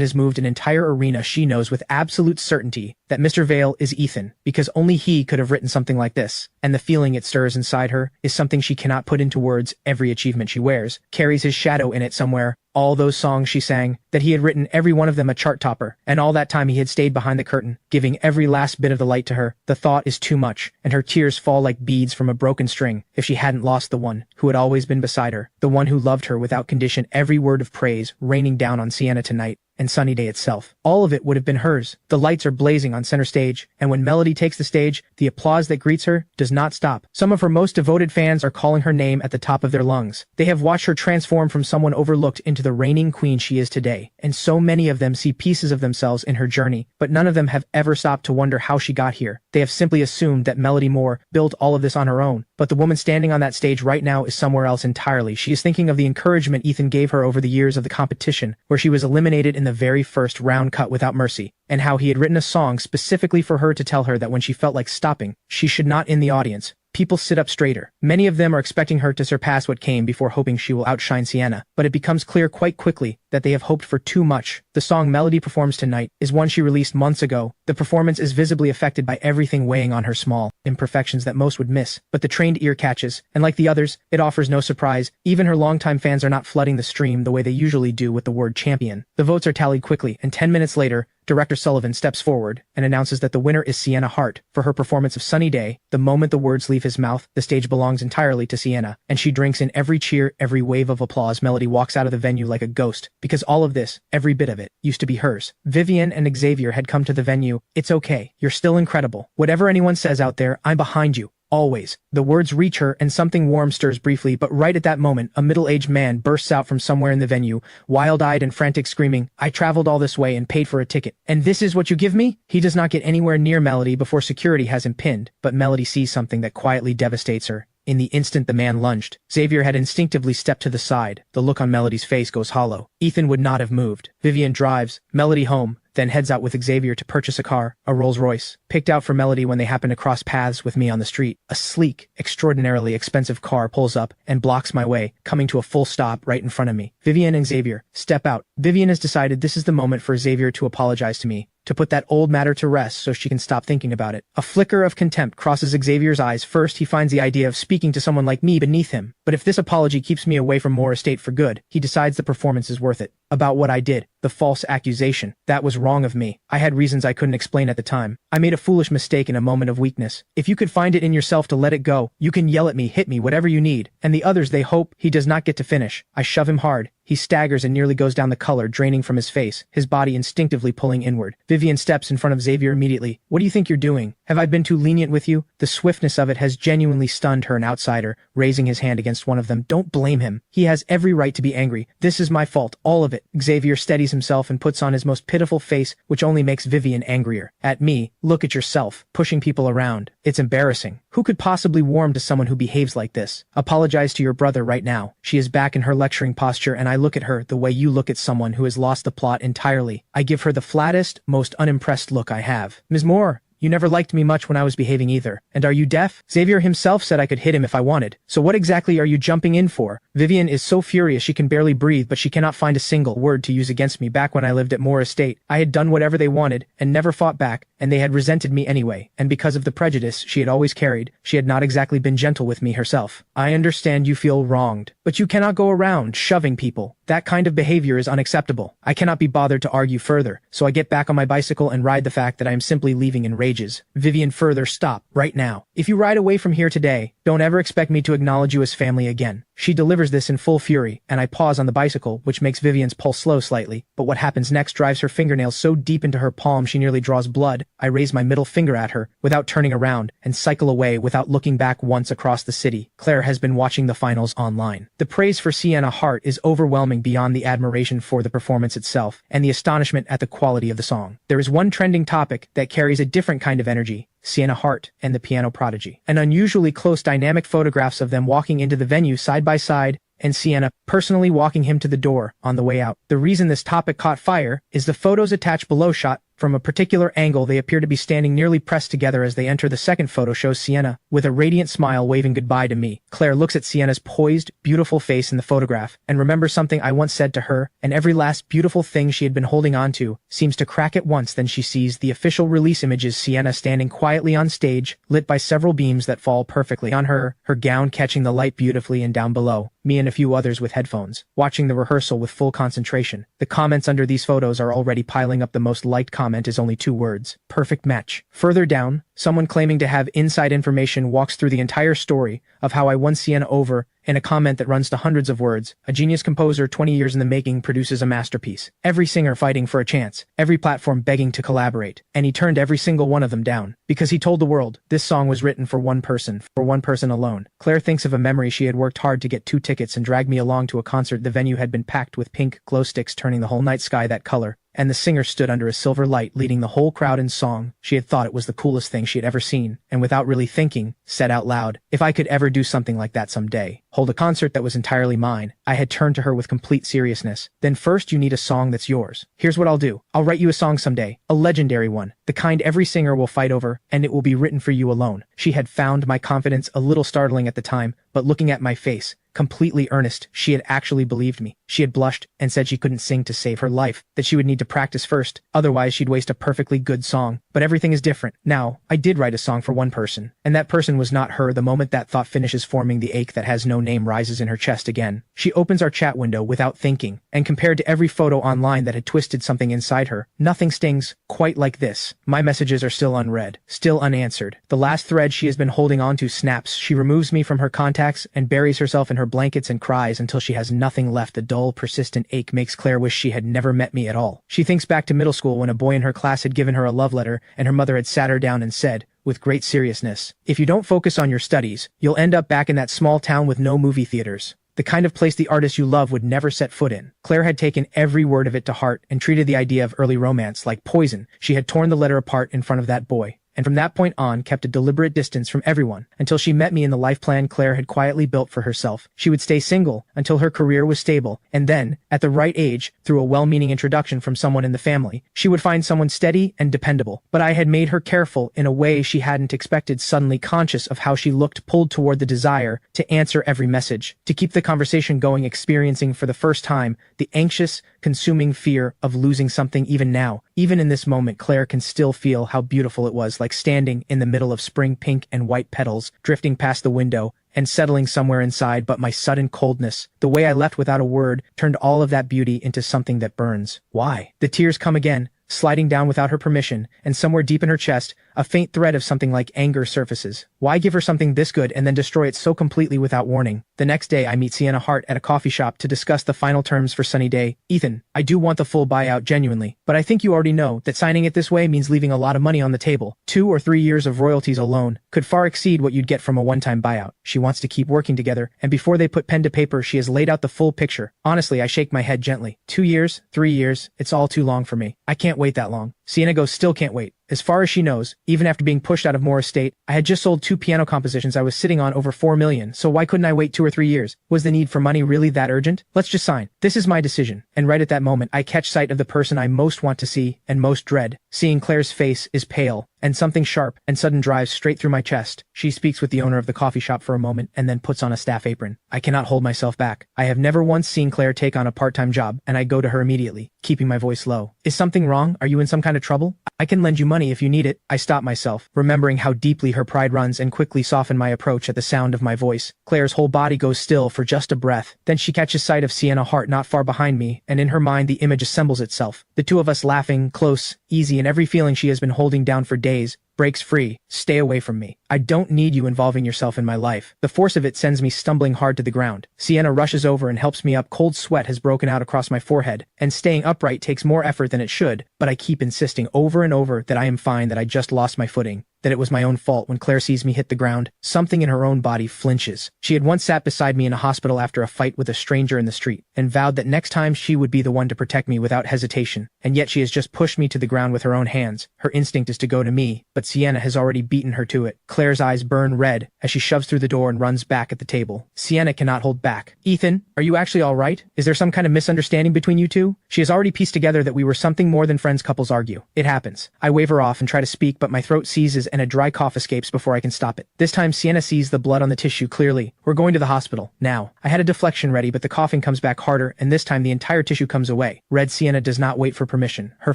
has moved an entire arena, she knows with absolute certainty that Mr. Vale is Ethan, because only he could have written something like this. And the feeling it stirs inside her is something she cannot put into words. Every achievement she wears carries his shadow in it somewhere. All those songs she sang, that he had written, every one of them a chart topper, and all that time he had stayed behind the curtain, giving every last bit of the light to her. The thought is too much, and her tears fall like beads from a broken string. If she hadn't lost the one who had always been beside her, the one who loved her without condition, every word of praise raining down on Sienna tonight, and Sunny Day itself, all of it would have been hers. The lights are blazing on center stage, and when Melody takes the stage, the applause that greets her does not stop. Some of her most devoted fans are calling her name at the top of their lungs. They have watched her transform from someone overlooked into the reigning queen she is today, and so many of them see pieces of themselves in her journey, but none of them have ever stopped to wonder how she got here. They have simply assumed that Melody Moore built all of this on her own, but the woman standing on that stage right now is somewhere else entirely. She is thinking of the encouragement Ethan gave her over the years of the competition, where she was eliminated in the very first round, cut without mercy, and how he had written a song specifically for her to tell her that when she felt like stopping, she should not. In the audience, people sit up straighter. Many of them are expecting her to surpass what came before, hoping she will outshine Sienna, but it becomes clear quite quickly that they have hoped for too much. The song Melody performs tonight is one she released months ago. The performance is visibly affected by everything weighing on her, small imperfections that most would miss, but the trained ear catches, and like the others, it offers no surprise. Even her longtime fans are not flooding the stream the way they usually do with the word champion. The votes are tallied quickly, and 10 minutes later, Director Sullivan steps forward and announces that the winner is Sienna Hart for her performance of Sunny Day. The moment the words leave his mouth, the stage belongs entirely to Sienna, and she drinks in every cheer, every wave of applause. Melody walks out of the venue like a ghost, because all of this, every bit of it, used to be hers. Vivian and Xavier had come to the venue. It's okay. You're still incredible. Whatever anyone says out there, I'm behind you. Always. The words reach her, and something warm stirs briefly, but right at that moment, a middle-aged man bursts out from somewhere in the venue, wild-eyed and frantic, screaming, I traveled all this way and paid for a ticket, and this is what you give me? He does not get anywhere near Melody before security has him pinned, but Melody sees something that quietly devastates her. In the instant the man lunged, Xavier had instinctively stepped to the side. The look on Melody's face goes hollow. Ethan would not have moved. Vivian drives Melody home, then heads out with Xavier to purchase a car, a Rolls-Royce, picked out for Melody when they happen to cross paths with me on the street. A sleek, extraordinarily expensive car pulls up and blocks my way, coming to a full stop right in front of me. Vivian and Xavier step out. Vivian has decided this is the moment for Xavier to apologize to me, to put that old matter to rest so she can stop thinking about it. A flicker of contempt crosses Xavier's eyes. First, he finds the idea of speaking to someone like me beneath him, but if this apology keeps me away from Moore Estate for good, he decides the performance is worth it. About what I did, the false accusation, that was wrong of me. I had reasons I couldn't explain at the time. I made a foolish mistake in a moment of weakness. If you could find it in yourself to let it go, you can yell at me, hit me, whatever you need. And the others, they hope. He does not get to finish. I shove him hard. He staggers and nearly goes down, the color draining from his face, his body instinctively pulling inward. Vivian steps in front of Xavier immediately. What do you think you're doing? Have I been too lenient with you? The swiftness of it has genuinely stunned her, an outsider, raising his hand against one of them. Don't blame him. He has every right to be angry. This is my fault, all of it. Xavier steadies himself and puts on his most pitiful face, which only makes Vivian angrier. At me, look at yourself, pushing people around. It's embarrassing. Who could possibly warm to someone who behaves like this? Apologize to your brother right now. She is back in her lecturing posture, and I look at her the way you look at someone who has lost the plot entirely. I give her the flattest, most unimpressed look I have. Ms. Moore, you never liked me much when I was behaving either. And are you deaf? Xavier himself said I could hit him if I wanted. So what exactly are you jumping in for? Vivian is so furious she can barely breathe, but she cannot find a single word to use against me. Back when I lived at Moore Estate, I had done whatever they wanted and never fought back, and they had resented me anyway. And because of the prejudice she had always carried, she had not exactly been gentle with me herself. I understand you feel wronged, but you cannot go around shoving people. That kind of behavior is unacceptable. I cannot be bothered to argue further, so I get back on my bicycle and ride the fact that I am simply leaving in rages. Vivian, further, stop, right now. If you ride away from here today, don't ever expect me to acknowledge you as family again. She delivers this in full fury, and I pause on the bicycle, which makes Vivian's pulse slow slightly, but what happens next drives her fingernails so deep into her palm she nearly draws blood. I raise my middle finger at her, without turning around, and cycle away without looking back once across the city. Claire has been watching the finals online. The praise for Sienna Hart is overwhelming. going beyond the admiration for the performance itself and the astonishment at the quality of the song. There is one trending topic that carries a different kind of energy: Sienna Hart and the piano prodigy. An unusually close dynamic photographs of them walking into the venue side by side, and Sienna personally walking him to the door on the way out. The reason this topic caught fire is the photos attached below shot from a particular angle. They appear to be standing nearly pressed together as they enter. The second photo shows Sienna with a radiant smile waving goodbye to me. Claire looks at Sienna's poised, beautiful face in the photograph and remembers something I once said to her, and every last beautiful thing she had been holding on to seems to crack at once. Then she sees the official release images: Sienna standing quietly on stage, lit by several beams that fall perfectly on her, her gown catching the light beautifully, and down below, me and a few others with headphones, watching the rehearsal with full concentration. The comments under these photos are already piling up. The most liked comment is only 2 words: perfect match. Further down, someone claiming to have inside information walks through the entire story of how I won Sienna over in a comment that runs to hundreds of words. A genius composer 20 years in the making produces a masterpiece. Every singer fighting for a chance, every platform begging to collaborate, and he turned every single one of them down because he told the world this song was written for one person alone. Claire thinks of a memory. She had worked hard to get 2 tickets and dragged me along to a concert. The venue had been packed with pink glow sticks, turning the whole night sky that color, and the singer stood under a silver light leading the whole crowd in song. She had thought it was the coolest thing she had ever seen, and without really thinking, said out loud, "If I could ever do something like that someday, hold a concert that was entirely mine." I had turned to her with complete seriousness. "Then first you need a song that's yours. Here's what I'll do. I'll write you a song someday, a legendary one, the kind every singer will fight over, and it will be written for you alone." She had found my confidence a little startling at the time, but looking at my face, completely earnest, she had actually believed me. She had blushed and said she couldn't sing to save her life, that she would need to practice first, otherwise she'd waste a perfectly good song. But everything is different. Now, I did write a song for one person, and that person was not her. The moment that thought finishes forming, the ache that has no name rises in her chest again. She opens our chat window without thinking, and compared to every photo online that had twisted something inside her, nothing stings quite like this. My messages are still unread, still unanswered. The last thread she has been holding on to snaps. She removes me from her contacts and buries herself in her blankets and cries until she has nothing left. The dull, persistent ache makes Claire wish she had never met me at all. She thinks back to middle school when a boy in her class had given her a love letter and her mother had sat her down and said, with great seriousness, "If you don't focus on your studies, you'll end up back in that small town with no movie theaters, the kind of place the artist you love would never set foot in." Claire had taken every word of it to heart and treated the idea of early romance like poison. She had torn the letter apart in front of that boy, and from that point on kept a deliberate distance from everyone until she met me in the life plan Claire had quietly built for herself. She would stay single until her career was stable, and then, at the right age, through a well-meaning introduction from someone in the family, she would find someone steady and dependable. But I had made her careful in a way she hadn't expected, suddenly conscious of how she looked, pulled toward the desire to answer every message, to keep the conversation going, experiencing for the first time the anxious, consuming fear of losing something. Even now, even in this moment, Claire can still feel how beautiful it was, like standing in the middle of spring, pink and white petals, drifting past the window and settling somewhere inside. But my sudden coldness, the way I left without a word, turned all of that beauty into something that burns. Why? The tears come again, sliding down without her permission, and somewhere deep in her chest, a faint thread of something like anger surfaces. Why give her something this good and then destroy it so completely without warning? The next day I meet Sienna Hart at a coffee shop to discuss the final terms for Sunny Day. "Ethan, I do want the full buyout genuinely, but I think you already know that signing it this way means leaving a lot of money on the table. 2 or 3 years of royalties alone could far exceed what you'd get from a one-time buyout." She wants to keep working together, and before they put pen to paper she has laid out the full picture. Honestly, I shake my head gently. 2 years, 3 years, it's all too long for me. I can't wait that long. Sienna goes, "Still can't wait." As far as she knows, even after being pushed out of Moore Estate, I had just sold 2 piano compositions. I was sitting on over 4 million, so why couldn't I wait 2 or 3 years? Was the need for money really that urgent? Let's just sign. This is my decision. And right at that moment, I catch sight of the person I most want to see and most dread. Seeing Claire's face is pale, and something sharp and sudden drives straight through my chest. She speaks with the owner of the coffee shop for a moment and then puts on a staff apron. I cannot hold myself back. I have never once seen Claire take on a part-time job, and I go to her immediately, keeping my voice low. "Is something wrong? Are you in some kind of trouble? I can lend you money if you need it." I stop myself, remembering how deeply her pride runs, and quickly soften my approach at the sound of my voice. Claire's whole body goes still for just a breath. Then she catches sight of Sienna Hart not far behind me, and in her mind the image assembles itself. The two of us laughing, close, easy, and every feeling she has been holding down for days breaks free. "Stay away from me. I don't need you involving yourself in my life." The force of it sends me stumbling hard to the ground. Sienna rushes over and helps me up. Cold sweat has broken out across my forehead, and staying upright takes more effort than it should, but I keep insisting over and over that I am fine, that I just lost my footing. that it was my own fault when Claire sees me hit the ground. Something in her own body flinches. She had once sat beside me in a hospital after a fight with a stranger in the street, and vowed that next time she would be the one to protect me without hesitation, and yet she has just pushed me to the ground with her own hands. Her instinct is to go to me, but Sienna has already beaten her to it. Claire's eyes burn red as she shoves through the door and runs back at the table. Sienna cannot hold back. Ethan, are you actually all right? Is there some kind of misunderstanding between you two? She has already pieced together that we were something more than friends couples argue. It happens. I wave her off and try to speak, but my throat seizes and a dry cough escapes before I can stop it. This time Sienna sees the blood on the tissue clearly. We're going to the hospital. Now. I had a deflection ready, but the coughing comes back harder, and this time the entire tissue comes away. Red Sienna does not wait for permission. Her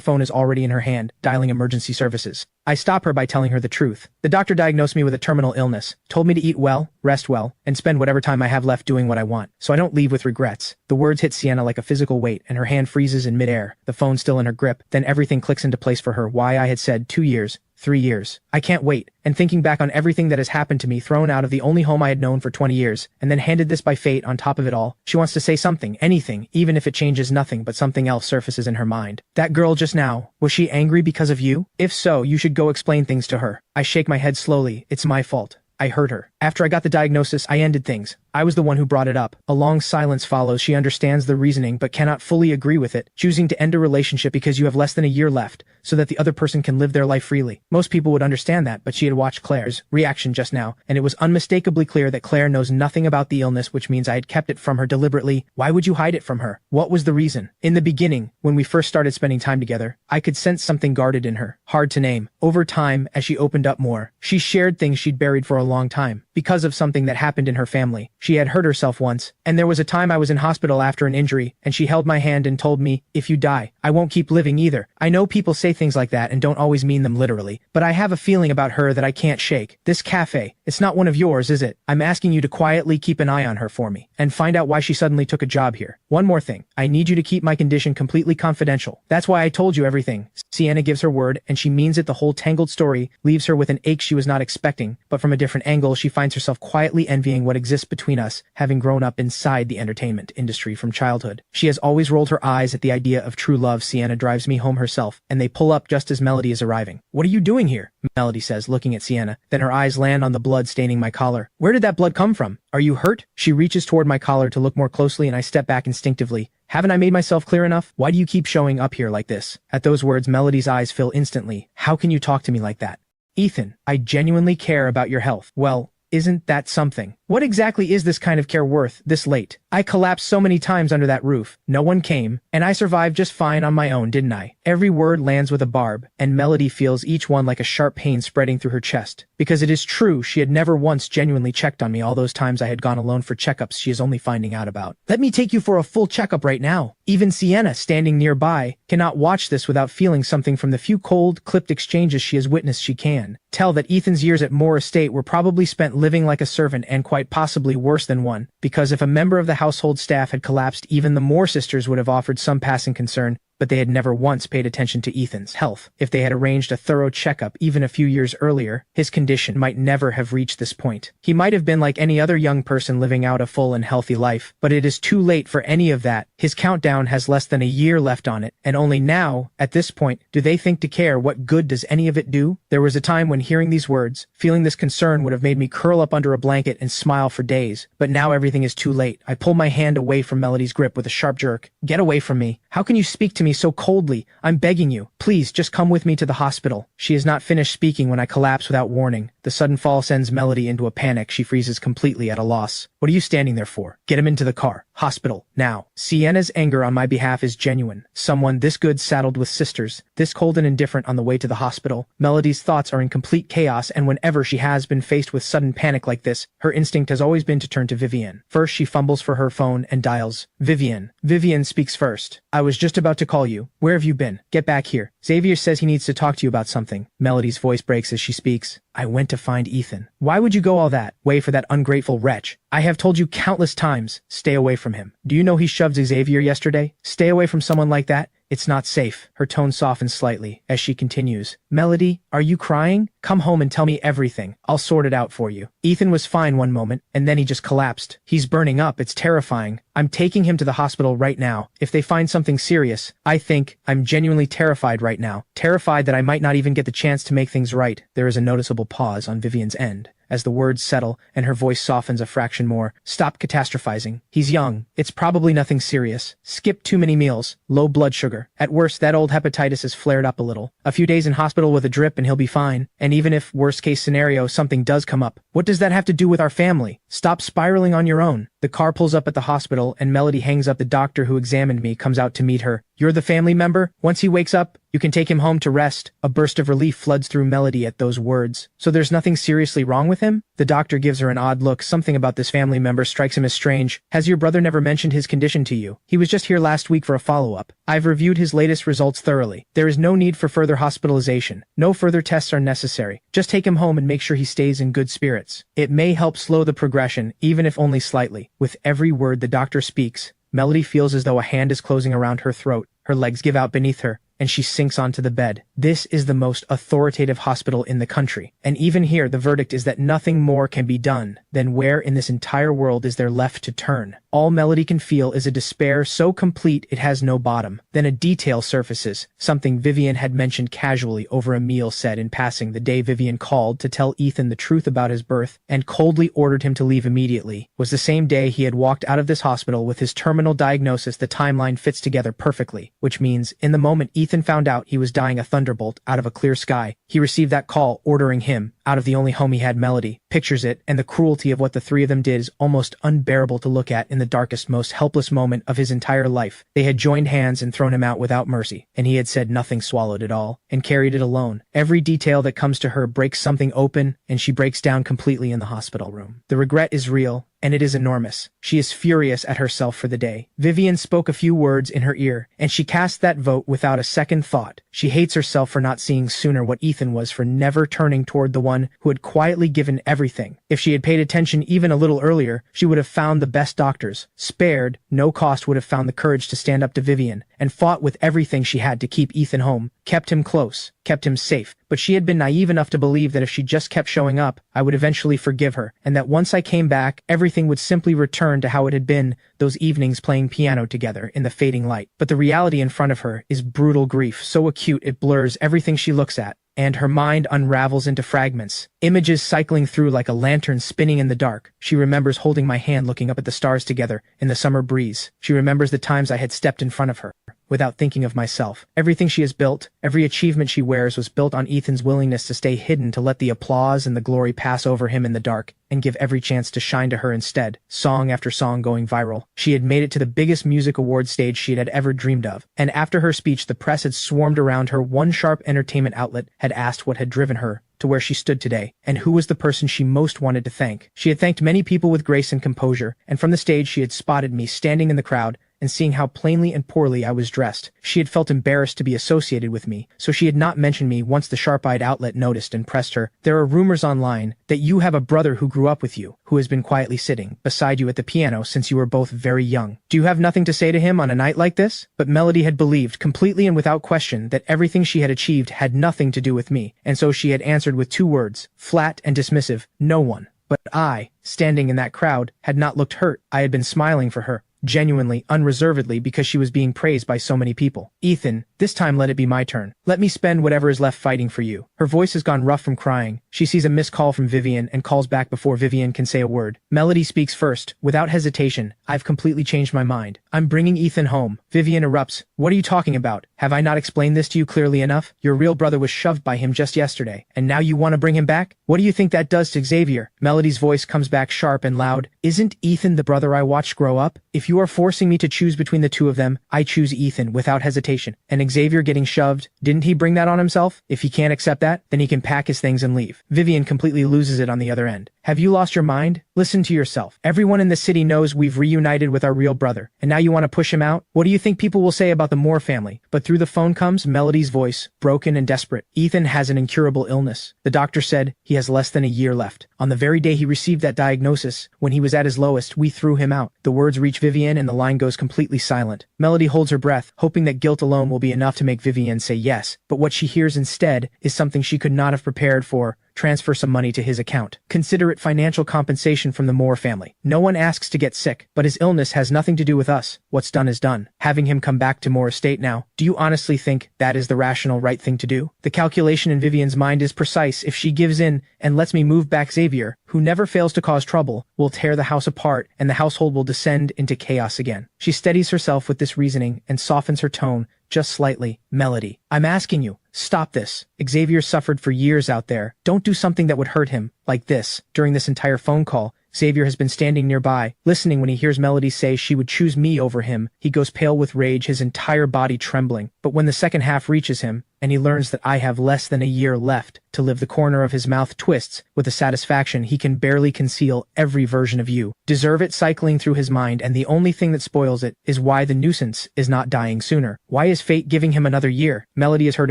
phone is already in her hand, dialing emergency services. I stop her by telling her the truth. The doctor diagnosed me with a terminal illness, told me to eat well, rest well, and spend whatever time I have left doing what I want, so I don't leave with regrets. The words hit Sienna like a physical weight, and her hand freezes in midair, the phone still in her grip. Then everything clicks into place for her. Why I had said 2 years. 3 years. I can't wait, and thinking back on everything that has happened to me, thrown out of the only home I had known for 20 years, and then handed this by fate on top of it all, she wants to say something, anything, even if it changes nothing, but something else surfaces in her mind. That girl just now, was she angry because of you? If so, you should go explain things to her. I shake my head slowly. It's my fault. I hurt her. After I got the diagnosis, I ended things. I was the one who brought it up. A long silence follows. She understands the reasoning but cannot fully agree with it, choosing to end a relationship because you have less than a year left, so that the other person can live their life freely. Most people would understand that, but she had watched Claire's reaction just now, and it was unmistakably clear that Claire knows nothing about the illness, which means I had kept it from her deliberately. Why would you hide it from her? What was the reason? In the beginning, when we first started spending time together, I could sense something guarded in her. Hard to name. Over time, as she opened up more, she shared things she'd buried for a long time. Because of something that happened in her family. She had hurt herself once, and there was a time I was in hospital after an injury, and she held my hand and told me, if you die, I won't keep living either. I know people say things like that and don't always mean them literally, but I have a feeling about her that I can't shake. This cafe, it's not one of yours, is it? I'm asking you to quietly keep an eye on her for me, and find out why she suddenly took a job here. One more thing, I need you to keep my condition completely confidential. That's why I told you everything. Sienna gives her word, and she means it. The whole tangled story leaves her with an ache she was not expecting, but from a different angle she finds herself quietly envying what exists between us, having grown up inside the entertainment industry from childhood. She has always rolled her eyes at the idea of true love. Sienna drives me home herself, and they pull up just as Melody is arriving. What are you doing here? Melody says, looking at Sienna. Then her eyes land on the blood staining my collar. Where did that blood come from? Are you hurt? She reaches toward my collar to look more closely, and I step back instinctively. Haven't I made myself clear enough? Why do you keep showing up here like this? At those words, Melody's eyes fill instantly. How can you talk to me like that? Ethan, I genuinely care about your health. Well, isn't that something? What exactly is this kind of care worth, this late? I collapsed so many times under that roof. No one came, and I survived just fine on my own, didn't I? Every word lands with a barb, and Melody feels each one like a sharp pain spreading through her chest. Because it is true, she had never once genuinely checked on me. All those times I had gone alone for checkups she is only finding out about. Let me take you for a full checkup right now. Even Sienna, standing nearby, cannot watch this without feeling something. From the few cold, clipped exchanges she has witnessed, she can tell that Ethan's years at Moore Estate were probably spent living like a servant, and quite possibly worse than one, because if a member of the household staff had collapsed, even the Moore sisters would have offered some passing concern, but they had never once paid attention to Ethan's health. If they had arranged a thorough checkup even a few years earlier, his condition might never have reached this point. He might have been like any other young person living out a full and healthy life, but it is too late for any of that. His countdown has less than a year left on it, and only now, at this point, do they think to care. What good does any of it do? There was a time when hearing these words, feeling this concern would have made me curl up under a blanket and smile for days, but now everything is too late. I pull my hand away from Melody's grip with a sharp jerk. Get away from me. How can you speak to me so coldly? I'm begging you. Please, just come with me to the hospital. She has not finished speaking when I collapse without warning. The sudden fall sends Melody into a panic. She freezes completely at a loss. What are you standing there for? Get him into the car. Hospital. Now. Sienna's anger on my behalf is genuine. Someone this good saddled with sisters, this cold and indifferent on the way to the hospital. Melody's thoughts are in complete chaos, and whenever she has been faced with sudden panic like this, her instinct has always been to turn to Vivian. First, she fumbles for her phone and dials Vivian. Vivian speaks first. I was just about to call you. Where have you been? Get back here. Xavier says he needs to talk to you about something. Melody's voice breaks as she speaks. I went to find Ethan. Why would you go all that way for that ungrateful wretch? I have told you countless times, stay away from him. Do you know he shoved Xavier yesterday? Stay away from someone like that. It's not safe. Her tone softens slightly as she continues. Melody, are you crying? Come home and tell me everything. I'll sort it out for you. Ethan was fine one moment, and then he just collapsed. He's burning up. It's terrifying. I'm taking him to the hospital right now. If they find something serious, I'm genuinely terrified right now. Terrified that I might not even get the chance to make things right. There is a noticeable pause on Vivian's end. As the words settle and her voice softens a fraction more. Stop catastrophizing. He's young. It's probably nothing serious. Skip too many meals. Low blood sugar. At worst, that old hepatitis has flared up a little. A few days in hospital with a drip and he'll be fine. And even if, worst case scenario, something does come up, what does that have to do with our family? Stop spiraling on your own. The car pulls up at the hospital and Melody hangs up. The doctor who examined me comes out to meet her. You're the family member? Once he wakes up, you can take him home to rest. A burst of relief floods through Melody at those words. So there's nothing seriously wrong with him? The doctor gives her an odd look. Something about this family member strikes him as strange. Has your brother never mentioned his condition to you? He was just here last week for a follow-up. I've reviewed his latest results thoroughly. There is no need for further hospitalization. No further tests are necessary. Just take him home and make sure he stays in good spirits. It may help slow the progression, even if only slightly. With every word the doctor speaks, Melody feels as though a hand is closing around her throat. Her legs give out beneath her, and she sinks onto the bed. This is the most authoritative hospital in the country. And even here, the verdict is that nothing more can be done. Then where in this entire world is there left to turn? All Melody can feel is a despair so complete it has no bottom. Then a detail surfaces, something Vivian had mentioned casually over a meal said in passing the day Vivian called to tell Ethan the truth about his birth and coldly ordered him to leave immediately, was the same day he had walked out of this hospital with his terminal diagnosis. The timeline fits together perfectly, which means, in the moment Ethan found out he was dying a thunderbolt out of a clear sky, he received that call ordering him out of the only home he had. Melody pictures it, and the cruelty of what the three of them did is almost unbearable to look at. In the darkest, most helpless moment of his entire life, they had joined hands and thrown him out without mercy, and he had said nothing, swallowed it all, and carried it alone. Every detail that comes to her breaks something open, and she breaks down completely in the hospital room. The regret is real, and it is enormous. She is furious at herself for the day. Vivian spoke a few words in her ear, and she cast that vote without a second thought. She hates herself for not seeing sooner what Ethan was, for never turning toward the one who had quietly given everything. If she had paid attention even a little earlier, she would have found the best doctors, spared no cost, would have found the courage to stand up to Vivian, and fought with everything she had to keep Ethan home, kept him close, kept him safe. But she had been naive enough to believe that if she just kept showing up, I would eventually forgive her, and that once I came back, everything would simply return to how it had been, those evenings playing piano together in the fading light. But the reality in front of her is brutal grief, so acute it blurs everything she looks at, and her mind unravels into fragments, images cycling through like a lantern spinning in the dark. She remembers holding my hand, looking up at the stars together in the summer breeze. She remembers the times I had stepped in front of her without thinking of myself. Everything she has built, every achievement she wears, was built on Ethan's willingness to stay hidden, to let the applause and the glory pass over him in the dark, and give every chance to shine to her instead. Song after song going viral. She had made it to the biggest music award stage she had ever dreamed of. And after her speech, the press had swarmed around her. One sharp entertainment outlet had asked what had driven her to where she stood today, and who was the person she most wanted to thank. She had thanked many people with grace and composure, and from the stage she had spotted me standing in the crowd, and seeing how plainly and poorly I was dressed, she had felt embarrassed to be associated with me, so she had not mentioned me. Once the sharp-eyed outlet noticed and pressed her, there are rumors online that you have a brother who grew up with you, who has been quietly sitting beside you at the piano since you were both very young. Do you have nothing to say to him on a night like this? But Melody had believed, completely and without question, that everything she had achieved had nothing to do with me, and so she had answered with 2 words, flat and dismissive: no one. But I, standing in that crowd, had not looked hurt. I had been smiling for her, genuinely, unreservedly, because she was being praised by so many people. Ethan, this time let it be my turn. Let me spend whatever is left fighting for you. Her voice has gone rough from crying. She sees a missed call from Vivian and calls back before Vivian can say a word. Melody speaks first, without hesitation. I've completely changed my mind. I'm bringing Ethan home. Vivian erupts. What are you talking about? Have I not explained this to you clearly enough? Your real brother was shoved by him just yesterday, and now you want to bring him back? What do you think that does to Xavier? Melody's voice comes back sharp and loud. Isn't Ethan the brother I watched grow up? If you are forcing me to choose between the two of them, I choose Ethan without hesitation. And Xavier getting shoved, didn't he bring that on himself? If he can't accept that, then he can pack his things and leave. Vivian completely loses it on the other end. Have you lost your mind? Listen to yourself. Everyone in the city knows we've reunited with our real brother, and now you want to push him out? What do you think people will say about the Moore family? But through the phone comes Melody's voice, broken and desperate. Ethan has an incurable illness. The doctor said he has less than a year left. On the very day he received that diagnosis, when he was at his lowest, we threw him out. The words reach Vivian and the line goes completely silent. Melody holds her breath, hoping that guilt alone will be enough to make Vivian say yes, but what she hears instead is something she could not have prepared for. Transfer some money to his account. Consider it financial compensation from the Moore family. No one asks to get sick, but his illness has nothing to do with us. What's done is done. Having him come back to Moore Estate now, do you honestly think that is the rational right thing to do? The calculation in Vivian's mind is precise. If she gives in and lets me move back, Xavier, who never fails to cause trouble, will tear the house apart and the household will descend into chaos again. She steadies herself with this reasoning and softens her tone just slightly. Melody, I'm asking you, stop this. Xavier suffered for years out there. Don't do something that would hurt him, like this. During this entire phone call, Xavier has been standing nearby, listening when he hears Melody say she would choose me over him. He goes pale with rage, his entire body trembling. But when the second half reaches him, and he learns that I have less than a year left to live, the corner of his mouth twists with a satisfaction he can barely conceal. Every version of you deserve it cycling through his mind, and the only thing that spoils it is why the nuisance is not dying sooner. Why is fate giving him another year? Melody has heard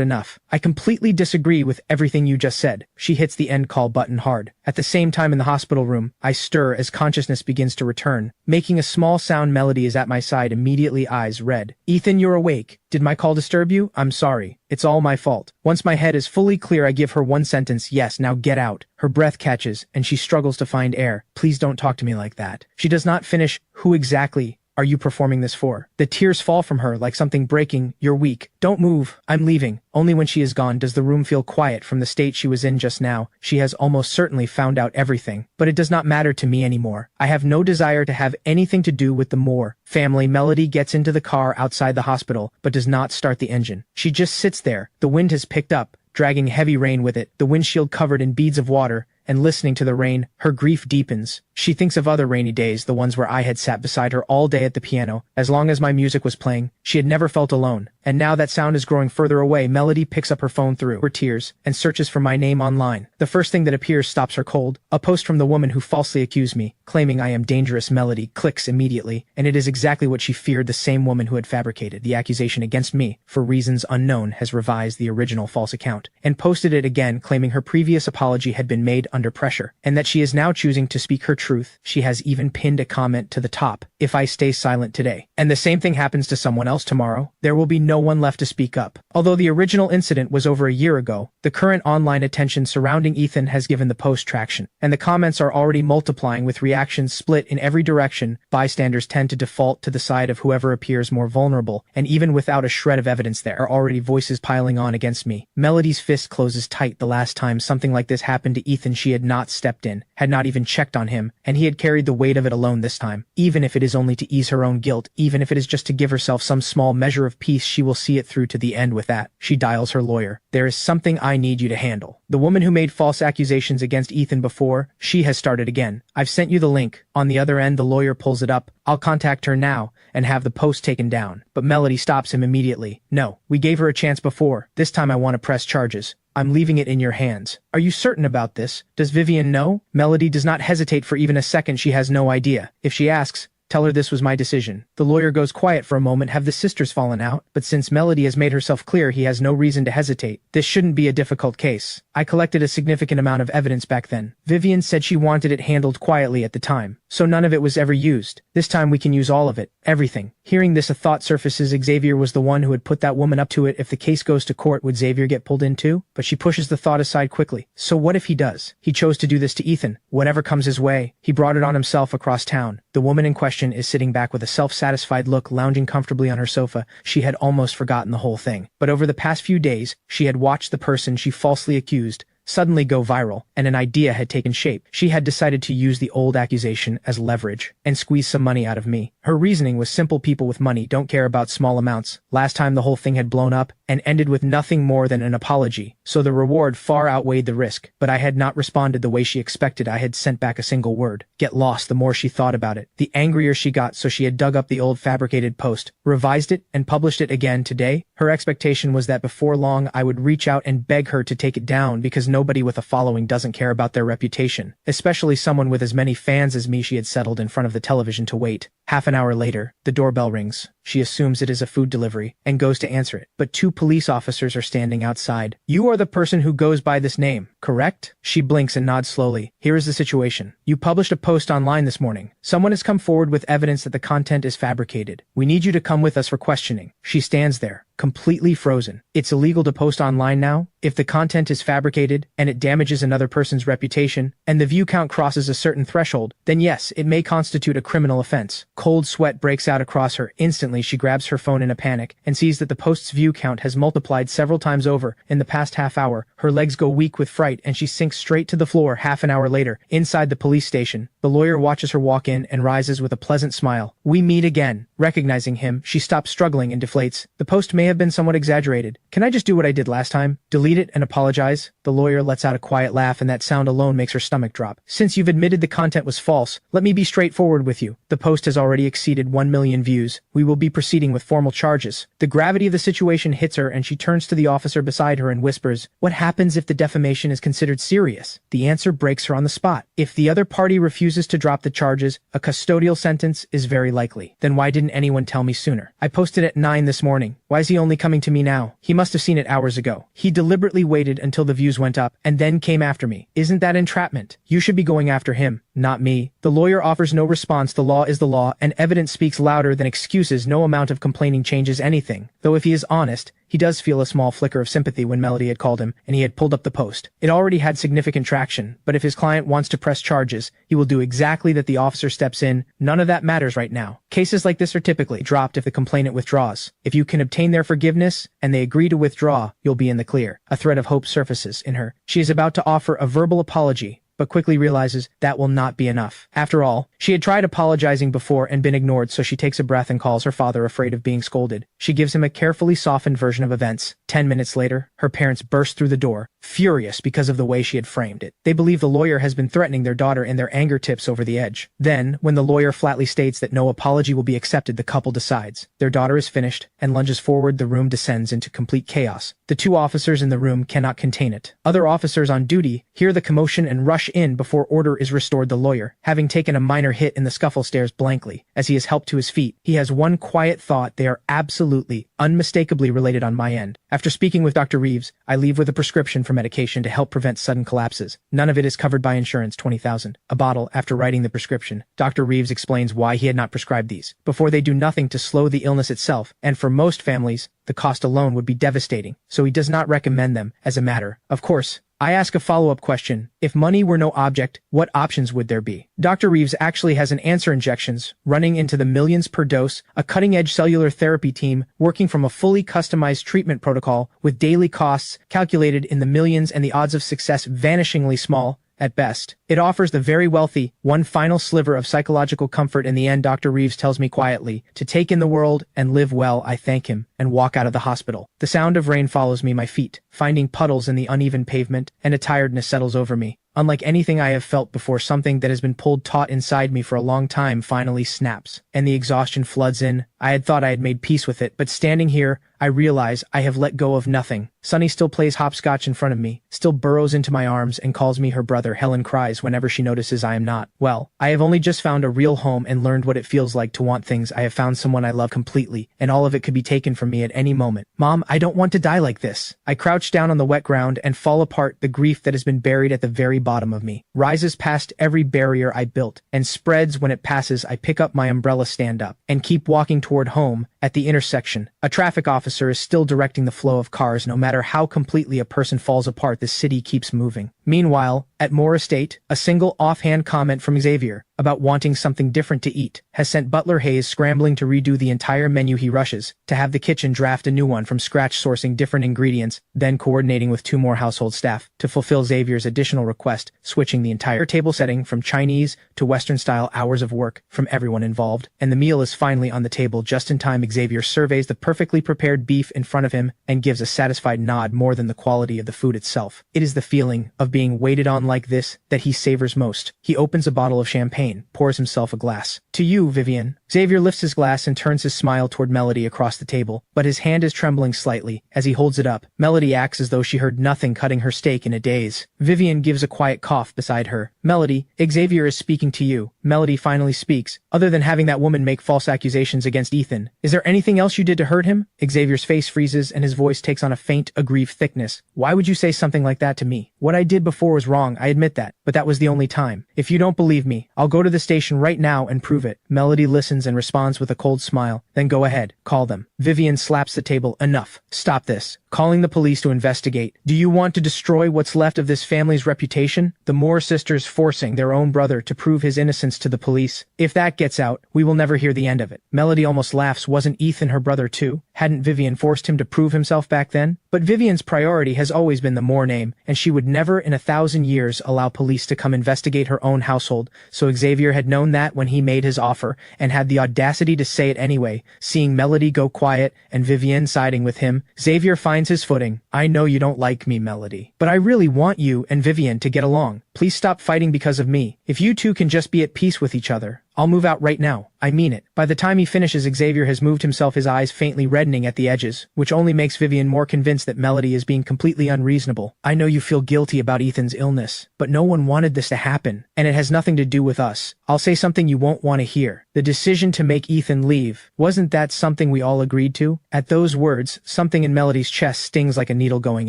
enough. I completely disagree with everything you just said. She hits the end call button hard. At the same time in the hospital room, I stir as consciousness begins to return. Making a small sound, Melody is at my side, immediately eyes red. Ethan, you're awake. Did my call disturb you? I'm sorry. It's all my fault. Once my head is fully clear, I give her one sentence. Yes, now get out. Her breath catches, and she struggles to find air. Please don't talk to me like that. She does not finish. Who exactly are you performing this for? The tears fall from her like something breaking. You're weak. Don't move. I'm leaving. Only when she is gone does the room feel quiet. From the state she was in just now, she has almost certainly found out everything. But it does not matter to me anymore. I have no desire to have anything to do with the Moore family. Melody gets into the car outside the hospital, but does not start the engine. She just sits there. The wind has picked up, dragging heavy rain with it, the windshield covered in beads of water, and listening to the rain, her grief deepens. She thinks of other rainy days, the ones where I had sat beside her all day at the piano. As long as my music was playing, she had never felt alone. And now that sound is growing further away. Melody picks up her phone through her tears and searches for my name online. The first thing that appears stops her cold. A post from the woman who falsely accused me, claiming I am dangerous. Melody clicks immediately, and it is exactly what she feared. The same woman who had fabricated the accusation against me, for reasons unknown, has revised the original false account and posted it again, claiming her previous apology had been made under pressure, and that she is now choosing to speak her truth. She has even pinned a comment to the top, if I stay silent today, and the same thing happens to someone else tomorrow, there will be no one left to speak up. Although the original incident was over a year ago, the current online attention surrounding Ethan has given the post traction, and the comments are already multiplying with reactions split in every direction. Bystanders tend to default to the side of whoever appears more vulnerable, and even without a shred of evidence, there are already voices piling on against me. Melody's fist closes tight. The last time something like this happened to Ethan, she had not stepped in, had not even checked on him, and he had carried the weight of it alone this time. Even if it is only to ease her own guilt, even if it is just to give herself some small measure of peace, she will see it through to the end. With that, she dials her lawyer. There is something I need you to handle. The woman who made false accusations against Ethan before, she has started again. I've sent you the link. On the other end, the lawyer pulls it up. I'll contact her now and have the post taken down. But Melody stops him immediately. No, we gave her a chance before. This time I want to press charges. I'm leaving it in your hands. Are you certain about this? Does Vivian know? Melody does not hesitate for even a second. She has no idea. If she asks, tell her this was my decision. The lawyer goes quiet for a moment. Have the sisters fallen out? But since Melody has made herself clear, he has no reason to hesitate. This shouldn't be a difficult case. I collected a significant amount of evidence back then. Vivian said she wanted it handled quietly at the time, so none of it was ever used. This time we can use all of it. Everything. Hearing this, a thought surfaces. Xavier was the one who had put that woman up to it. If the case goes to court, would Xavier get pulled in too? But she pushes the thought aside quickly. So what if he does? He chose to do this to Ethan. Whatever comes his way, he brought it on himself across town. The woman in question is sitting back with a self-satisfied look, lounging comfortably on her sofa. She had almost forgotten the whole thing. But over the past few days, she had watched the person she falsely accused suddenly go viral, and an idea had taken shape. She had decided to use the old accusation as leverage and squeeze some money out of me. Her reasoning was simple: people with money don't care about small amounts. Last time the whole thing had blown up and ended with nothing more than an apology, so the reward far outweighed the risk. But I had not responded the way she expected. I had sent back a single word: get lost. The more she thought about it, the angrier she got, so she had dug up the old fabricated post, revised it, and published it again today. Her expectation was that before long I would reach out and beg her to take it down, because nobody with a following doesn't care about their reputation, especially someone with as many fans as me. She had settled in front of the television to wait. Half an hour later, the doorbell rings. She assumes it is a food delivery and goes to answer it, but 2 police officers are standing outside. "You are the person who goes by this name, correct?" She blinks and nods slowly. "Here is the situation. You published a post online this morning. Someone has come forward with evidence that the content is fabricated. We need you to come with us for questioning." She stands there, completely frozen. It's illegal to post online now? If the content is fabricated, and it damages another person's reputation, and the view count crosses a certain threshold, then yes, it may constitute a criminal offense. Cold sweat breaks out across her. Instantly, she grabs her phone in a panic, and sees that the post's view count has multiplied several times over in the past half hour. Her legs go weak with fright, and she sinks straight to the floor. Half an hour later, inside the police station, the lawyer watches her walk in and rises with a pleasant smile. "We meet again." Recognizing him, she stops struggling and deflates. "The post may have been somewhat exaggerated. Can I just do what I did last time? Delete it and apologize?" The lawyer lets out a quiet laugh, and that sound alone makes her stomach drop. "Since you've admitted the content was false, let me be straightforward with you. The post has already exceeded 1 million views. We will be proceeding with formal charges." The gravity of the situation hits her, and she turns to the officer beside her and whispers, "What happens if the defamation is considered serious?" The answer breaks her on the spot. If the other party refuses to drop the charges, a custodial sentence is very likely. Then why didn't anyone tell me sooner? I posted at 9 this morning. Why is he only coming to me now? He must have seen it hours ago. He deliberately waited until the views went up, and then came after me. Isn't that entrapment? You should be going after him, not me. The lawyer offers no response. The law is the law, and evidence speaks louder than excuses. No amount of complaining changes anything. Though if he is honest, he does feel a small flicker of sympathy when Melody had called him, and he had pulled up the post. It already had significant traction, but if his client wants to press charges, he will do exactly that. The officer steps in. None of that matters right now. Cases like this are typically dropped if the complainant withdraws. If you can obtain their forgiveness, and they agree to withdraw, you'll be in the clear. A thread of hope surfaces in her. She is about to offer a verbal apology, but quickly realizes that will not be enough. After all, she had tried apologizing before and been ignored, so she takes a breath and calls her father, afraid of being scolded. She gives him a carefully softened version of events. 10 minutes later, her parents burst through the door, furious because of the way she had framed it. They believe the lawyer has been threatening their daughter, and their anger tips over the edge. Then, when the lawyer flatly states that no apology will be accepted, the couple decides. Their daughter is finished, and lunges forward. The room descends into complete chaos. The 2 officers in the room cannot contain it. Other officers on duty hear the commotion and rush in before order is restored. The lawyer, having taken a minor hit in the scuffle, stares blankly. As he is helped to his feet, he has one quiet thought: they are absolutely, unmistakably related on my end. After speaking with Dr. Reeves, I leave with a prescription for medication to help prevent sudden collapses. None of it is covered by insurance. $20,000. A bottle. After writing the prescription, Dr. Reeves explains why he had not prescribed these before. They do nothing to slow the illness itself, and for most families, the cost alone would be devastating, so he does not recommend them as a matter of course. I ask a follow-up question. If money were no object, what options would there be? Dr. Reeves actually has an answer: injections, running into the millions per dose, a cutting-edge cellular therapy team working from a fully customized treatment protocol with daily costs calculated in the millions and the odds of success vanishingly small. At best, it offers the very wealthy one final sliver of psychological comfort. In the end, Dr. Reeves tells me quietly to take in the world and live well. I thank him and walk out of the hospital. The sound of rain follows me, my feet finding puddles in the uneven pavement, and a tiredness settles over me. Unlike anything I have felt before, something that has been pulled taut inside me for a long time finally snaps, and the exhaustion floods in. I had thought I had made peace with it, but standing here, I realize I have let go of nothing. Sunny still plays hopscotch in front of me, still burrows into my arms and calls me her brother. Helen cries whenever she notices I am not. Well, I have only just found a real home and learned what it feels like to want things. I have found someone I love completely, and all of it could be taken from me at any moment. Mom, I don't want to die like this. I crouch down on the wet ground and fall apart. The grief that has been buried at the very bottom of me rises past every barrier I built and spreads. When it passes, I pick up my umbrella, stand up, and keep walking toward home. At the intersection, a traffic officer is still directing the flow of cars. No matter how completely a person falls apart, the city keeps moving. Meanwhile, at Moore Estate, a single offhand comment from Xavier about wanting something different to eat has sent Butler Hayes scrambling to redo the entire menu. He rushes to have the kitchen draft a new one from scratch, sourcing different ingredients, then coordinating with 2 more household staff to fulfill Xavier's additional request, switching the entire table setting from Chinese to Western style. Hours of work from everyone involved, and the meal is finally on the table just in time. Xavier surveys the perfectly prepared beef in front of him and gives a satisfied nod. More than the quality of the food itself, it is the feeling of being waited on like this that he savors most. He opens a bottle of champagne, pours himself a glass. To you, Vivian, Xavier lifts his glass and turns his smile toward Melody across the table, but his hand is trembling slightly. As he holds it up, Melody acts as though she heard nothing, cutting her steak in a daze. Vivian gives a quiet cough beside her. Melody, Xavier is speaking to you. Melody finally speaks. Other than having that woman make false accusations against Ethan, is there anything else you did to hurt him? Xavier's face freezes and his voice takes on a faint, aggrieved thickness. Why would you say something like that to me? What I did before was wrong, I admit that, but that was the only time. If you don't believe me, I'll go to the station right now and prove it. Melody listens and responds with a cold smile. Then go ahead, call them. Vivian slaps the table. Enough. Stop this. Calling the police to investigate. Do you want to destroy what's left of this family's reputation? The Moore sisters forcing their own brother to prove his innocence to the police. If that gets out, we will never hear the end of it. Melody almost laughs. Wasn't Ethan her brother too? Hadn't Vivian forced him to prove himself back then? But Vivian's priority has always been the Moore name, and she would never in 1,000 years allow police to come investigate her own household, so Xavier had known that when he made his offer, and had the audacity to say it anyway. Seeing Melody go quiet, and Vivian siding with him, Xavier finds his footing. I know you don't like me, Melody, but I really want you and Vivian to get along. Please stop fighting because of me. If you two can just be at peace with each other, I'll move out right now. I mean it. By the time he finishes, Xavier has moved himself, his eyes faintly reddening at the edges, which only makes Vivian more convinced that Melody is being completely unreasonable. I know you feel guilty about Ethan's illness, but no one wanted this to happen, and it has nothing to do with us. I'll say something you won't want to hear. The decision to make Ethan leave, wasn't that something we all agreed to? At those words, something in Melody's chest stings like a needle going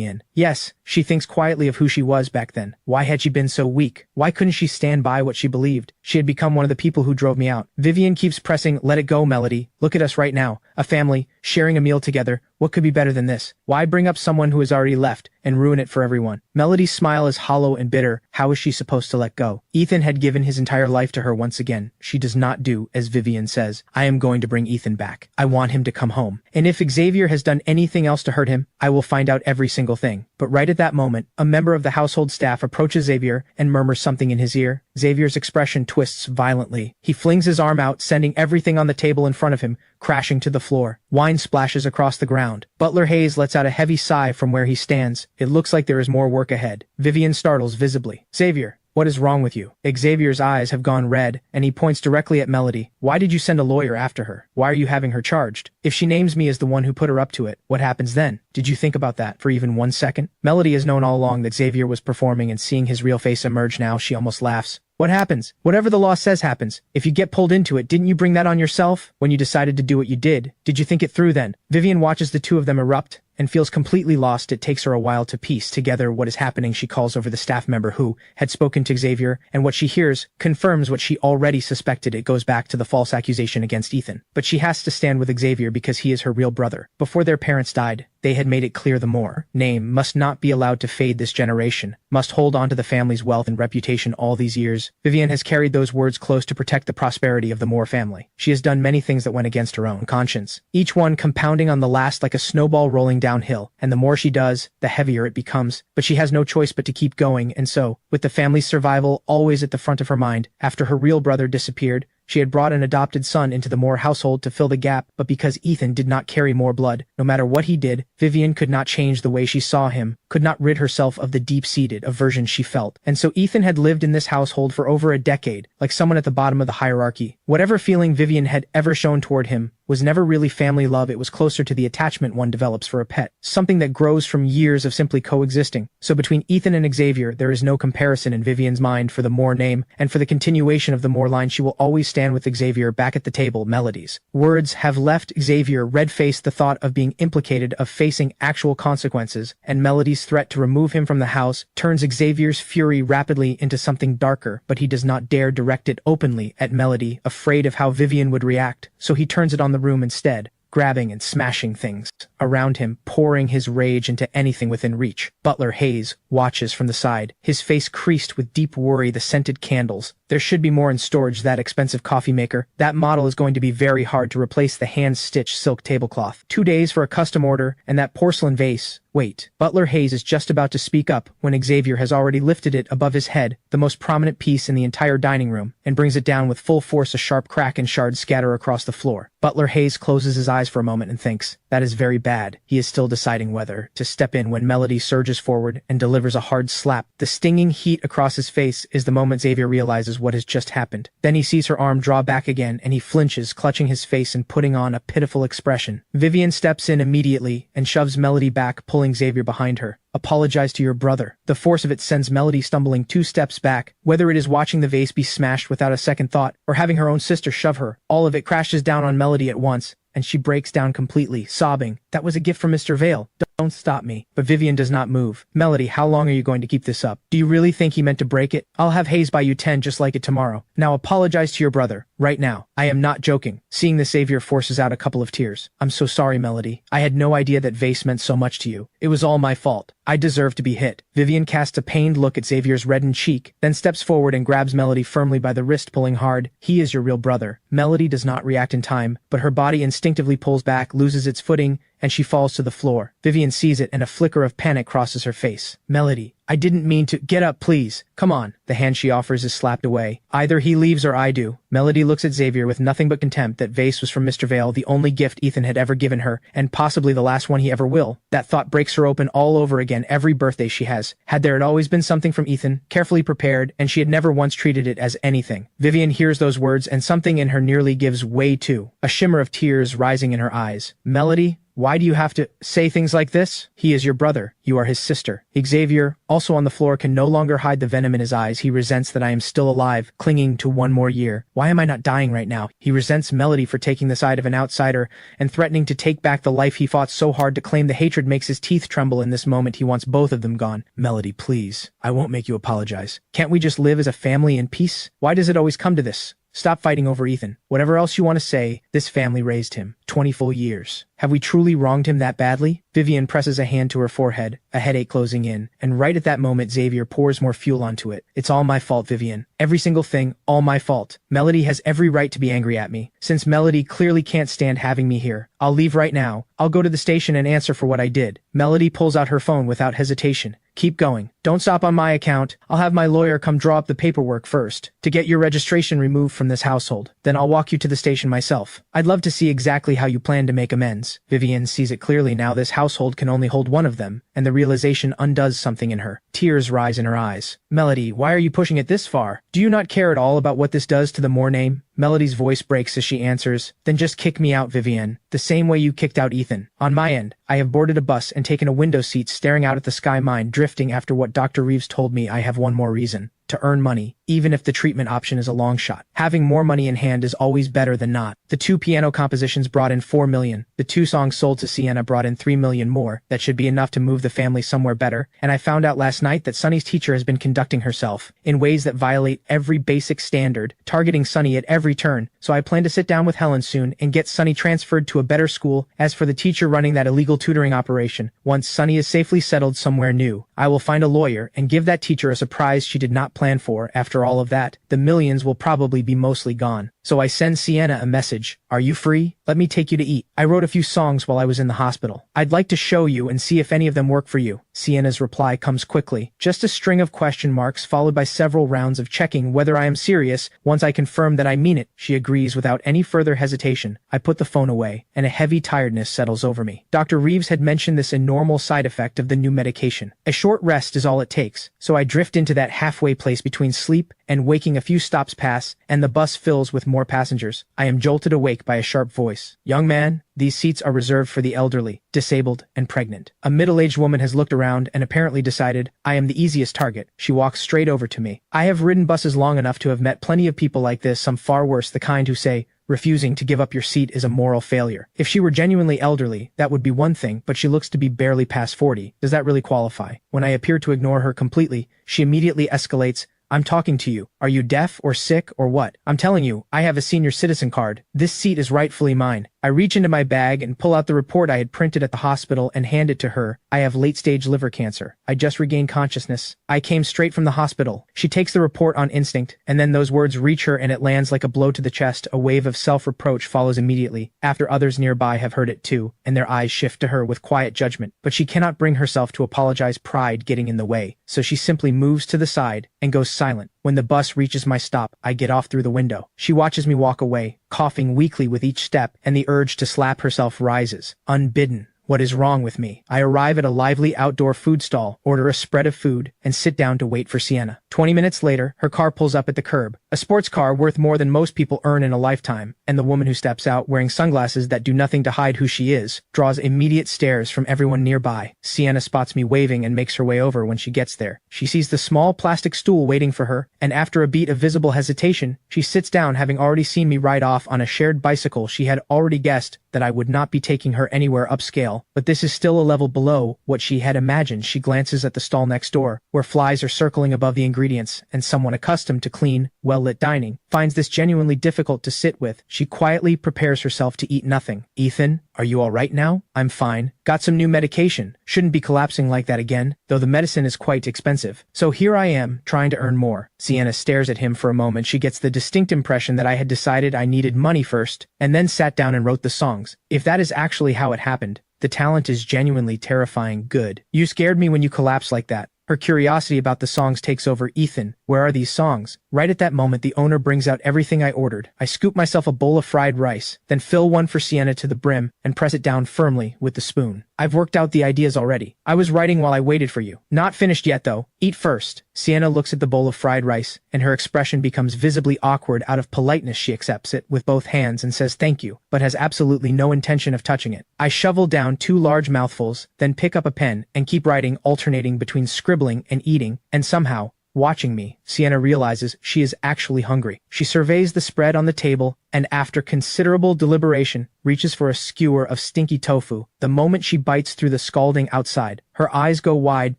in. Yes, she thinks quietly of who she was back then. Why had she been so weak? Why couldn't she stand by what she believed? She had become one of the people who drove me out. Vivian keeps pressing, let it go, Melody. Look at us right now. A family, sharing a meal together. What could be better than this? Why bring up someone who has already left and ruin it for everyone? Melody's smile is hollow and bitter. How is she supposed to let go? Ethan had given his entire life to her once again. She does not do as Vivian says. I am going to bring Ethan back. I want him to come home. And if Xavier has done anything else to hurt him, I will find out every single thing. But right at that moment, a member of the household staff approaches Xavier and murmurs something in his ear. Xavier's expression twists violently. He flings his arm out, sending everything on the table in front of him crashing to the floor. Wine splashes across the ground. Butler Hayes lets out a heavy sigh from where he stands. It looks like there is more work ahead. Vivian startles visibly. Xavier, what is wrong with you? Xavier's eyes have gone red, and he points directly at Melody. Why did you send a lawyer after her? Why are you having her charged? If she names me as the one who put her up to it, what happens then? Did you think about that for even 1 second? Melody has known all along that Xavier was performing, and seeing his real face emerge now, she almost laughs. What happens? Whatever the law says happens. If you get pulled into it, didn't you bring that on yourself? When you decided to do what you did, did you think it through then? Vivian watches the two of them erupt and feels completely lost. It takes her a while to piece together what is happening. She calls over the staff member who had spoken to Xavier, and what she hears confirms what she already suspected. It goes back to the false accusation against Ethan. But she has to stand with Xavier because he is her real brother. Before their parents died, they had made it clear the Moore name must not be allowed to fade this generation, must hold on to the family's wealth and reputation all these years. Vivian has carried those words close to protect the prosperity of the Moore family. She has done many things that went against her own conscience, each one compounding on the last like a snowball rolling downhill, and the more she does, the heavier it becomes. But she has no choice but to keep going, and so, with the family's survival always at the front of her mind, after her real brother disappeared, she had brought an adopted son into the Moore household to fill the gap, but because Ethan did not carry Moore blood, no matter what he did, Vivian could not change the way she saw him, could not rid herself of the deep-seated aversion she felt. And so Ethan had lived in this household for over a decade, like someone at the bottom of the hierarchy. Whatever feeling Vivian had ever shown toward him was never really family love. It was closer to the attachment one develops for a pet, something that grows from years of simply coexisting. So between Ethan and Xavier, there is no comparison in Vivian's mind for the Moore name, and for the continuation of the Moore line, she will always stand with Xavier back at the table. Melody's words have left Xavier red-faced. The thought of being implicated, of facing actual consequences, and Melody's threat to remove him from the house turns Xavier's fury rapidly into something darker, but he does not dare direct it openly at Melody, afraid of how Vivian would react, so he turns it on the room instead, grabbing and smashing things around him, pouring his rage into anything within reach. Butler Hayes watches from the side, his face creased with deep worry. The scented candles. There should be more in storage. That expensive coffee maker. That model is going to be very hard to replace. The hand-stitched silk tablecloth. 2 days for a custom order, and that porcelain vase. Wait. Butler Hayes is just about to speak up when Xavier has already lifted it above his head, the most prominent piece in the entire dining room, and brings it down with full force. A sharp crack and shards scatter across the floor. Butler Hayes closes his eyes for a moment and thinks, that is very bad. He is still deciding whether to step in when Melody surges forward and delivers a hard slap. The stinging heat across his face is the moment Xavier realizes what has just happened. Then he sees her arm draw back again and he flinches, clutching his face and putting on a pitiful expression. Vivian steps in immediately and shoves Melody back, pulling Xavier behind her. Apologize to your brother. The force of it sends Melody stumbling 2 steps back. Whether it is watching the vase be smashed without a second thought, or having her own sister shove her, all of it crashes down on Melody at once, and she breaks down completely, sobbing, "That was a gift from Mr. Vale. Don't stop me." But Vivian does not move. "Melody, how long are you going to keep this up? Do you really think he meant to break it? I'll have Hayes buy you 10 just like it tomorrow. Now apologize to your brother. Right now. I am not joking." Seeing this, Xavier forces out a couple of tears. "I'm so sorry, Melody. I had no idea that vase meant so much to you. It was all my fault. I deserve to be hit." Vivian casts a pained look at Xavier's reddened cheek, then steps forward and grabs Melody firmly by the wrist, pulling hard. "He is your real brother." Melody does not react in time, but her body instinctively pulls back, loses its footing, and she falls to the floor. Vivian sees it and a flicker of panic crosses her face. "Melody, I didn't mean to. Get up, please. Come on." The hand she offers is slapped away. "Either he leaves or I do." Melody looks at Xavier with nothing but contempt. That vase was from Mr. Vale, the only gift Ethan had ever given her, and possibly the last one he ever will. That thought breaks her open all over again every birthday she has. Had there always been something from Ethan, carefully prepared, and she had never once treated it as anything. Vivian hears those words and something in her nearly gives way too. A shimmer of tears rising in her eyes. "Melody, why do you have to say things like this? He is your brother. You are his sister." Xavier, also on the floor, can no longer hide the venom in his eyes. He resents that I am still alive, clinging to one more year. Why am I not dying right now? He resents Melody for taking the side of an outsider and threatening to take back the life he fought so hard to claim. The hatred makes his teeth tremble in this moment. He wants both of them gone. "Melody, please. I won't make you apologize. Can't we just live as a family in peace? Why does it always come to this? Stop fighting over Ethan. Whatever else you want to say, this family raised him. 20 full years. Have we truly wronged him that badly?" Vivian presses a hand to her forehead, a headache closing in, and right at that moment Xavier pours more fuel onto it. "It's all my fault, Vivian. Every single thing, all my fault. Melody has every right to be angry at me. Since Melody clearly can't stand having me here, I'll leave right now. I'll go to the station and answer for what I did." Melody pulls out her phone without hesitation. "Keep going. Don't stop on my account. I'll have my lawyer come draw up the paperwork first, to get your registration removed from this household. Then I'll walk you to the station myself. I'd love to see exactly how you plan to make amends." Vivian sees it clearly now. This household can only hold one of them, and the realization undoes something in her. Tears rise in her eyes. "Melody, why are you pushing it this far? Do you not care at all about what this does to the Moore name?" Melody's voice breaks as she answers, "Then just kick me out, Vivian. The same way you kicked out Ethan. On my end, I have boarded a bus and taken a window seat staring out at the sky, mind drifting after what Dr. Reeves told me. I have one more reason. To earn money, even if the treatment option is a long shot. Having more money in hand is always better than not. The 2 piano compositions brought in $4 million. The 2 songs sold to Sienna brought in $3 million more. That should be enough to move the family somewhere better. And I found out last night that Sunny's teacher has been conducting herself in ways that violate every basic standard, targeting Sunny at every turn. So I plan to sit down with Helen soon and get Sunny transferred to a better school. As for the teacher running that illegal tutoring operation, once Sunny is safely settled somewhere new, I will find a lawyer and give that teacher a surprise she did not plan for. After all of that, the millions will probably be mostly gone. So I send Sienna a message. "Are you free? Let me take you to eat. I wrote a few songs while I was in the hospital. I'd like to show you and see if any of them work for you." Sienna's reply comes quickly. Just a string of question marks followed by several rounds of checking whether I am serious. Once I confirm that I mean it, she agrees without any further hesitation. I put the phone away, and a heavy tiredness settles over me. Dr. Reeves had mentioned this enormous side effect of the new medication. A short rest is all it takes, so I drift into that halfway place between sleep and waking. A few stops pass, and the bus fills with more passengers. I am jolted awake by a sharp voice. "Young man, these seats are reserved for the elderly, disabled, and pregnant." A middle-aged woman has looked around and apparently decided I am the easiest target. She walks straight over to me. I have ridden buses long enough to have met plenty of people like this, some far worse, the kind who say, refusing to give up your seat is a moral failure. If she were genuinely elderly, that would be one thing, but she looks to be barely past 40. Does that really qualify? When I appear to ignore her completely, she immediately escalates. "I'm talking to you. Are you deaf or sick or what? I'm telling you, I have a senior citizen card. This seat is rightfully mine. I reach into my bag and pull out the report I had printed at the hospital and hand it to her. I have late-stage liver cancer. I just regained consciousness. I came straight from the hospital. She takes the report on instinct, and then those words reach her and it lands like a blow to the chest. A wave of self-reproach follows immediately, after others nearby have heard it too, and their eyes shift to her with quiet judgment. But she cannot bring herself to apologize, pride getting in the way, so she simply moves to the side and goes silent. When the bus reaches my stop, I get off through the window. She watches me walk away, coughing weakly with each step, and the urge to slap herself rises. Unbidden. What is wrong with me? I arrive at a lively outdoor food stall, order a spread of food, and sit down to wait for Sienna. 20 minutes later, her car pulls up at the curb. A sports car worth more than most people earn in a lifetime, and the woman who steps out, wearing sunglasses that do nothing to hide who she is, draws immediate stares from everyone nearby. Sienna spots me waving and makes her way over. When she gets there, she sees the small plastic stool waiting for her, and after a beat of visible hesitation, she sits down, having already seen me ride off on a shared bicycle. She had already guessed that I would not be taking her anywhere upscale, but this is still a level below what she had imagined. She glances at the stall next door, where flies are circling above the ingredients, and someone accustomed to clean, well-lit dining finds this genuinely difficult to sit with. She quietly prepares herself to eat nothing. Ethan, are you all right now? I'm fine. Got some new medication. Shouldn't be collapsing like that again, though the medicine is quite expensive. So here I am, trying to earn more. Sienna stares at him for a moment. She gets the distinct impression that I had decided I needed money first, and then sat down and wrote the songs. If that is actually how it happened, the talent is genuinely terrifying good. You scared me when you collapsed like that. Her curiosity about the songs takes over. Ethan, where are these songs? Right at that moment, the owner brings out everything I ordered. I scoop myself a bowl of fried rice, then fill one for Sienna to the brim and press it down firmly with the spoon. I've worked out the ideas already. I was writing while I waited for you. Not finished yet though. Eat first. Sienna looks at the bowl of fried rice, and her expression becomes visibly awkward. Out of politeness, she accepts it with both hands and says thank you, but has absolutely no intention of touching it. I shovel down 2 large mouthfuls, then pick up a pen and keep writing, alternating between scribbling and eating, and somehow, watching me, Sienna realizes she is actually hungry. She surveys the spread on the table, and after considerable deliberation, reaches for a skewer of stinky tofu. The moment she bites through the scalding outside, her eyes go wide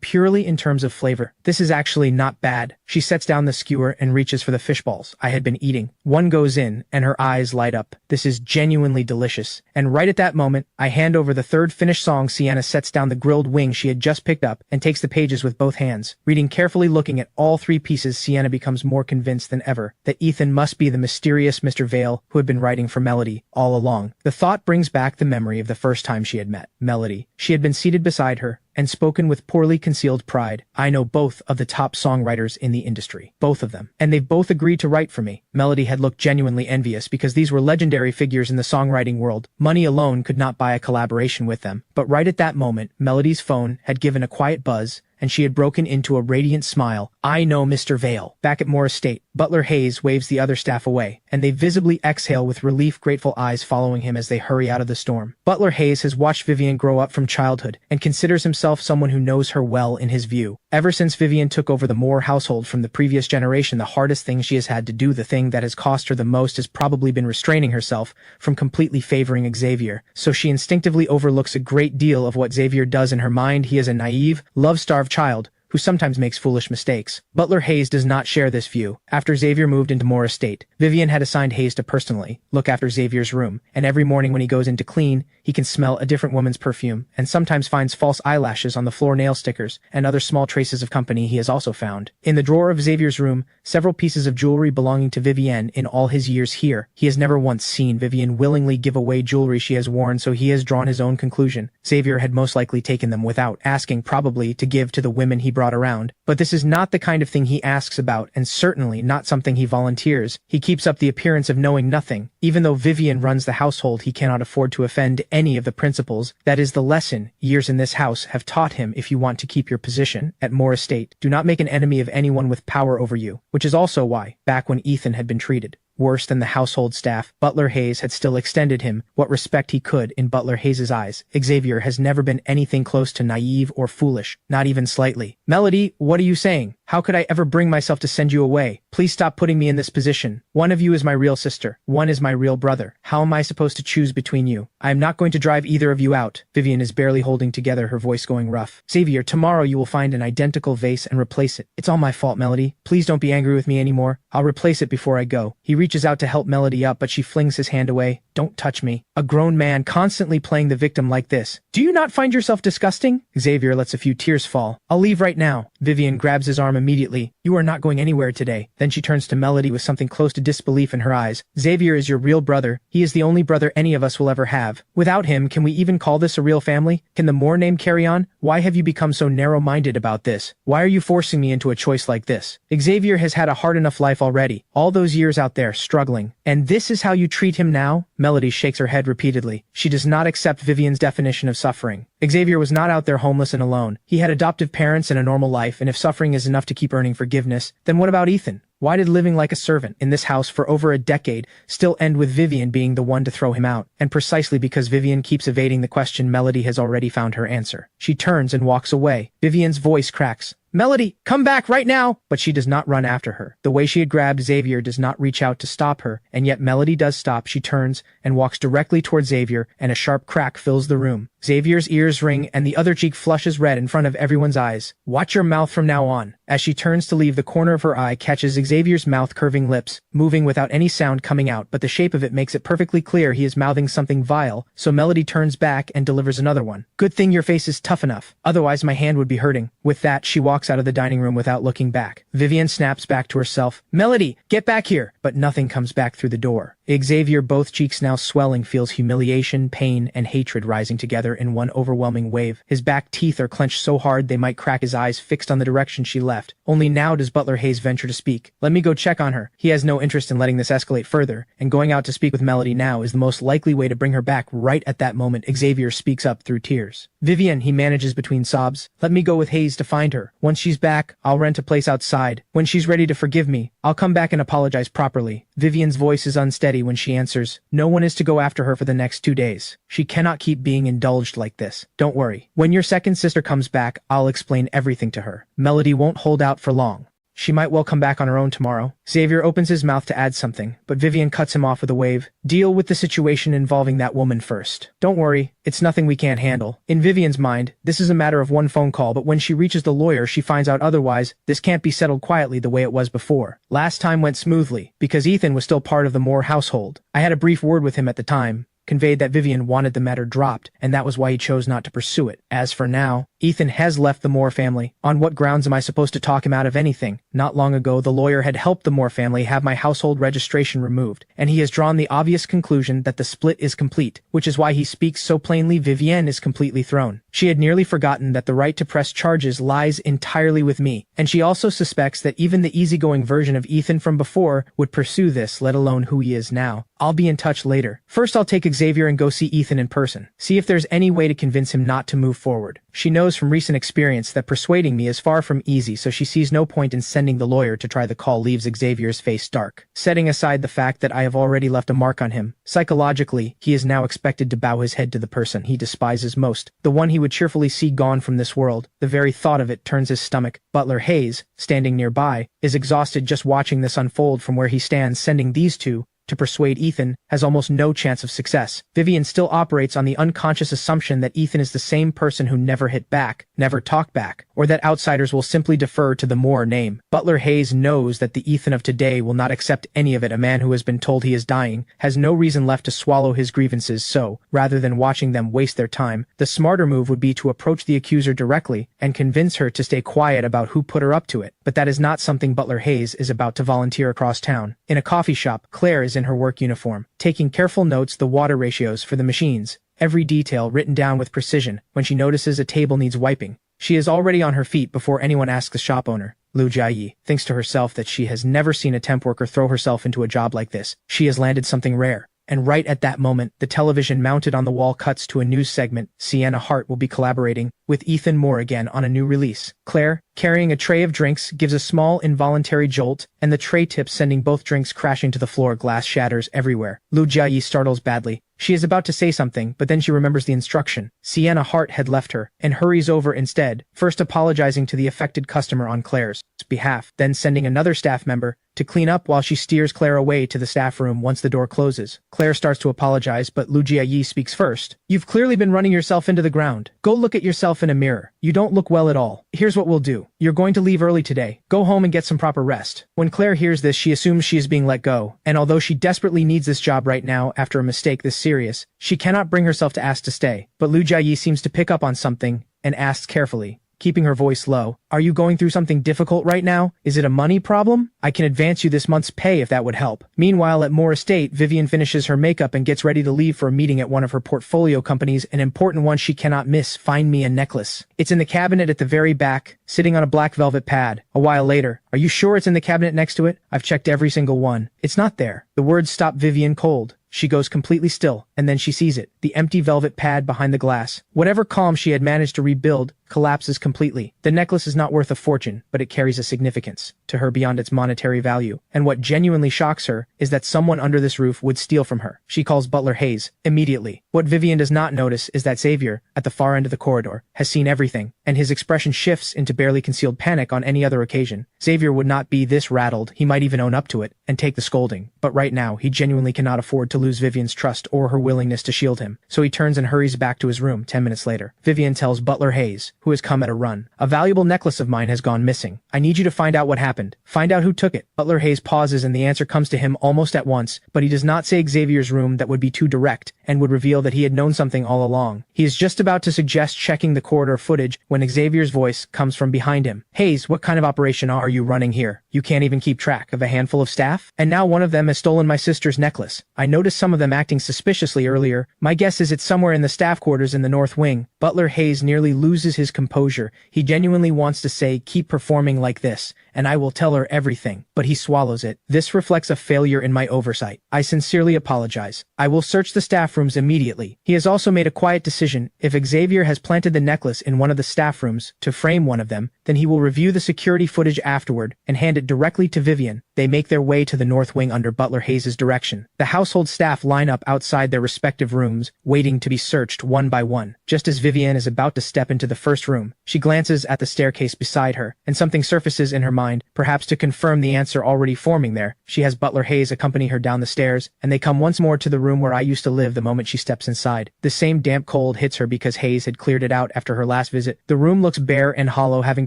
purely in terms of flavor. This is actually not bad. She sets down the skewer and reaches for the fish balls I had been eating. One goes in, and her eyes light up. This is genuinely delicious. And right at that moment, I hand over the third finished song. Sienna sets down the grilled wing she had just picked up and takes the pages with both hands. Reading carefully, looking at all 3 pieces, Sienna becomes more convinced than ever that Ethan must be the mysterious Mr. Vale who had been writing for Melody all along. The thought brings back the memory of the first time she had met Melody. She had been seated beside her and spoken with poorly concealed pride. I know both of the top songwriters in the industry. Both of them. And they've both agreed to write for me. Melody had looked genuinely envious because these were legendary figures in the songwriting world. Money alone could not buy a collaboration with them. But right at that moment, Melody's phone had given a quiet buzz, and she had broken into a radiant smile. I know Mr. Vale. Back at Moore Estate, Butler Hayes waves the other staff away, and they visibly exhale with relief, grateful eyes following him as they hurry out of the storm. Butler Hayes has watched Vivian grow up from childhood and considers himself someone who knows her well. In his view, ever since Vivian took over the Moore household from the previous generation, the hardest thing she has had to do, the thing that has cost her the most, has probably been restraining herself from completely favoring Xavier. So she instinctively overlooks a great deal of what Xavier does. In her mind, he is a naive, love-starved child who sometimes makes foolish mistakes. Butler Hayes does not share this view. After Xavier moved into Moore Estate, Vivian had assigned Hayes to personally look after Xavier's room, and every morning when he goes in to clean, he can smell a different woman's perfume, and sometimes finds false eyelashes on the floor, nail stickers, and other small traces of company. He has also found, in the drawer of Xavier's room, several pieces of jewelry belonging to Vivian. In all his years here, he has never once seen Vivian willingly give away jewelry she has worn, so he has drawn his own conclusion. Xavier had most likely taken them without asking, probably to give to the women he brought around. But this is not the kind of thing he asks about, and certainly not something he volunteers. He keeps up the appearance of knowing nothing. Even though Vivian runs the household, he cannot afford to offend any of the principals. That is the lesson years in this house have taught him. If you want to keep your position at Moore Estate, do not make an enemy of anyone with power over you. Which is also why, back when Ethan had been treated worse than the household staff, Butler Hayes had still extended him what respect he could. In Butler Hayes's eyes, Xavier has never been anything close to naive or foolish, not even slightly. Melody, what are you saying? How could I ever bring myself to send you away? Please stop putting me in this position. One of you is my real sister. One is my real brother. How am I supposed to choose between you? I am not going to drive either of you out. Vivian is barely holding together, her voice going rough. Xavier, tomorrow you will find an identical vase and replace it. It's all my fault, Melody. Please don't be angry with me anymore. I'll replace it before I go. He reaches out to help Melody up, but she flings his hand away. Don't touch me. A grown man constantly playing the victim like this. Do you not find yourself disgusting? Xavier lets a few tears fall. I'll leave right now. Vivian grabs his arm immediately. You are not going anywhere today. Then she turns to Melody with something close to disbelief in her eyes. Xavier is your real brother. He is the only brother any of us will ever have. Without him, can we even call this a real family? Can the Moore name carry on? Why have you become so narrow-minded about this? Why are you forcing me into a choice like this? Xavier has had a hard enough life already. All those years out there, struggling. And this is how you treat him now? Melody shakes her head repeatedly. She does not accept Vivian's definition of suffering. Xavier was not out there homeless and alone. He had adoptive parents and a normal life, and if suffering is enough to keep earning forgiveness, then what about Ethan? Why did living like a servant in this house for over a decade still end with Vivian being the one to throw him out? And precisely because Vivian keeps evading the question, Melody has already found her answer. She turns and walks away. Vivian's voice cracks. Melody, come back right now! But she does not run after her. The way she had grabbed Xavier does not reach out to stop her, and yet Melody does stop. She turns and walks directly towards Xavier, and a sharp crack fills the room. Xavier's ears ring, and the other cheek flushes red in front of everyone's eyes. Watch your mouth from now on. As she turns to leave, the corner of her eye catches Xavier's mouth curving lips, moving without any sound coming out, but the shape of it makes it perfectly clear he is mouthing something vile, so Melody turns back and delivers another one. Good thing your face is tough enough, otherwise my hand would be hurting. With that, she walks out of the dining room without looking back. Vivian snaps back to herself. Melody, get back here! But nothing comes back through the door. Xavier, both cheeks now swelling, feels humiliation, pain, and hatred rising together in one overwhelming wave. His back teeth are clenched so hard they might crack, his eyes fixed on the direction she left. Only now does Butler Hayes venture to speak. Let me go check on her. He has no interest in letting this escalate further, and going out to speak with Melody now is the most likely way to bring her back. Right at that moment, Xavier speaks up through tears. Vivian, he manages between sobs. Let me go with Hayes to find her. Once she's back, I'll rent a place outside. When she's ready to forgive me, I'll come back and apologize properly. Vivian's voice is unsteady when she answers. No one is to go after her for the next 2 days. She cannot keep being indulged like this. Don't worry. When your second sister comes back, I'll explain everything to her. Melody won't hold out for long. She might well come back on her own tomorrow. Xavier opens his mouth to add something, but Vivian cuts him off with a wave. Deal with the situation involving that woman first. Don't worry, it's nothing we can't handle. In Vivian's mind, this is a matter of one phone call, but when she reaches the lawyer, she finds out otherwise. This can't be settled quietly the way it was before. Last time went smoothly, because Ethan was still part of the Moore household. I had a brief word with him at the time, conveyed that Vivian wanted the matter dropped, and that was why he chose not to pursue it. As for now, Ethan has left the Moore family. On what grounds am I supposed to talk him out of anything? Not long ago, the lawyer had helped the Moore family have my household registration removed, and he has drawn the obvious conclusion that the split is complete, which is why he speaks so plainly. Vivienne is completely thrown. She had nearly forgotten that the right to press charges lies entirely with me, and she also suspects that even the easygoing version of Ethan from before would pursue this, let alone who he is now. I'll be in touch later. First, I'll take Xavier and go see Ethan in person. See if there's any way to convince him not to move forward. She knows from recent experience that persuading me is far from easy, so she sees no point in sending the lawyer to try the call. Leaves Xavier's face dark. Setting aside the fact that I have already left a mark on him, psychologically, he is now expected to bow his head to the person he despises most, the one he would cheerfully see gone from this world. The very thought of it turns his stomach. Butler Hayes, standing nearby, is exhausted just watching this unfold from where he stands. Sending these two to persuade Ethan has almost no chance of success. Vivian still operates on the unconscious assumption that Ethan is the same person who never hit back, never talked back, or that outsiders will simply defer to the Moore name. Butler Hayes knows that the Ethan of today will not accept any of it. A man who has been told he is dying has no reason left to swallow his grievances, so, rather than watching them waste their time, the smarter move would be to approach the accuser directly and convince her to stay quiet about who put her up to it. But that is not something Butler Hayes is about to volunteer across town. In a coffee shop, Claire is in her work uniform, taking careful notes, the water ratios for the machines, every detail written down with precision. When she notices a table needs wiping, she is already on her feet before anyone asks the shop owner. Lu Jiayi thinks to herself that she has never seen a temp worker throw herself into a job like this. She has landed something rare. and right at that moment, the television mounted on the wall cuts to a news segment. Sienna Hart will be collaborating with Ethan Moore again on a new release. Claire, carrying a tray of drinks, gives a small involuntary jolt, and the tray tips, sending both drinks crashing to the floor. Glass shatters everywhere. Lu Jiayi startles badly. She is about to say something, but then she remembers the instruction. Sienna Hart had left her, and hurries over instead, first apologizing to the affected customer on Claire's behalf, then sending another staff member to clean up while she steers Claire away to the staff room once the door closes. Claire starts to apologize, but Lu Jiayi speaks first. You've clearly been running yourself into the ground. Go look at yourself in a mirror. You don't look well at all. Here's what we'll do. You're going to leave early today. Go home and get some proper rest. When Claire hears this, she assumes she is being let go, and although she desperately needs this job right now after a mistake this serious, she cannot bring herself to ask to stay. But Lu Jiayi seems to pick up on something and asks carefully, keeping her voice low, "Are you going through something difficult right now? Is it a money problem? I can advance you this month's pay if that would help." Meanwhile, at Moore Estate, Vivian finishes her makeup and gets ready to leave for a meeting at one of her portfolio companies, an important one she cannot miss. Find me a necklace. It's in the cabinet at the very back, sitting on a black velvet pad. A while later, "Are you sure it's in the cabinet next to it? I've checked every single one. It's not there." The words stop Vivian cold. She goes completely still, and then she sees it, the empty velvet pad behind the glass. Whatever calm she had managed to rebuild collapses completely. The necklace is not worth a fortune, but it carries a significance to her beyond its monetary value. And what genuinely shocks her is that someone under this roof would steal from her. She calls Butler Hayes immediately. What Vivian does not notice is that Xavier, at the far end of the corridor, has seen everything, and his expression shifts into barely concealed panic. On any other occasion, Xavier would not be this rattled. He might even own up to it and take the scolding. But right now, he genuinely cannot afford to lose Vivian's trust or her willingness to shield him. So he turns and hurries back to his room. 10 minutes later, Vivian tells Butler Hayes, who has come at a run, "A valuable necklace of mine has gone missing. I need you to find out what happened. Find out who took it." Butler Hayes pauses and the answer comes to him almost at once, but he does not say Xavier's room. That would be too direct and would reveal that he had known something all along. He is just about to suggest checking the corridor footage when Xavier's voice comes from behind him. "Hayes, what kind of operation are you running here? You can't even keep track of a handful of staff? And now one of them has stolen my sister's necklace. I noticed some of them acting suspiciously earlier. My guess is it's somewhere in the staff quarters in the North Wing." Butler Hayes nearly loses his composure. He genuinely wants to say, "Keep performing like this, and I will tell her everything," but he swallows it. "This reflects a failure in my oversight. I sincerely apologize. I will search the staff rooms immediately." He has also made a quiet decision. If Xavier has planted the necklace in one of the staff rooms to frame one of them, then he will review the security footage afterward and hand it directly to Vivian. They make their way to the North Wing under Butler Hayes' direction. The household staff line up outside their respective rooms, waiting to be searched one by one. Just as Vivian is about to step into the first room, she glances at the staircase beside her, and something surfaces in her mind, perhaps to confirm the answer already forming there. She has Butler Hayes accompany her down the stairs, and they come once more to the room where I used to live. The moment she steps inside, the same damp cold hits her because Hayes had cleared it out after her last visit. The room looks bare and hollow, having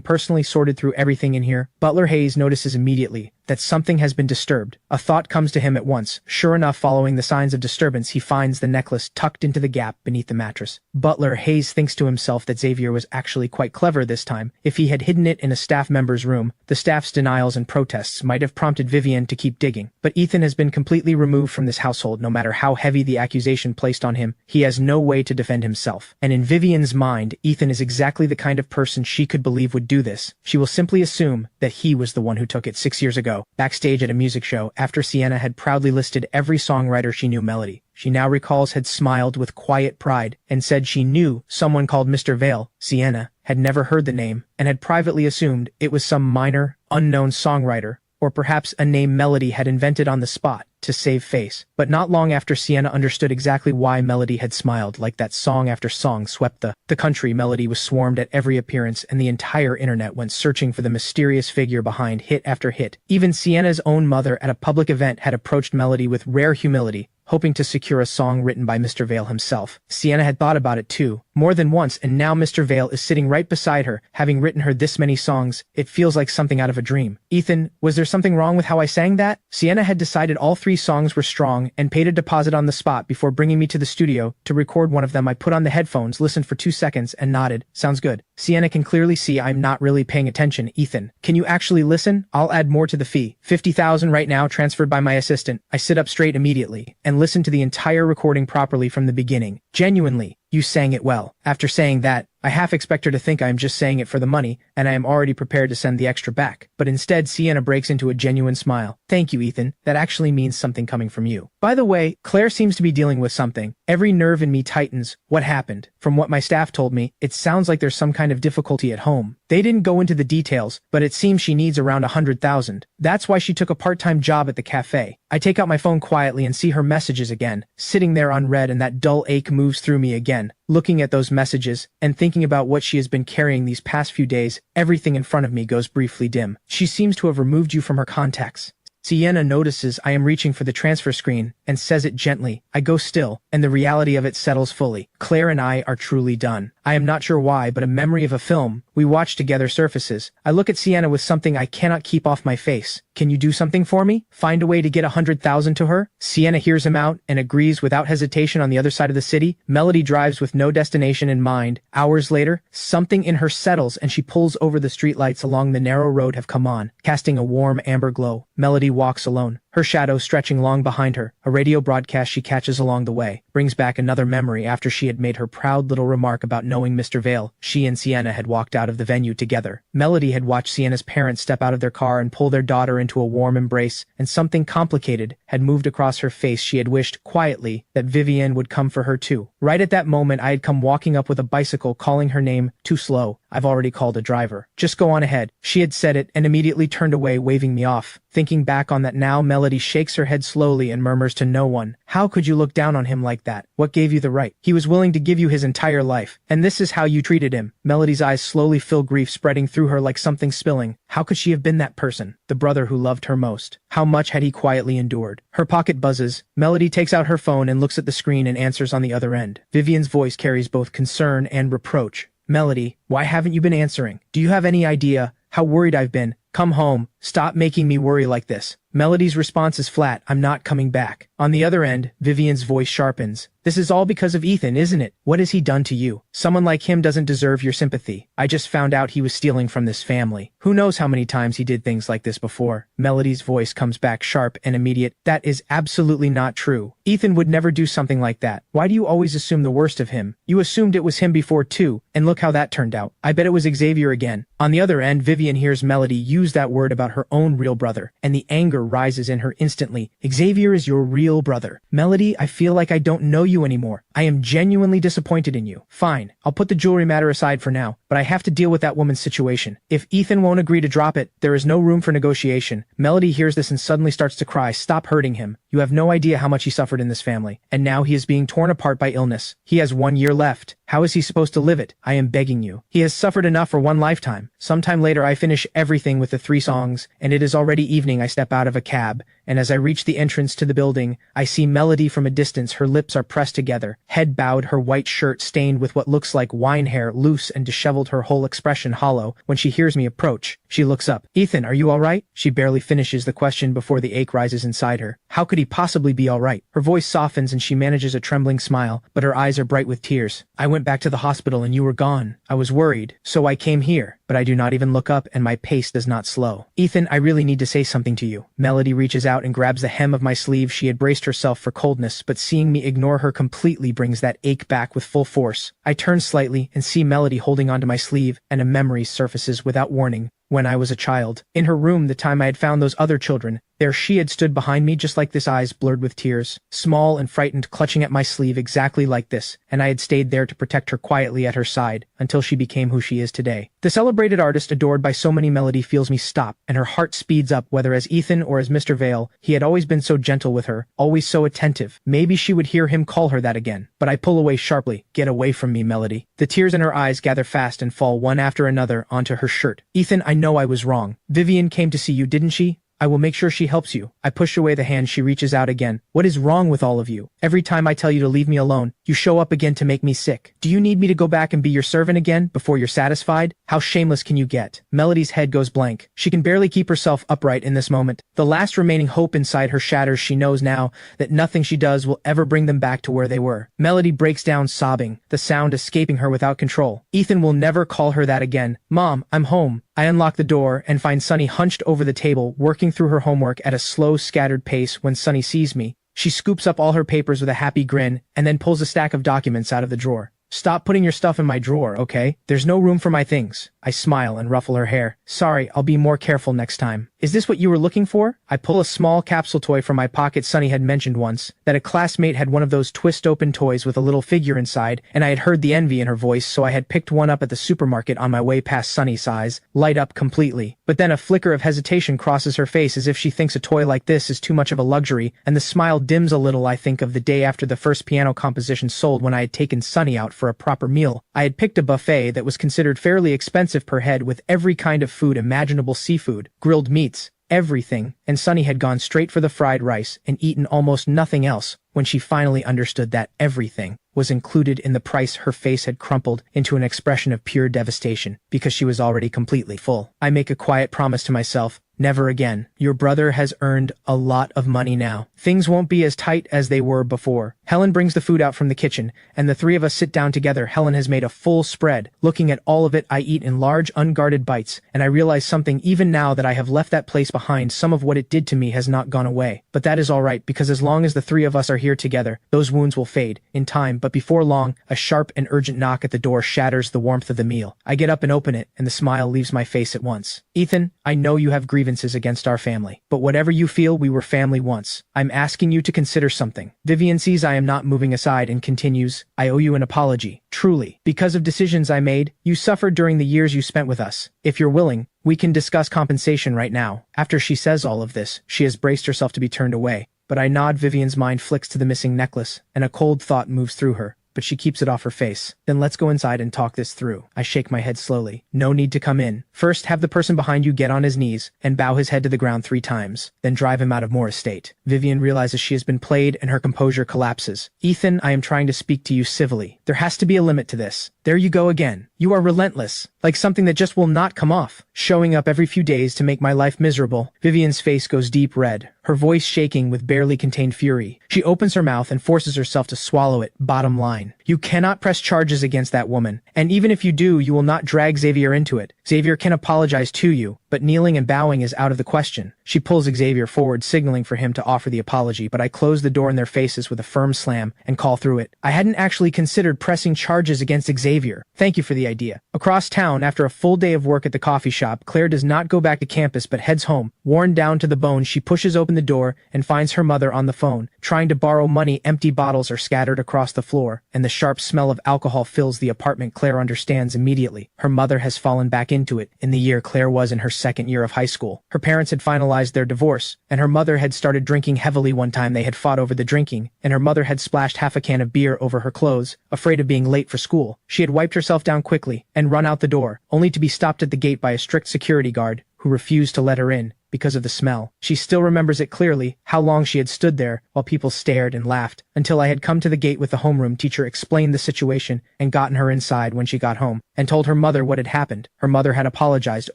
personally sorted through everything in here. Butler Hayes notices immediately that something has been disturbed. A thought comes to him at once. Sure enough, following the signs of disturbance, he finds the necklace tucked into the gap beneath the mattress. Butler Hayes thinks to himself that Xavier was actually quite clever this time. If he had hidden it in a staff member's room, the staff's denials and protests might have prompted Vivian to keep digging. But Ethan has been completely removed from this household. No matter how heavy the accusation placed on him, he has no way to defend himself. And in Vivian's mind, Ethan is exactly the kind of person she could believe would do this. She will simply assume that he was the one who took it 6 years ago. Backstage at a music show, after Sienna had proudly listed every songwriter she knew melody, she now recalls had smiled with quiet pride and said she knew someone called Mr. Vale. Sienna had never heard the name and had privately assumed it was some minor, unknown songwriter, or perhaps a name Melody had invented on the spot to save face. But not long after, Sienna understood exactly why Melody had smiled. Like that song after song swept the country, Melody was swarmed at every appearance, and the entire internet went searching for the mysterious figure behind hit after hit. Even Sienna's own mother at a public event had approached Melody with rare humility, hoping to secure a song written by Mr. Vale himself. Sienna had thought about it too, more than once, and now Mr. Vale is sitting right beside her, having written her this many songs. It feels like something out of a dream. "Ethan, was there something wrong with how I sang that?" Sienna had decided all 3 songs were strong and paid a deposit on the spot before bringing me to the studio to record one of them. I put on the headphones, listened for 2 seconds, and nodded. "Sounds good." Sienna can clearly see I'm not really paying attention. "Ethan, can you actually listen? I'll add more to the fee. 50,000 right now, transferred by my assistant." I sit up straight immediately and listen to the entire recording properly from the beginning. "Genuinely, you sang it well." After saying that, I half expect her to think I am just saying it for the money, and I am already prepared to send the extra back. But instead, Sienna breaks into a genuine smile. Thank you, Ethan. That actually means something coming from you. By the way, Claire seems to be dealing with something. Every nerve in me tightens. What happened? From what my staff told me, it sounds like there's some kind of difficulty at home. They didn't go into the details, but it seems she needs around 100,000. That's why she took a part-time job at the cafe. I take out my phone quietly and see her messages again, sitting there unread, and that dull ache moves through me again. Looking at those messages, and thinking about what she has been carrying these past few days, everything in front of me goes briefly dim. She seems to have removed you from her contacts. Sienna notices I am reaching for the transfer screen, and says it gently. I go still, and the reality of it settles fully. Claire and I are truly done. I am not sure why, but a memory of a film we watched together surfaces. I look at Sienna with something I cannot keep off my face. Can you do something for me? Find a way to get 100,000 to her? Sienna hears him out and agrees without hesitation. On the other side of the city, Melody drives with no destination in mind. Hours later, something in her settles and she pulls over. The streetlights along the narrow road have come on, casting a warm amber glow. Melody walks alone, her shadow stretching long behind her. A radio broadcast she catches along the way brings back another memory. After she had made her proud little remark about knowing Mr. Vale, she and Sienna had walked out of the venue together. Melody had watched Sienna's parents step out of their car and pull their daughter into a warm embrace, and something complicated had moved across her face. She had wished, quietly, that Vivian would come for her too. Right at that moment, I had come walking up with a bicycle, calling her name. Too slow. I've already called a driver. Just go on ahead. She had said it and immediately turned away, waving me off. Thinking back on that now, Melody shakes her head slowly and murmurs to no one, "How could you look down on him like that? What gave you the right? He was willing to give you his entire life, and this is how you treated him." Melody's eyes slowly fill, grief spreading through her like something spilling. How could she have been that person? The brother who loved her most. How much had he quietly endured? Her pocket buzzes. Melody takes out her phone and looks at the screen and answers on the other end. Vivian's voice carries both concern and reproach. "Melody, why haven't you been answering? Do you have any idea how worried I've been? Come home. Stop making me worry like this." Melody's response is flat. "I'm not coming back." On the other end, Vivian's voice sharpens. "This is all because of Ethan, isn't it? What has he done to you? Someone like him doesn't deserve your sympathy. I just found out he was stealing from this family. Who knows how many times he did things like this before?" Melody's voice comes back sharp and immediate. "That is absolutely not true. Ethan would never do something like that. Why do you always assume the worst of him? You assumed it was him before too, and look how that turned out. I bet it was Xavier again." On the other end, Vivian hears Melody use that word about her own real brother, and the anger rises in her instantly. "Xavier is your real brother. Melody, I feel like I don't know you anymore. I am genuinely disappointed in you. Fine, I'll put the jewelry matter aside for now, but I have to deal with that woman's situation. If Ethan won't agree to drop it, there is no room for negotiation." Melody hears this and suddenly starts to cry. "Stop hurting him. You have no idea how much he suffered in this family, and now he is being torn apart by illness. He has 1 year left. How is he supposed to live it? I am begging you. He has suffered enough for one lifetime." Sometime later, I finish everything with the 3 songs, and it is already evening. I step out of a cab, and as I reach the entrance to the building, I see Melody from a distance. Her lips are pressed together, head bowed, her white shirt stained with what looks like wine hair, loose and disheveled, her whole expression hollow. When she hears me approach, she looks up. "Ethan, are you all right?" She barely finishes the question before the ache rises inside her. How could he possibly be all right? Her voice softens and she manages a trembling smile, but her eyes are bright with tears. "I went back to the hospital and you were gone. I was worried, so I came here." But I do not even look up, and my pace does not slow. "Ethan, I really need to say something to you." Melody reaches out and grabs the hem of my sleeve. She had braced herself for coldness, but seeing me ignore her completely brings that ache back with full force. I turn slightly and see Melody holding onto my sleeve, and a memory surfaces without warning. When I was a child, in her room, the time I had found those other children, there she had stood behind me just like this, eyes blurred with tears, small and frightened, clutching at my sleeve exactly like this, and I had stayed there to protect her quietly at her side until she became who she is today. The celebrated artist adored by so many, Melody feels me stop, and her heart speeds up. Whether as Ethan or as Mr. Vale, he had always been so gentle with her, always so attentive. Maybe she would hear him call her that again. But I pull away sharply. "Get away from me, Melody." The tears in her eyes gather fast and fall one after another onto her shirt. "Ethan, I know I was wrong. Vivian came to see you, didn't she? I will make sure she helps you." I push away the hand she reaches out again. "What is wrong with all of you? Every time I tell you to leave me alone, you show up again to make me sick. Do you need me to go back and be your servant again before you're satisfied? How shameless can you get?" Melody's head goes blank. She can barely keep herself upright in this moment. The last remaining hope inside her shatters. She knows now that nothing she does will ever bring them back to where they were. Melody breaks down sobbing, the sound escaping her without control. Ethan will never call her that again. "Mom, I'm home." I unlock the door and find Sunny hunched over the table, working through her homework at a slow, scattered pace. When Sunny sees me, she scoops up all her papers with a happy grin and then pulls a stack of documents out of the drawer. Stop putting your stuff in my drawer, okay? There's no room for my things. I smile and ruffle her hair. Sorry, I'll be more careful next time. Is this what you were looking for? I pull a small capsule toy from my pocket. Sunny had mentioned once that a classmate had one of those twist-open toys with a little figure inside, and I had heard the envy in her voice, so I had picked one up at the supermarket on my way past Sunny's eyes light up completely. But then a flicker of hesitation crosses her face as if she thinks a toy like this is too much of a luxury, and the smile dims a little. I think of the day after the first piano composition sold when I had taken Sunny out for a proper meal. I had picked a buffet that was considered fairly expensive per head with every kind of food imaginable, seafood, grilled meats, everything, and Sunny had gone straight for the fried rice and eaten almost nothing else. When she finally understood that everything was included in the price, her face had crumpled into an expression of pure devastation because she was already completely full. I make a quiet promise to myself, never again. Your brother has earned a lot of money now. Things won't be as tight as they were before. Helen brings the food out from the kitchen, and the three of us sit down together. Helen has made a full spread. Looking at all of it, I eat in large, unguarded bites, and I realize something. Even now that I have left that place behind, some of what it did to me has not gone away. But that is all right, because as long as the three of us are here together, those wounds will fade in time. But before long, a sharp and urgent knock at the door shatters the warmth of the meal. I get up and open it, and the smile leaves my face at once. Ethan, I know you have grievances against our family, but whatever you feel, we were family once. I'm asking you to consider something. Vivian sees I am not moving aside and continues, I owe you an apology, truly. Because of decisions I made, you suffered during the years you spent with us. If you're willing, we can discuss compensation right now. After she says all of this, she has braced herself to be turned away, but I nod. Vivian's mind flicks to the missing necklace, and a cold thought moves through her, but she keeps it off her face. Then let's go inside and talk this through. I shake my head slowly. No need to come in. First, have the person behind you get on his knees and bow his head to the ground 3 times. Then drive him out of Moore Estate. Vivian realizes she has been played and her composure collapses. Ethan, I am trying to speak to you civilly. There has to be a limit to this. There you go again. You are relentless, like something that just will not come off, showing up every few days to make my life miserable. Vivian's face goes deep red, her voice shaking with barely contained fury. She opens her mouth and forces herself to swallow it. Bottom line, you cannot press charges against that woman, and even if you do, you will not drag Xavier into it. Xavier can apologize to you, but kneeling and bowing is out of the question. She pulls Xavier forward, signaling for him to offer the apology, but I close the door in their faces with a firm slam and call through it. I hadn't actually considered pressing charges against Xavier. Thank you for the idea. Across town, after a full day of work at the coffee shop, Claire does not go back to campus but heads home. Worn down to the bone, she pushes open the door and finds her mother on the phone, trying to borrow money. Empty bottles are scattered across the floor, and the sharp smell of alcohol fills the apartment. Claire understands immediately. Her mother has fallen back into it. In the year Claire was in her second year of high school, her parents had finalized their divorce, and her mother had started drinking heavily. One time they had fought over the drinking, and her mother had splashed half a can of beer over her clothes, afraid of being late for school. She had wiped herself down quickly and run out the door, only to be stopped at the gate by a strict security guard who refused to let her in because of the smell. She still remembers it clearly, how long she had stood there while people stared and laughed, until I had come to the gate with the homeroom teacher, explained the situation, and gotten her inside when she got home, and told her mother what had happened. Her mother had apologized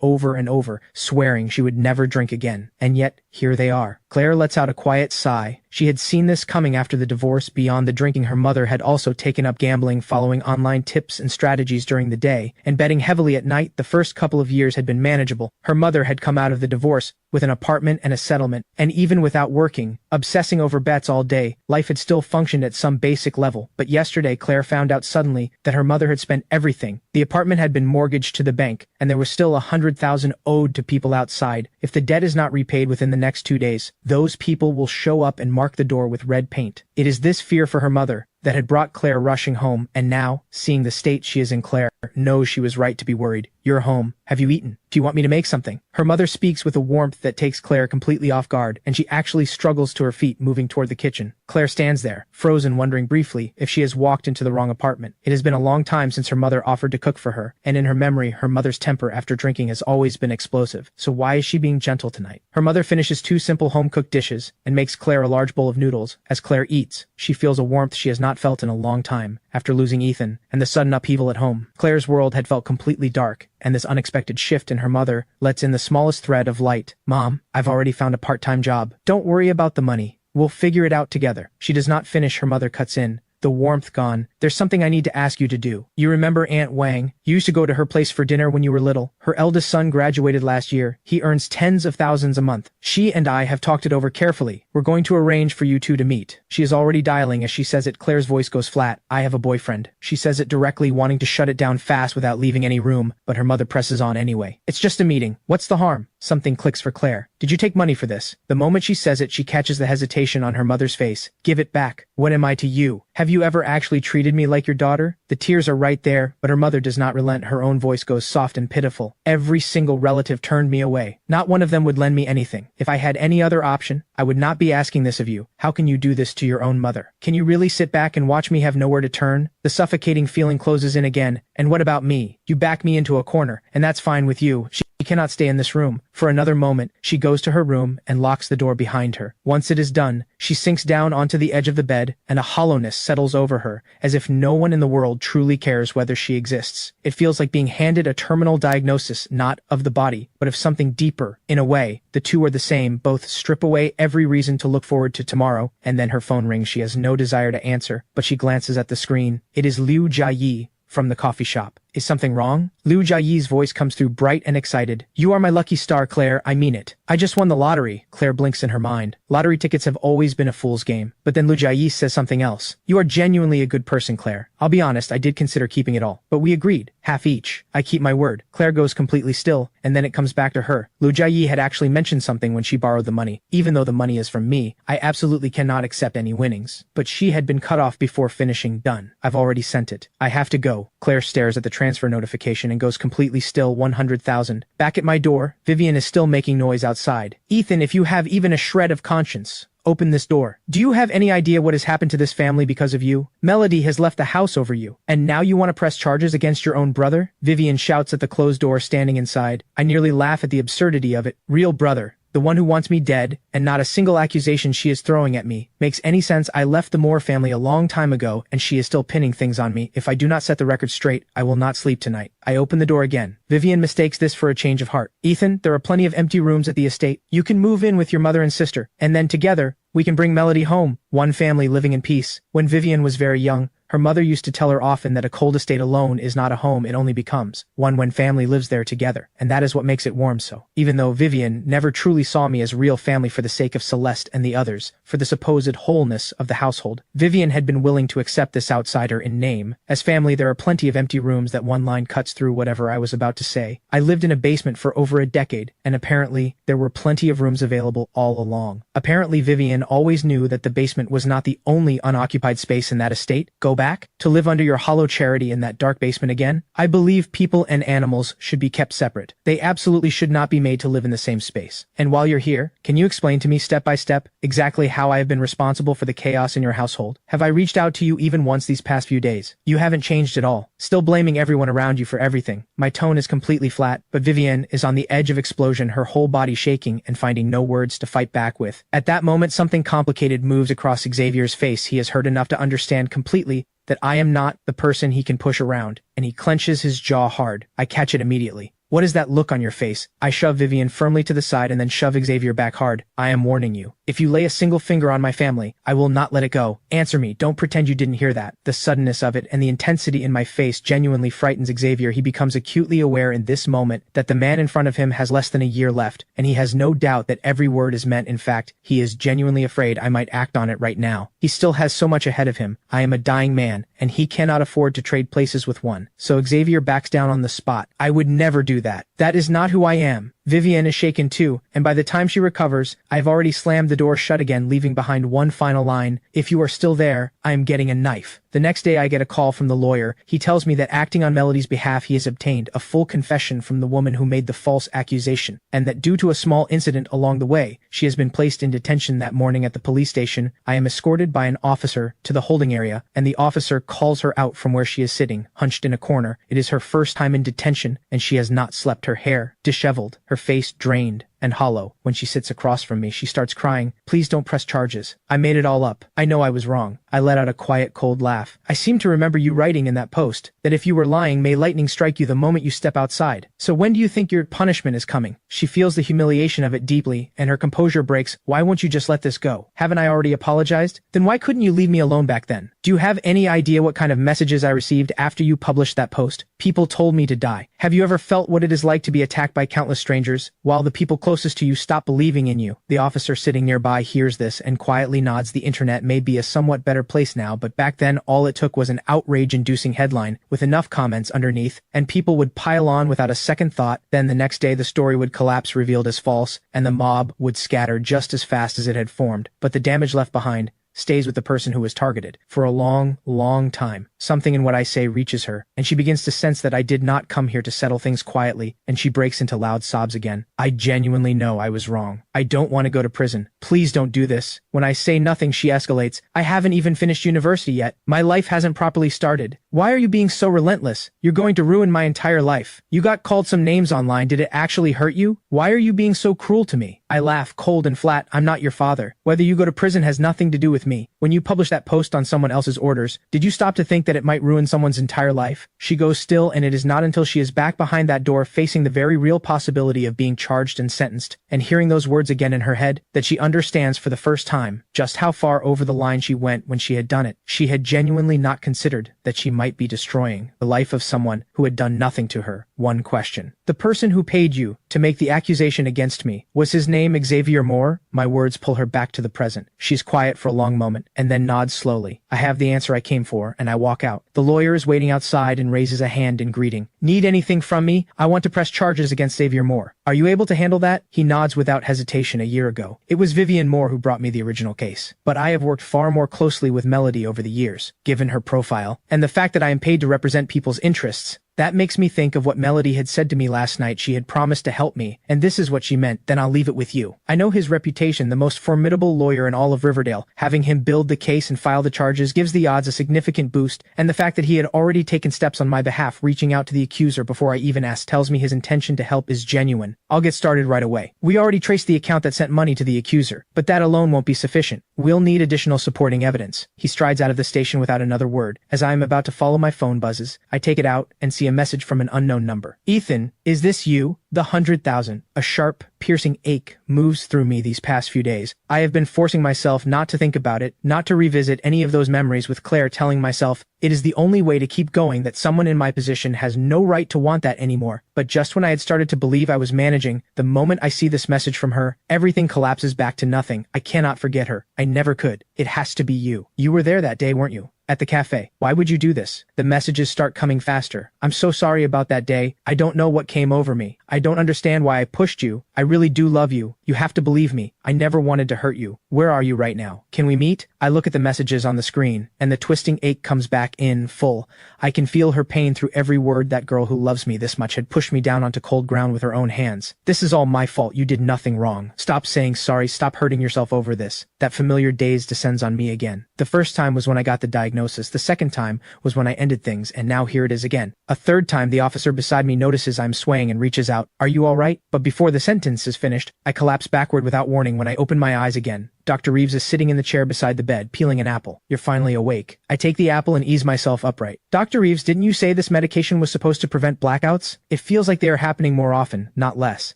over and over, swearing she would never drink again. And yet, here they are. Claire lets out a quiet sigh. She had seen this coming after the divorce. Beyond the drinking, her mother had also taken up gambling, following online tips and strategies during the day, and betting heavily at night. The first couple of years had been manageable. Her mother had come out of the divorce with an apartment and a settlement, and even without working, obsessing over bets all day, life had still functioned at some basic level. But yesterday, Claire found out suddenly that her mother had spent everything. The apartment had been mortgaged to the bank, and there was still $100,000 owed to people outside. If the debt is not repaid within the next 2 days, those people will show up and mark the door with red paint. It is this fear for her mother that had brought Claire rushing home, and now, seeing the state she is in, Claire knows she was right to be worried. You're home. Have you eaten? Do you want me to make something? Her mother speaks with a warmth that takes Claire completely off guard, and she actually struggles to her feet, moving toward the kitchen. Claire stands there, frozen, wondering briefly if she has walked into the wrong apartment. It has been a long time since her mother offered to cook for her, and in her memory, her mother's temper after drinking has always been explosive. So why is she being gentle tonight? Her mother finishes 2 simple home-cooked dishes and makes Claire a large bowl of noodles. As Claire eats, she feels a warmth she has not felt in a long time after losing Ethan and the sudden upheaval at home. Claire's world had felt completely dark, and this unexpected shift in her mother lets in the smallest thread of light. Mom, I've already found a part-time job. Don't worry about the money. We'll figure it out together. She does not finish. Her mother cuts in, the warmth gone. There's something I need to ask you to do. You remember Aunt Wang? You used to go to her place for dinner when you were little. Her eldest son graduated last year. He earns tens of thousands a month. She and I have talked it over carefully. We're going to arrange for you two to meet. She is already dialing as she says it. Claire's voice goes flat. I have a boyfriend. She says it directly, wanting to shut it down fast without leaving any room, but her mother presses on anyway. It's just a meeting. What's the harm? Something clicks for Claire. Did you take money for this? The moment she says it, she catches the hesitation on her mother's face. Give it back. What am I to you? Have you ever actually treated me like your daughter? The tears are right there, but her mother does not relent. Her own voice goes soft and pitiful. Every single relative turned me away. Not one of them would lend me anything. If I had any other option, I would not be asking this of you. How can you do this to your own mother? Can you really sit back and watch me have nowhere to turn? The suffocating feeling closes in again. And what about me? You back me into a corner, and that's fine with you. She cannot stay in this room. For another moment, she goes to her room and locks the door behind her. Once it is done, she sinks down onto the edge of the bed, and a hollowness settles over her, as if no one in the world truly cares whether she exists. It feels like being handed a terminal diagnosis, not of the body, but of something deeper. In a way, the two are the same. Both strip away every reason to look forward to tomorrow, and then her phone rings. She has no desire to answer, but she glances at the screen. It is Liu Jiayi from the coffee shop. Is something wrong? Liu Jiayi's voice comes through bright and excited. You are my lucky star, Claire. I mean it. I just won the lottery. Claire blinks in her mind. Lottery tickets have always been a fool's game. But then Liu Jiayi says something else. You are genuinely a good person, Claire. I'll be honest, I did consider keeping it all. But we agreed. Half each. I keep my word. Claire goes completely still, and then it comes back to her. Liu Jiayi had actually mentioned something when she borrowed the money. Even though the money is from me, I absolutely cannot accept any winnings. But she had been cut off before finishing. Done. I've already sent it. I have to go. Claire stares at the transfer notification and goes completely still. 100,000. Back at my door, Vivian is still making noise outside. Ethan, if you have even a shred of conscience, open this door. Do you have any idea what has happened to this family because of you? Melody has left the house over you, and now you want to press charges against your own brother? Vivian shouts at the closed door standing inside. I nearly laugh at the absurdity of it. Real brother. The one who wants me dead, and not a single accusation she is throwing at me, makes any sense. I left the Moore family a long time ago, and she is still pinning things on me. If I do not set the record straight, I will not sleep tonight. I open the door again. Vivian mistakes this for a change of heart. Ethan, there are plenty of empty rooms at the estate. You can move in with your mother and sister, and then together, we can bring Melody home. One family living in peace. When Vivian was very young, her mother used to tell her often that a cold estate alone is not a home, it only becomes one when family lives there together, and that is what makes it warm. So, even though Vivian never truly saw me as real family for the sake of Celeste and the others, for the supposed wholeness of the household, Vivian had been willing to accept this outsider in name. As family, there are plenty of empty rooms. That one line cuts through whatever I was about to say. I lived in a basement for over a decade, and apparently, there were plenty of rooms available all along. Apparently, Vivian always knew that the basement was not the only unoccupied space in that estate. Go back to live under your hollow charity in that dark basement again? I believe people and animals should be kept separate. They absolutely should not be made to live in the same space. And while you're here, can you explain to me step by step exactly how I have been responsible for the chaos in your household? Have I reached out to you even once these past few days? You haven't changed at all. Still blaming everyone around you for everything. My tone is completely flat, but Vivian is on the edge of explosion, her whole body shaking and finding no words to fight back with. At that moment, something complicated moves across Xavier's face. He has heard enough to understand completely that I am not the person he can push around, and he clenches his jaw hard. I catch it immediately. What is that look on your face? I shove Vivian firmly to the side and then shove Xavier back hard. I am warning you. If you lay a single finger on my family, I will not let it go. Answer me. Don't pretend you didn't hear that. The suddenness of it and the intensity in my face genuinely frightens Xavier. He becomes acutely aware in this moment that the man in front of him has less than a year left, and he has no doubt that every word is meant. In fact, he is genuinely afraid I might act on it right now. He still has so much ahead of him. I am a dying man, and he cannot afford to trade places with one. So Xavier backs down on the spot. I would never do that. That is not who I am. Vivian is shaken too, and by the time she recovers, I've already slammed the door shut again, leaving behind one final line. If you are still there, I am getting a knife. The next day I get a call from the lawyer. He tells me that acting on Melody's behalf he has obtained a full confession from the woman who made the false accusation, and that due to a small incident along the way, she has been placed in detention that morning at the police station. I am escorted by an officer to the holding area, and the officer calls her out from where she is sitting, hunched in a corner. It is her first time in detention, and she has not slept. Her hair disheveled, her face drained and hollow. When she sits across from me, she starts crying. Please don't press charges. I made it all up. I know I was wrong. I let out a quiet, cold laugh. I seem to remember you writing in that post that if you were lying, may lightning strike you the moment you step outside. So when do you think your punishment is coming? She feels the humiliation of it deeply, and her composure breaks. Why won't you just let this go? Haven't I already apologized? Then why couldn't you leave me alone back then? Do you have any idea what kind of messages I received after you published that post? People told me to die. Have you ever felt what it is like to be attacked by countless strangers, while the people closest to you stop believing in you? The officer sitting nearby hears this and quietly nods. The internet may be a somewhat better place now, but back then all it took was an outrage-inducing headline with enough comments underneath, and people would pile on without a second thought. Then the next day the story would collapse, revealed as false, and the mob would scatter just as fast as it had formed. But the damage left behind stays with the person who was targeted. For a long, long time, something in what I say reaches her, and she begins to sense that I did not come here to settle things quietly, and she breaks into loud sobs again. I genuinely know I was wrong. I don't want to go to prison. Please don't do this. When I say nothing, she escalates. I haven't even finished university yet. My life hasn't properly started. Why are you being so relentless? You're going to ruin my entire life. You got called some names online. Did it actually hurt you? Why are you being so cruel to me? I laugh, cold and flat. I'm not your father. Whether you go to prison has nothing to do with me. When you published that post on someone else's orders, did you stop to think that it might ruin someone's entire life? She goes still, and it is not until she is back behind that door facing the very real possibility of being charged and sentenced, and hearing those words again in her head, that she understands for the first time just how far over the line she went when she had done it. She had genuinely not considered that she might be destroying the life of someone who had done nothing to her. One question. The person who paid you to make the accusation against me, was his name Xavier Moore? My words pull her back to the present. She's quiet for a long moment, and then nods slowly. I have the answer I came for, and I walk out. The lawyer is waiting outside and raises a hand in greeting. Need anything from me? I want to press charges against Xavier Moore. Are you able to handle that? He nods without hesitation. A year ago, it was Vivian Moore who brought me the original case. But I have worked far more closely with Melody over the years, given her profile, and the fact that I am paid to represent people's interests. That makes me think of what Melody had said to me last night. She had promised to help me, and this is what she meant. Then I'll leave it with you. I know his reputation, the most formidable lawyer in all of Riverdale. Having him build the case and file the charges gives the odds a significant boost, and the fact that he had already taken steps on my behalf, reaching out to the accuser before I even asked, tells me his intention to help is genuine. I'll get started right away. We already traced the account that sent money to the accuser, but that alone won't be sufficient. We'll need additional supporting evidence. He strides out of the station without another word. As I am about to follow, my phone buzzes. I take it out and see a message from an unknown number. Ethan, is this you? The 100,000. A sharp, piercing ache moves through me these past few days. I have been forcing myself not to think about it, not to revisit any of those memories, with Claire telling myself it is the only way to keep going, that someone in my position has no right to want that anymore. But just when I had started to believe I was managing, the moment I see this message from her, everything collapses back to nothing. I cannot forget her. I never could. It has to be you. You were there that day, weren't you? At the cafe. Why would you do this? The messages start coming faster. I'm so sorry about that day. I don't know what came over me. I don't understand why I pushed you. I really do love you. You have to believe me. I never wanted to hurt you. Where are you right now? Can we meet? I look at the messages on the screen, and the twisting ache comes back in full. I can feel her pain through every word. That girl who loves me this much had pushed me down onto cold ground with her own hands. This is all my fault. You did nothing wrong. Stop saying sorry. Stop hurting yourself over this. That familiar daze descends on me again. The first time was when I got the diagnosis. The second time was when I ended things, and now here it is again. A third time, the officer beside me notices I'm swaying and reaches out. Are you all right? But before the sentence is finished, I collapse backward without warning. When I open my eyes again, Dr. Reeves is sitting in the chair beside the bed, peeling an apple. You're finally awake. I take the apple and ease myself upright. Dr. Reeves, didn't you say this medication was supposed to prevent blackouts? It feels like they are happening more often, not less.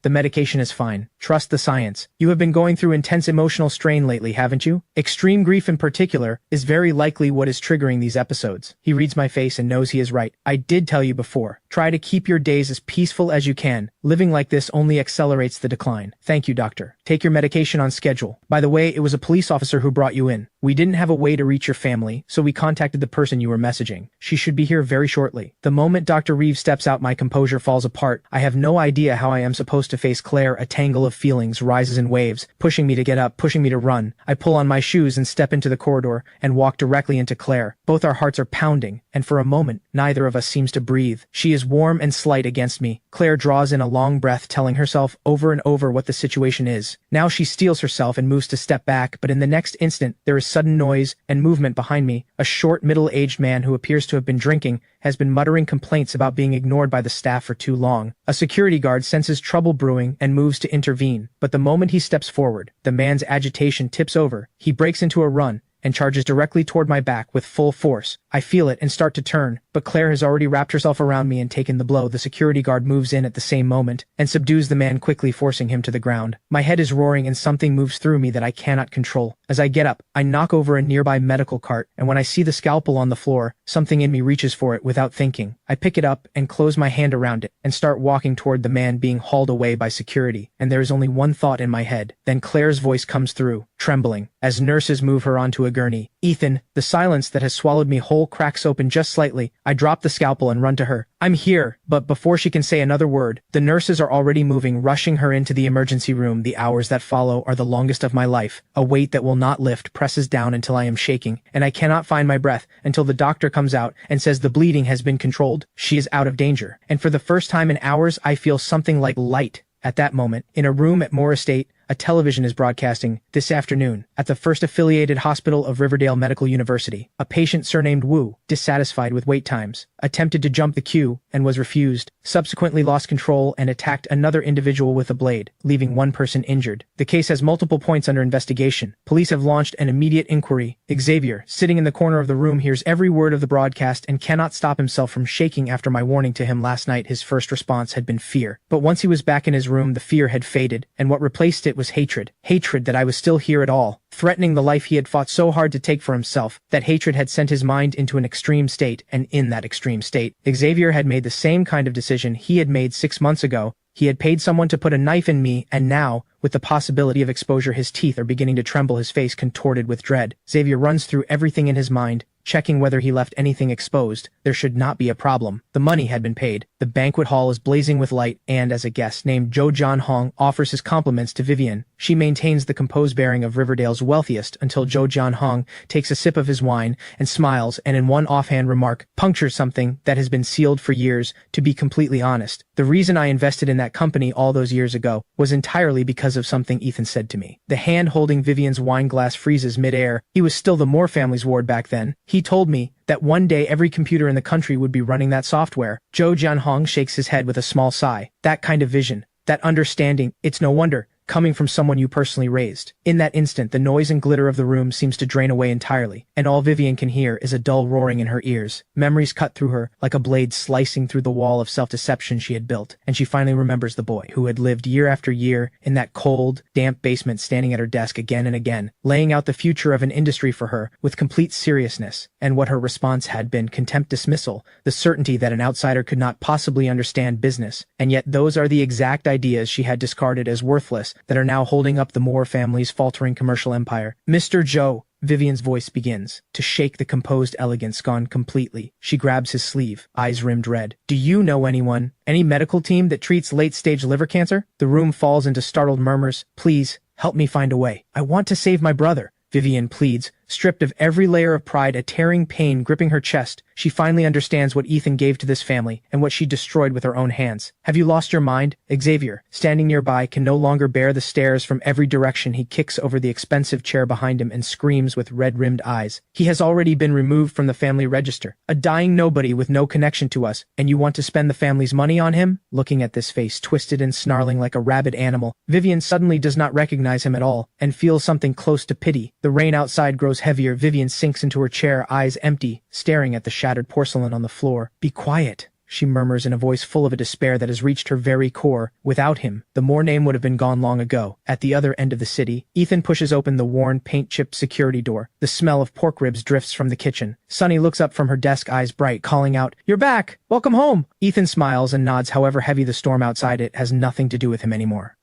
The medication is fine. Trust the science. You have been going through intense emotional strain lately, haven't you? Extreme grief in particular is very likely what is triggering these episodes. He reads my face and knows he is right. I did tell you before. Try to keep your days as peaceful as you can. Living like this only accelerates the decline. Thank you, doctor. Take your medication on schedule. By the way, it was a police officer who brought you in. We didn't have a way to reach your family, so we contacted the person you were messaging. She should be here very shortly. The moment Dr. Reeves steps out, my composure falls apart. I have no idea how I am supposed to face Claire. A tangle of feelings rises in waves, pushing me to get up, pushing me to run. I pull on my shoes and step into the corridor and walk directly into Claire. Both our hearts are pounding, and for a moment, neither of us seems to breathe. She is warm and slight against me. Claire draws in a long breath, telling herself over and over what the situation is. Now she steels herself and moves to step back, but in the next instant, there is sudden noise and movement behind me. A short, middle-aged man who appears to have been drinking has been muttering complaints about being ignored by the staff for too long. A security guard senses trouble brewing and moves to intervene, but the moment he steps forward, the man's agitation tips over. He breaks into a run and charges directly toward my back with full force. I feel it and start to turn, but Claire has already wrapped herself around me and taken the blow. The security guard moves in at the same moment and subdues the man, quickly forcing him to the ground. My head is roaring and something moves through me that I cannot control. As I get up, I knock over a nearby medical cart, and when I see the scalpel on the floor, something in me reaches for it without thinking. I pick it up and close my hand around it and start walking toward the man being hauled away by security, and there is only one thought in my head. Then Claire's voice comes through, trembling, as nurses move her onto a gurney. Ethan, the silence that has swallowed me whole cracks open just slightly. I drop the scalpel and run to her. I'm here, but before she can say another word, the nurses are already moving, rushing her into the emergency room. The hours that follow are the longest of my life. A weight that will not lift presses down until I am shaking, and I cannot find my breath until the doctor comes out and says the bleeding has been controlled. She is out of danger, and for the first time in hours, I feel something like light. At that moment, in a room at Moore Estate, a television is broadcasting, "This afternoon, at the First Affiliated Hospital of Riverdale Medical University, a patient surnamed Wu, dissatisfied with wait times, attempted to jump the queue and was refused, subsequently lost control and attacked another individual with a blade, leaving one person injured. The case has multiple points under investigation. Police have launched an immediate inquiry." Xavier, sitting in the corner of the room, hears every word of the broadcast and cannot stop himself from shaking. After my warning to him last night, his first response had been fear. But once he was back in his room, the fear had faded, and what replaced it was hatred. Hatred that I was still here at all, threatening the life he had fought so hard to take for himself. That hatred had sent his mind into an extreme state, and in that extreme state, Xavier had made the same kind of decision he had made 6 months ago. He had paid someone to put a knife in me, and now, with the possibility of exposure, his teeth are beginning to tremble, his face contorted with dread. Xavier runs through everything in his mind, checking whether he left anything exposed. There should not be a problem. The money had been paid. The banquet hall is blazing with light, and as a guest named Zhou Jianhong offers his compliments to Vivian, she maintains the composed bearing of Riverdale's wealthiest until Zhou Jianhong takes a sip of his wine and smiles, and in one offhand remark, punctures something that has been sealed for years. To be completely honest, the reason I invested in that company all those years ago was entirely because of something Ethan said to me. The hand holding Vivian's wine glass freezes mid-air. He was still the Moore family's ward back then. He told me that one day every computer in the country would be running that software. Zhou Jianhong shakes his head with a small sigh. That kind of vision, that understanding, it's no wonder, coming from someone you personally raised. In that instant, the noise and glitter of the room seems to drain away entirely, and all Vivian can hear is a dull roaring in her ears. Memories cut through her like a blade slicing through the wall of self-deception she had built, and she finally remembers the boy who had lived year after year in that cold, damp basement, standing at her desk again and again, laying out the future of an industry for her with complete seriousness, and what her response had been: contempt, dismissal, the certainty that an outsider could not possibly understand business, and yet those are the exact ideas she had discarded as worthless that are now holding up the Moore family's faltering commercial empire. "Mr. Zhou," Vivian's voice begins to shake, the composed elegance gone completely. She grabs his sleeve, eyes rimmed red. "Do you know anyone, any medical team that treats late-stage liver cancer?" The room falls into startled murmurs. "Please, help me find a way. I want to save my brother," Vivian pleads, stripped of every layer of pride, a tearing pain gripping her chest. She finally understands what Ethan gave to this family and what she destroyed with her own hands. "Have you lost your mind?" Xavier, standing nearby, can no longer bear the stares from every direction. He kicks over the expensive chair behind him and screams with red-rimmed eyes. "He has already been removed from the family register. A dying nobody with no connection to us, and you want to spend the family's money on him?" Looking at this face, twisted and snarling like a rabid animal, Vivian suddenly does not recognize him at all and feels something close to pity. The rain outside grows heavier. Vivian sinks into her chair, eyes empty, staring at the shattered porcelain on the floor. "Be quiet," she murmurs in a voice full of a despair that has reached her very core. Without him, the Moore name would have been gone long ago. At the other end of the city, Ethan pushes open the worn, paint-chipped security door. The smell of pork ribs drifts from the kitchen. Sunny looks up from her desk, eyes bright, calling out, "You're back! Welcome home!" Ethan smiles and nods, however heavy the storm outside it has nothing to do with him anymore.